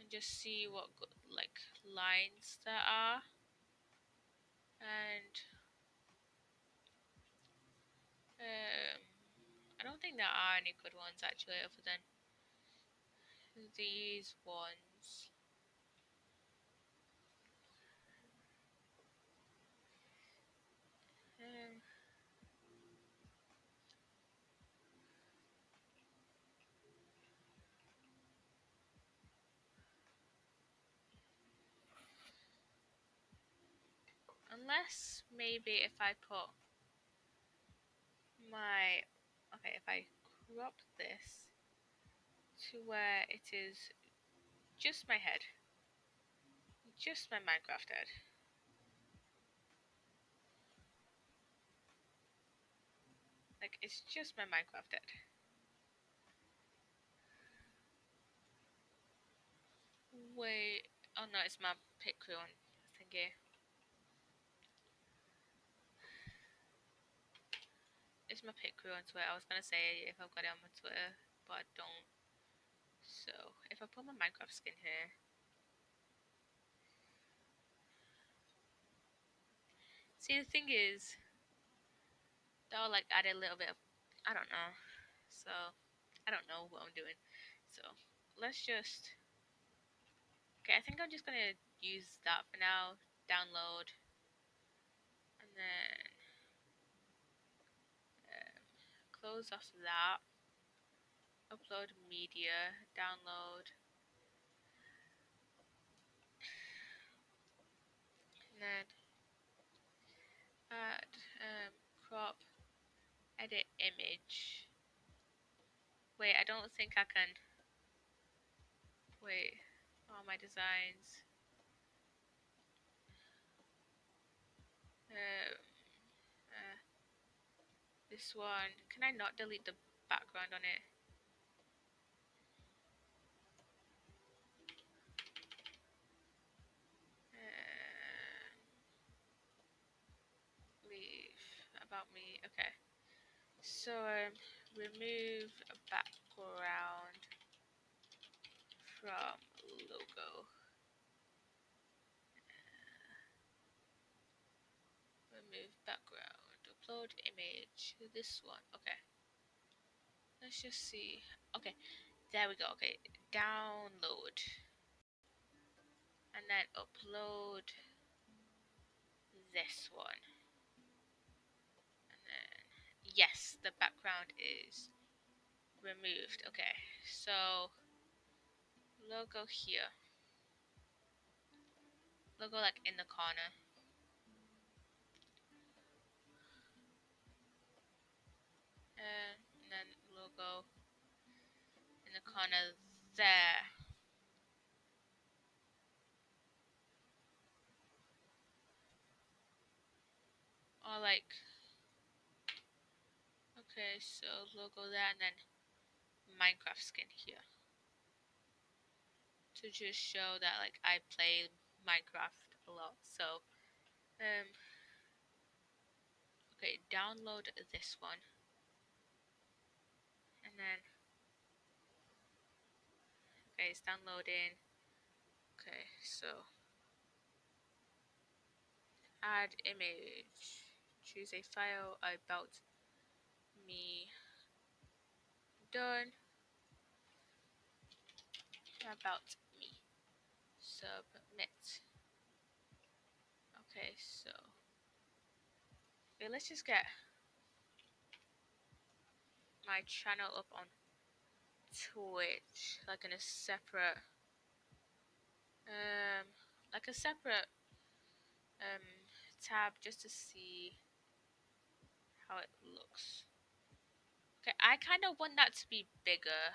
S1: and just see what like lines there are. And I don't think there are any good ones actually, other than these ones. Um, Unless maybe if I put my... Okay, if I crop this to where it is just my head. Just my Minecraft head. Like, it's just my Minecraft head. Wait. Oh no, it's my Patreon thingy. It's my Patreon Twitter. I was gonna say if I've got it on my Twitter, but I don't. So, if I put my Minecraft skin here. See, the thing is, that'll like add a little bit of... I don't know. So, I don't know what I'm doing. So, let's just... Okay, I think I'm just gonna use that for now. Download. And then close off that. Upload media. Download. And then add, crop, edit image. Wait, I don't think I can. Wait, all my designs. Um, this one. Can I not delete the background on it? Leave about me. Okay. So remove a background from logo. Remove background. Upload image. This one. Okay. Let's just see. Okay. There we go. Okay. Download. And then upload this one. And then, yes, the background is removed. Okay, so logo here. Logo like in the corner. And then logo in the corner there. Or like, okay, so logo there and then Minecraft skin here. To just show that like I play Minecraft a lot. So, Okay, download this one. And then, okay, it's downloading. Okay, so add image. Choose a file about me. Done. About me. Submit. Okay, so okay, let's just get my channel up on Twitch, like in a separate, um, like a separate tab, just to see how it looks. Okay, I kind of want that to be bigger.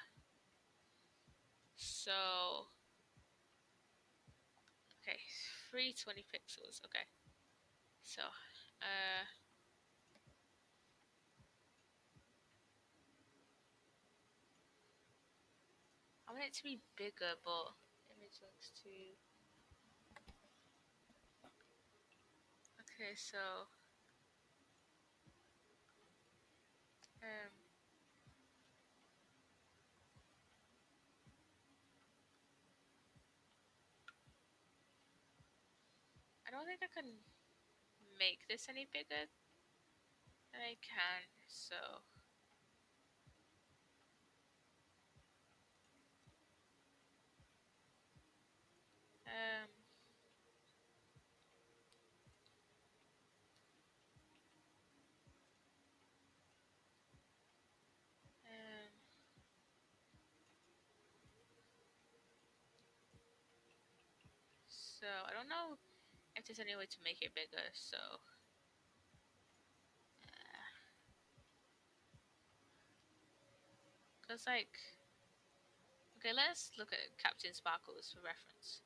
S1: So, okay, 320 pixels. Okay, so, I want it to be bigger, but image links to. Okay, so, um, I don't think I can make this any bigger than I can. So, um. Um, so I don't know if there's any way to make it bigger. So, cause like, okay, let's look at Captain Sparkles for reference.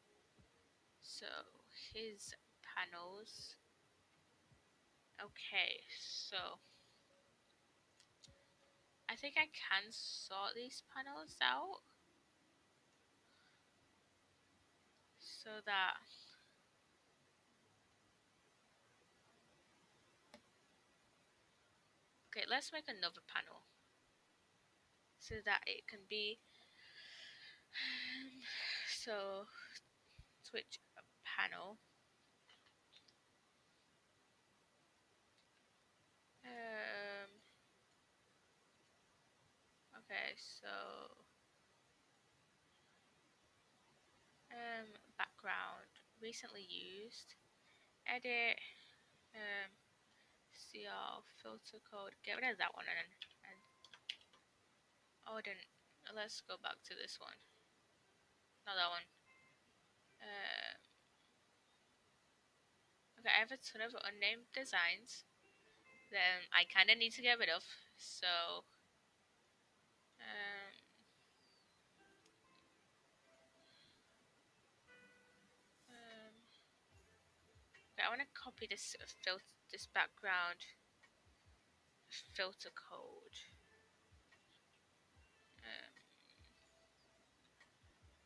S1: So his panels. Okay, so I think I can sort these panels out so that okay, let's make another panel so that it can be so Twitch panel. Um, okay, so background recently used. Edit. Um, see all filter code. Get rid of that one and oh, then let's go back to this one. Not that one. Uh, okay, I have a ton of unnamed designs that I kind of need to get rid of. So, um, okay, I want to copy this this background filter code. Um,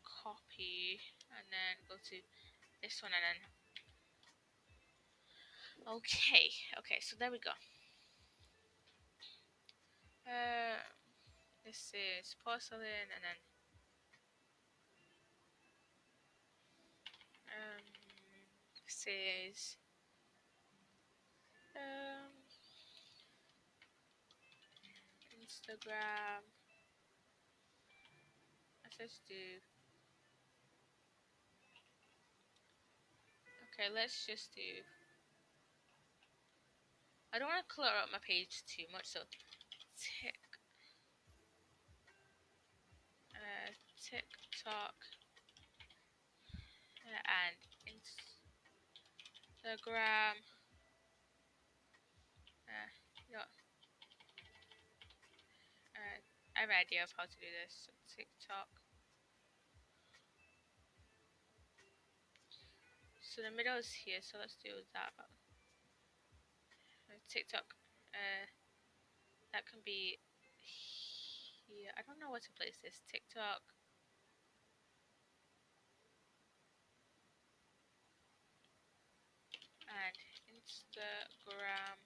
S1: copy and then go to this one and then okay, so there we go. Uh, this is porcelain and then this is um Instagram. Let's just do okay. Let's just do. I don't want to clutter up my page too much, so tick TikTok and Instagram. You know, I have an idea of how to do this. So TikTok. So the middle is here, so let's do that. TikTok. That can be here. I don't know where to place this. TikTok. And Instagram.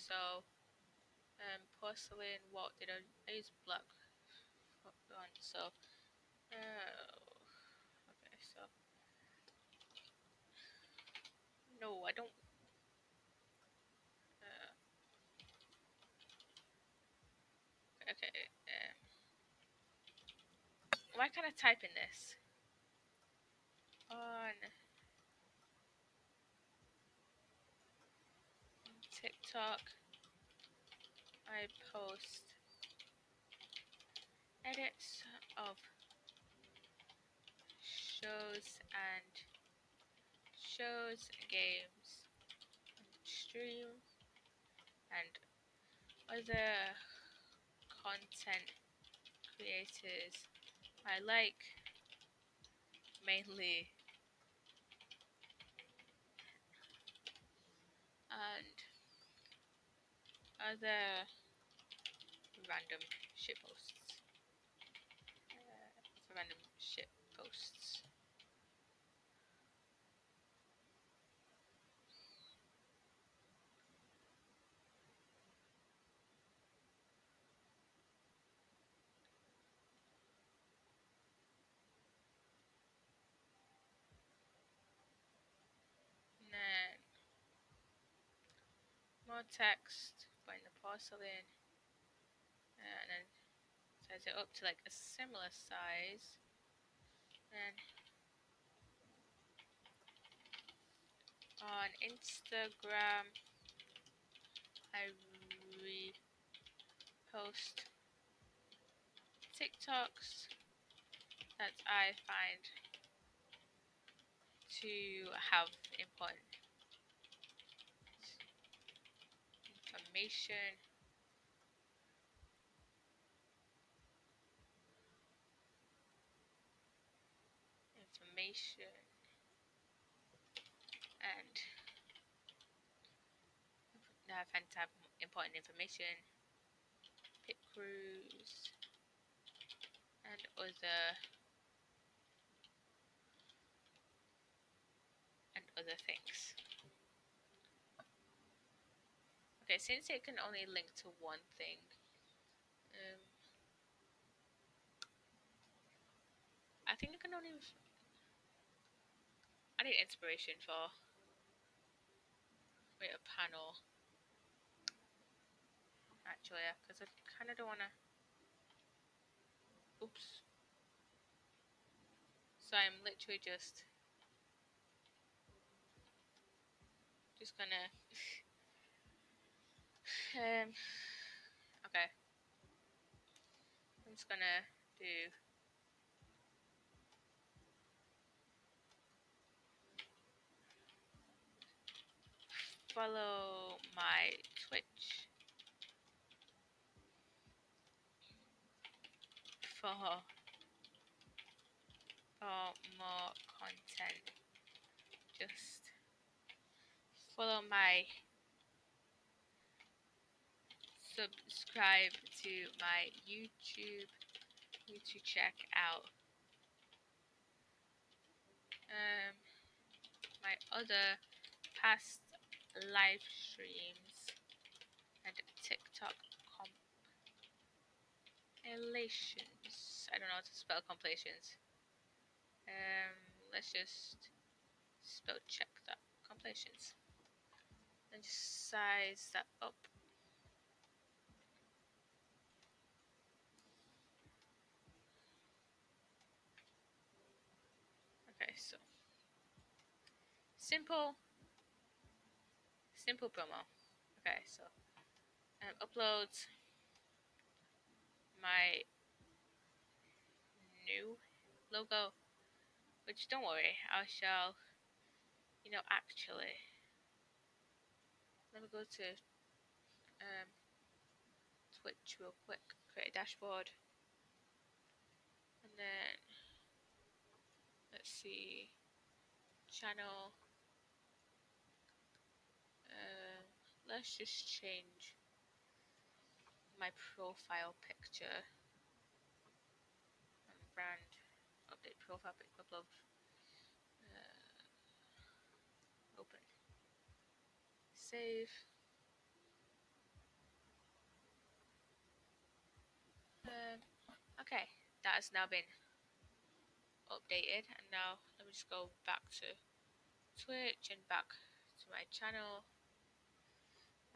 S1: So porcelain. What did I use? Black one. So okay. So no, I don't. Okay. Why can't I type in this? On TikTok, I post edits of shows, games, streams, and other content creators I like, mainly, and other random shit posts. For random shit posts. And then more text, putting the porcelain, and then size it up to like a similar size. And on Instagram, I repost TikToks that I find to have important information. And I find to have important information, pit crews, and other things. Okay, since it can only link to one thing, I think it can only. I need inspiration for a panel. Actually, because I kind of don't wanna. Oops. So I'm literally just gonna. Okay. I'm just gonna do. Follow my Twitch for more content. Just follow my subscribe to my YouTube to check out my other past live streams and TikTok compilations. I don't know how to spell compilations. Let's just spell check that compilations and just size that up. Okay, so simple promo. Okay, so uploads my new logo, which don't worry, I shall, actually, let me go to Twitch real quick, create a dashboard, and then let's see, channel, let's just change my profile picture, brand, update profile pic, upload, open, save, that's now been updated. And now let me just go back to Twitch and back to my channel.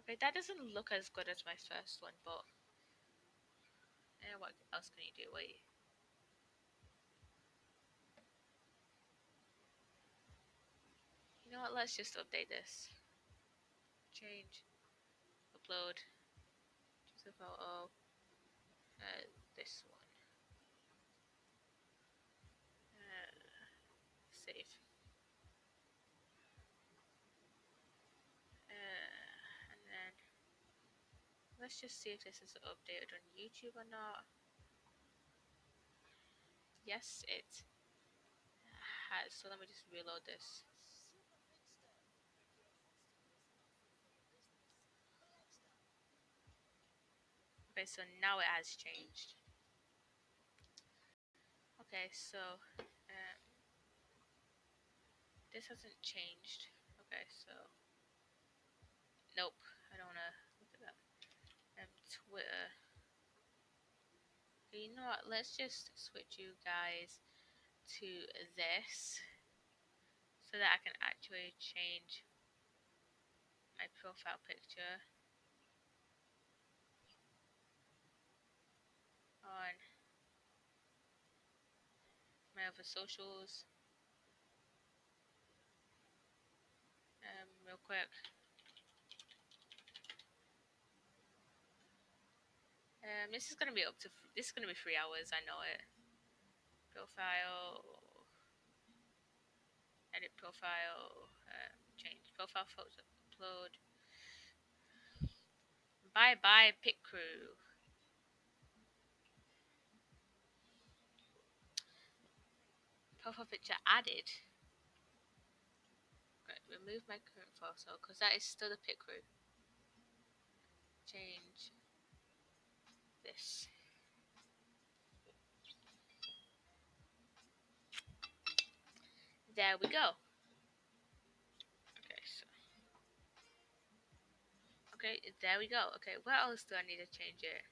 S1: Okay, that doesn't look as good as my first one, but what else can you do? Wait. You know what? Let's just update this. Change. Upload. Choose a photo. This one. Save. And then let's just see if this is updated on YouTube or not. Yes, it has. So let me just reload this. Okay, so now it has changed. Okay, so this hasn't changed. Okay, so nope, I don't wanna look at that. Twitter. Okay, you know what? Let's just switch you guys to this so that I can actually change my profile picture on my other socials. Real quick. This is gonna be this is gonna be 3 hours. I know it. Profile, edit profile, change profile photo, upload. Bye bye, pic crew. Profile picture added. Right, remove my current photo because that is still the pic crew. Change this. There we go. Okay, so okay, there we go. Okay, where else do I need to change it?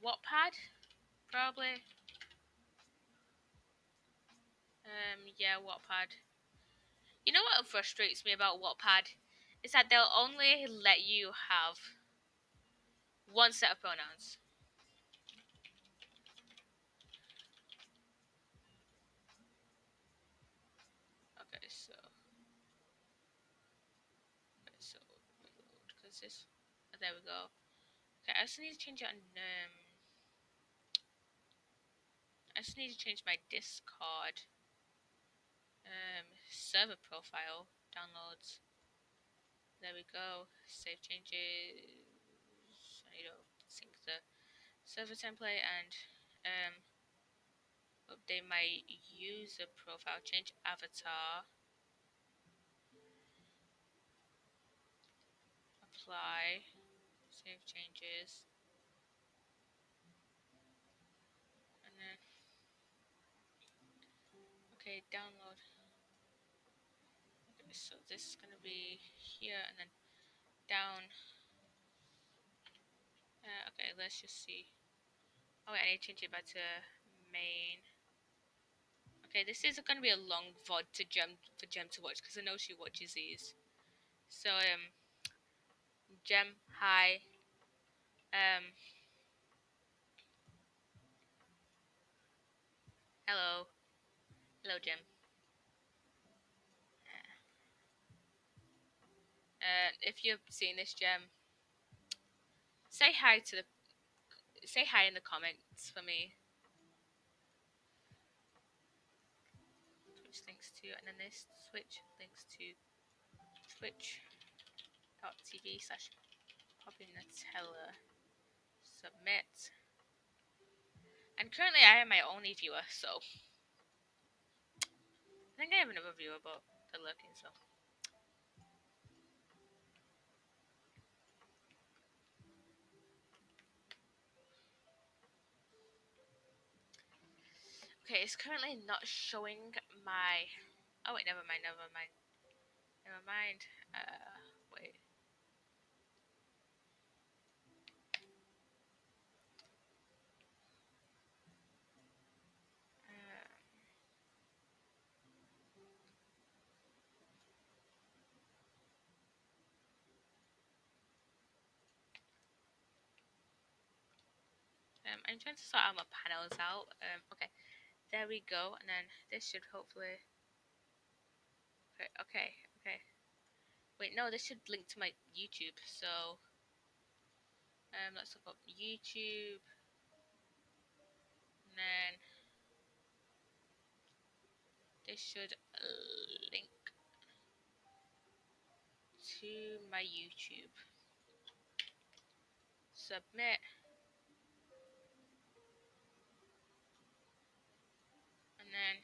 S1: Wattpad, probably. Yeah, Wattpad. You know what frustrates me about Wattpad is that they'll only let you have one set of pronouns. Okay, so because this. Oh, there we go. Okay, I also need to change it on. I just need to change my Discord server profile downloads. There we go. Save changes. I need to sync the server template and update my user profile. Change avatar. Apply. Save changes. And then okay, download. Okay, so this is gonna be here and then down. Okay, let's just see. Oh wait, I need to change it back to main. Okay, this is gonna be a long VOD to Gem to watch because I know she watches these. So Gem, hi. Hello, hello, Gem. If you've seen this, Gem, say hi to the say hi in the comments for me. Twitch links to, and then this Twitch links to twitch.tv/poppynutella. Submit. And currently I am my only viewer, so I think I have another viewer, but they're lurking, so. Okay, it's currently not showing my. Oh wait, never mind. Wait. I'm trying to sort out my panels out. Okay, there we go, and then this should hopefully. Okay. Wait, no, this should link to my YouTube. So, let's look up YouTube, and then this should link to my YouTube. Submit, and then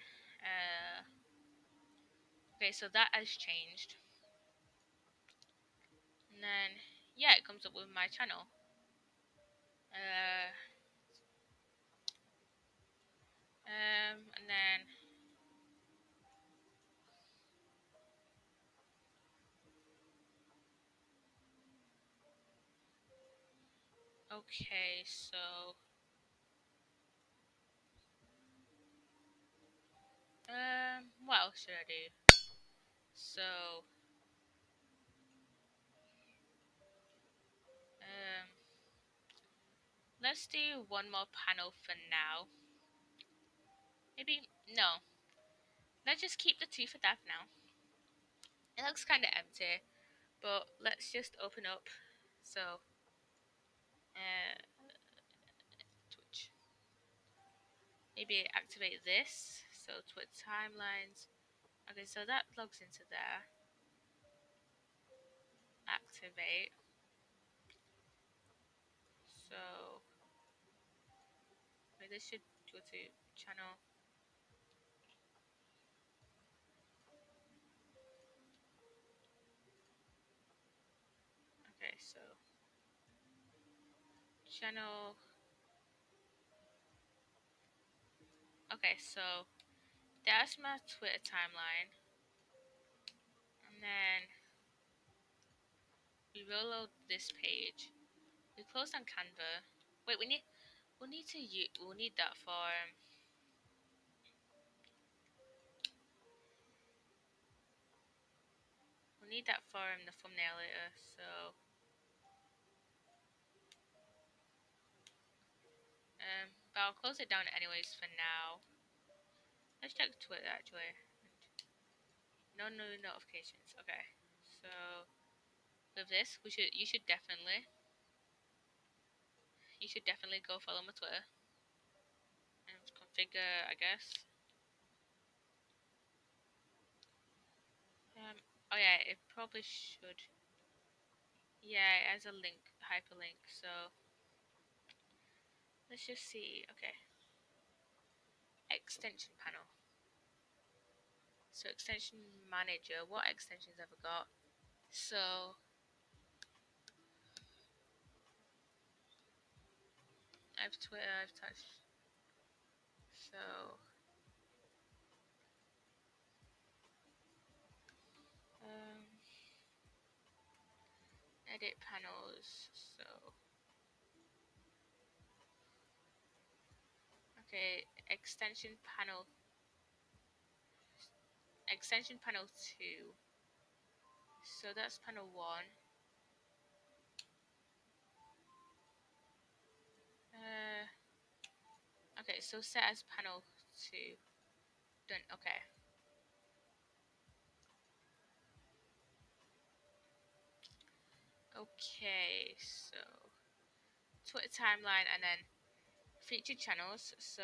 S1: okay, so that has changed, and then yeah, it comes up with my channel. And then okay, so what else should I do? So um, let's do one more panel for now. Maybe no. Let's just keep the two for that now. It looks kind of empty, but let's just open up. So Twitch. Maybe activate this. So Twitch timelines. Okay, so that logs into there. Activate. So wait, this should go to channel. Okay, so channel. Okay, so that's my Twitter timeline, and then we reload this page. We close on Canva. Wait, we'll need that for the thumbnail later. So but I'll close it down anyways for now. Let's check Twitter actually. No new notifications. Okay, so with this, you should definitely go follow my Twitter and configure, I guess. Oh yeah, it probably should. Yeah, it has a link, hyperlink. So let's just see. Okay, extension panel. So extension manager. What extensions have I got? So I've Twitter. I've touched. So um, edit panels. So okay, extension panel 2. So that's panel 1. Uh, okay, so set as panel 2. Done. Okay. Okay, so Twitter timeline and then featured channels. So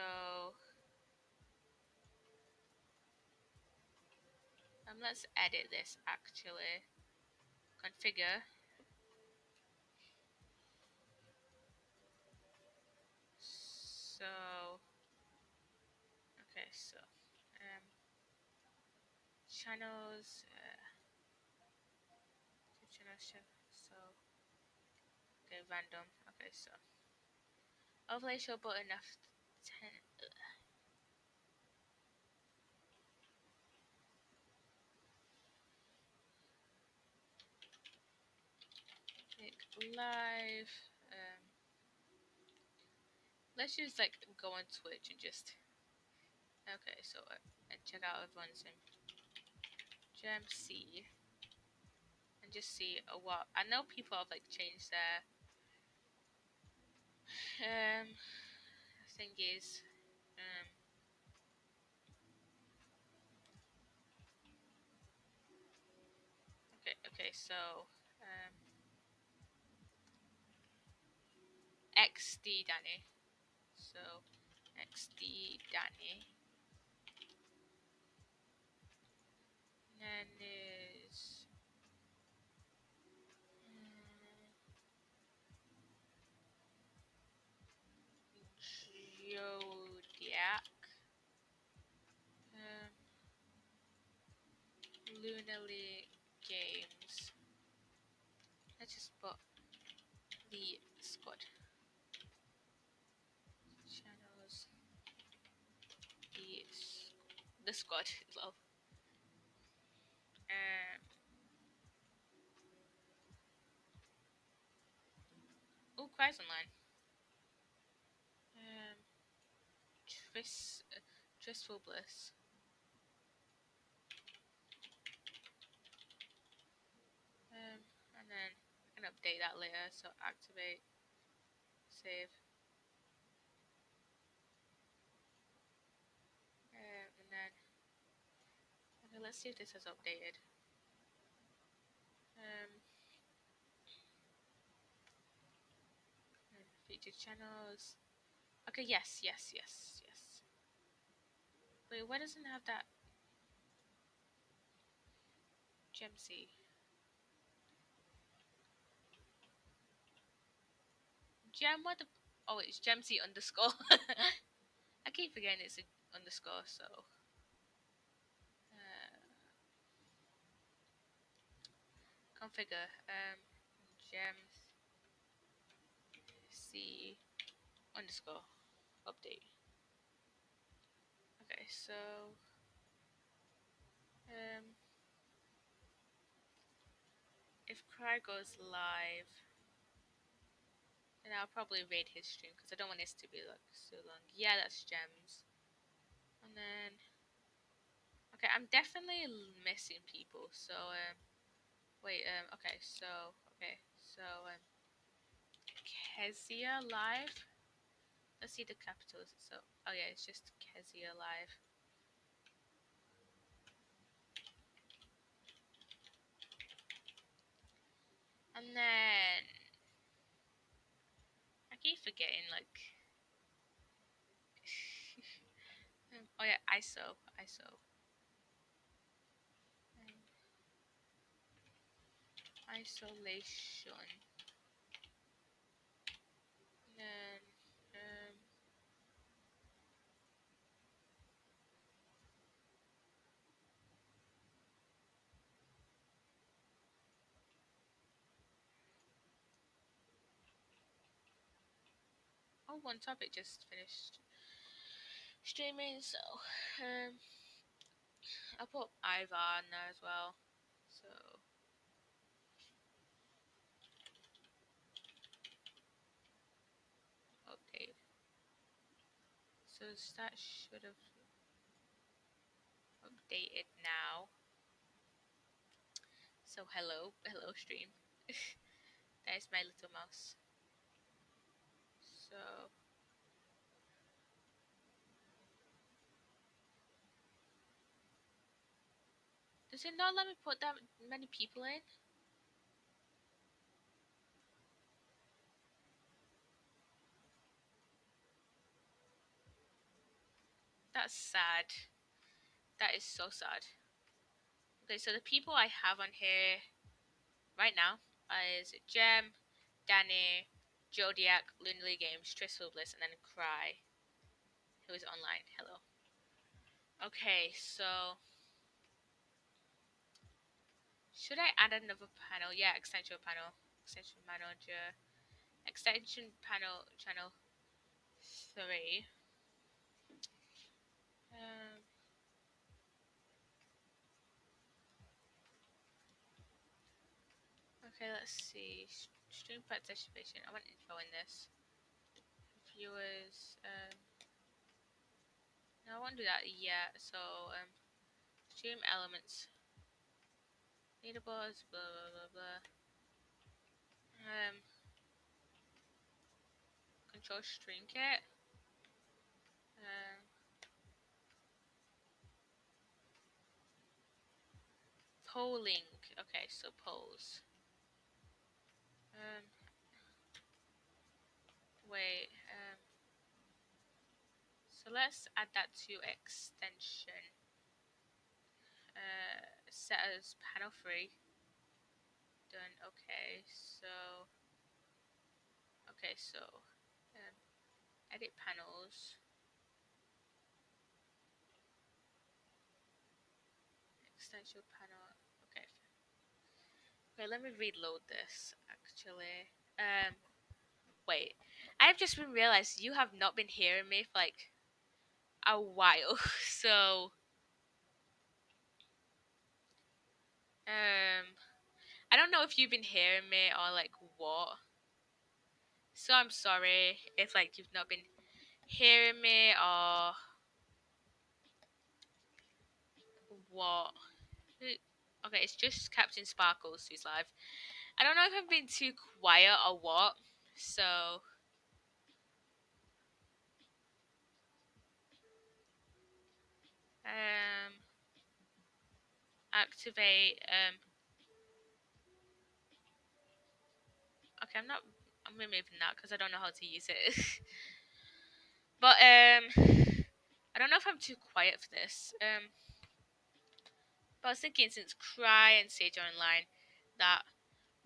S1: let's edit this actually. Configure. So okay, so channels. So okay, random. Okay, so overlay show button after 10. Click live. Let's just like go on Twitch and just okay. So and check out everyone's Gem C and just see what I know. People have like changed their thingies. Okay, so XD Danny. So XD Danny. And then there's Zodiac. Lunarly Games. Let's just put the squad channels. The squad. Love. Oh, Cries Online. Tristful Bliss. And then I can update that later. So activate, save. And then okay, let's see if this has updated. Featured channels. Okay, yes. Wait, why doesn't it have that Gemc? Gem, what the? Oh, it's Gemc underscore. I keep forgetting it's an underscore, so. Configure. Gemc underscore update. Okay, so. If Cry goes live, then I'll probably raid his stream because I don't want this to be like so long. Yeah, that's Gems. And then. Okay, I'm definitely missing people, so wait, Kezia live. Let's see the capitals. So, oh yeah, it's just Kezia live. And then I keep forgetting like. Oh yeah, ISO. Isolation. And then oh, one topic just finished streaming, so I'll put Ivar in there as well. So update. So that should have updated now. So hello stream. That is my little mouse. So does it not let me put that many people in? That's sad. That is so sad. Okay, so the people I have on here right now is Gem, Danny, Zodiac, Lunarly Games, Tristful Bliss, and then Cry, who is online. Hello. Okay, so should I add another panel? Yeah, extension panel. Extension manager. Extension panel channel 3. Okay, let's see. Stream participation. I want info in this. Viewers. No, I won't do that yet. So, stream elements. Leaderboards. Blah blah blah blah. Control stream kit. Polling. Okay, so polls. Wait. So let's add that to extension. Set as panel 3. Done. Okay, so edit panels. Extension panel. Okay. Okay, let me reload this actually. Wait. I've just been realized you have not been hearing me for like a while. So I don't know if you've been hearing me or like what. So I'm sorry if like you've not been hearing me or what. Okay, it's just Captain Sparkles who's live. I don't know if I've been too quiet or what. So um activate okay, I'm removing that because I don't know how to use it. But I don't know if I'm too quiet for this. But I was thinking since Cry and Sage are online that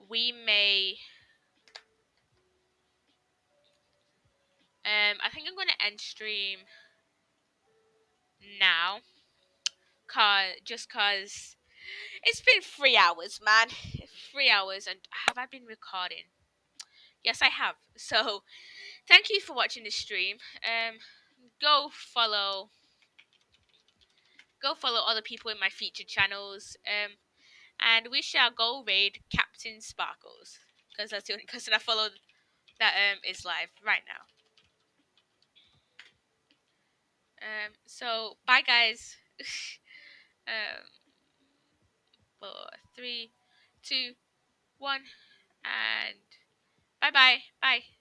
S1: we may I think I'm gonna end stream now. Cause it's been 3 hours, man. 3 hours, and have I been recording? Yes, I have. So thank you for watching this stream. Go follow other people in my featured channels. And we shall go raid Captain Sparkles because that's the only person I follow that is live right now. So bye guys. 4, 3, 2, 1, and bye bye. Bye.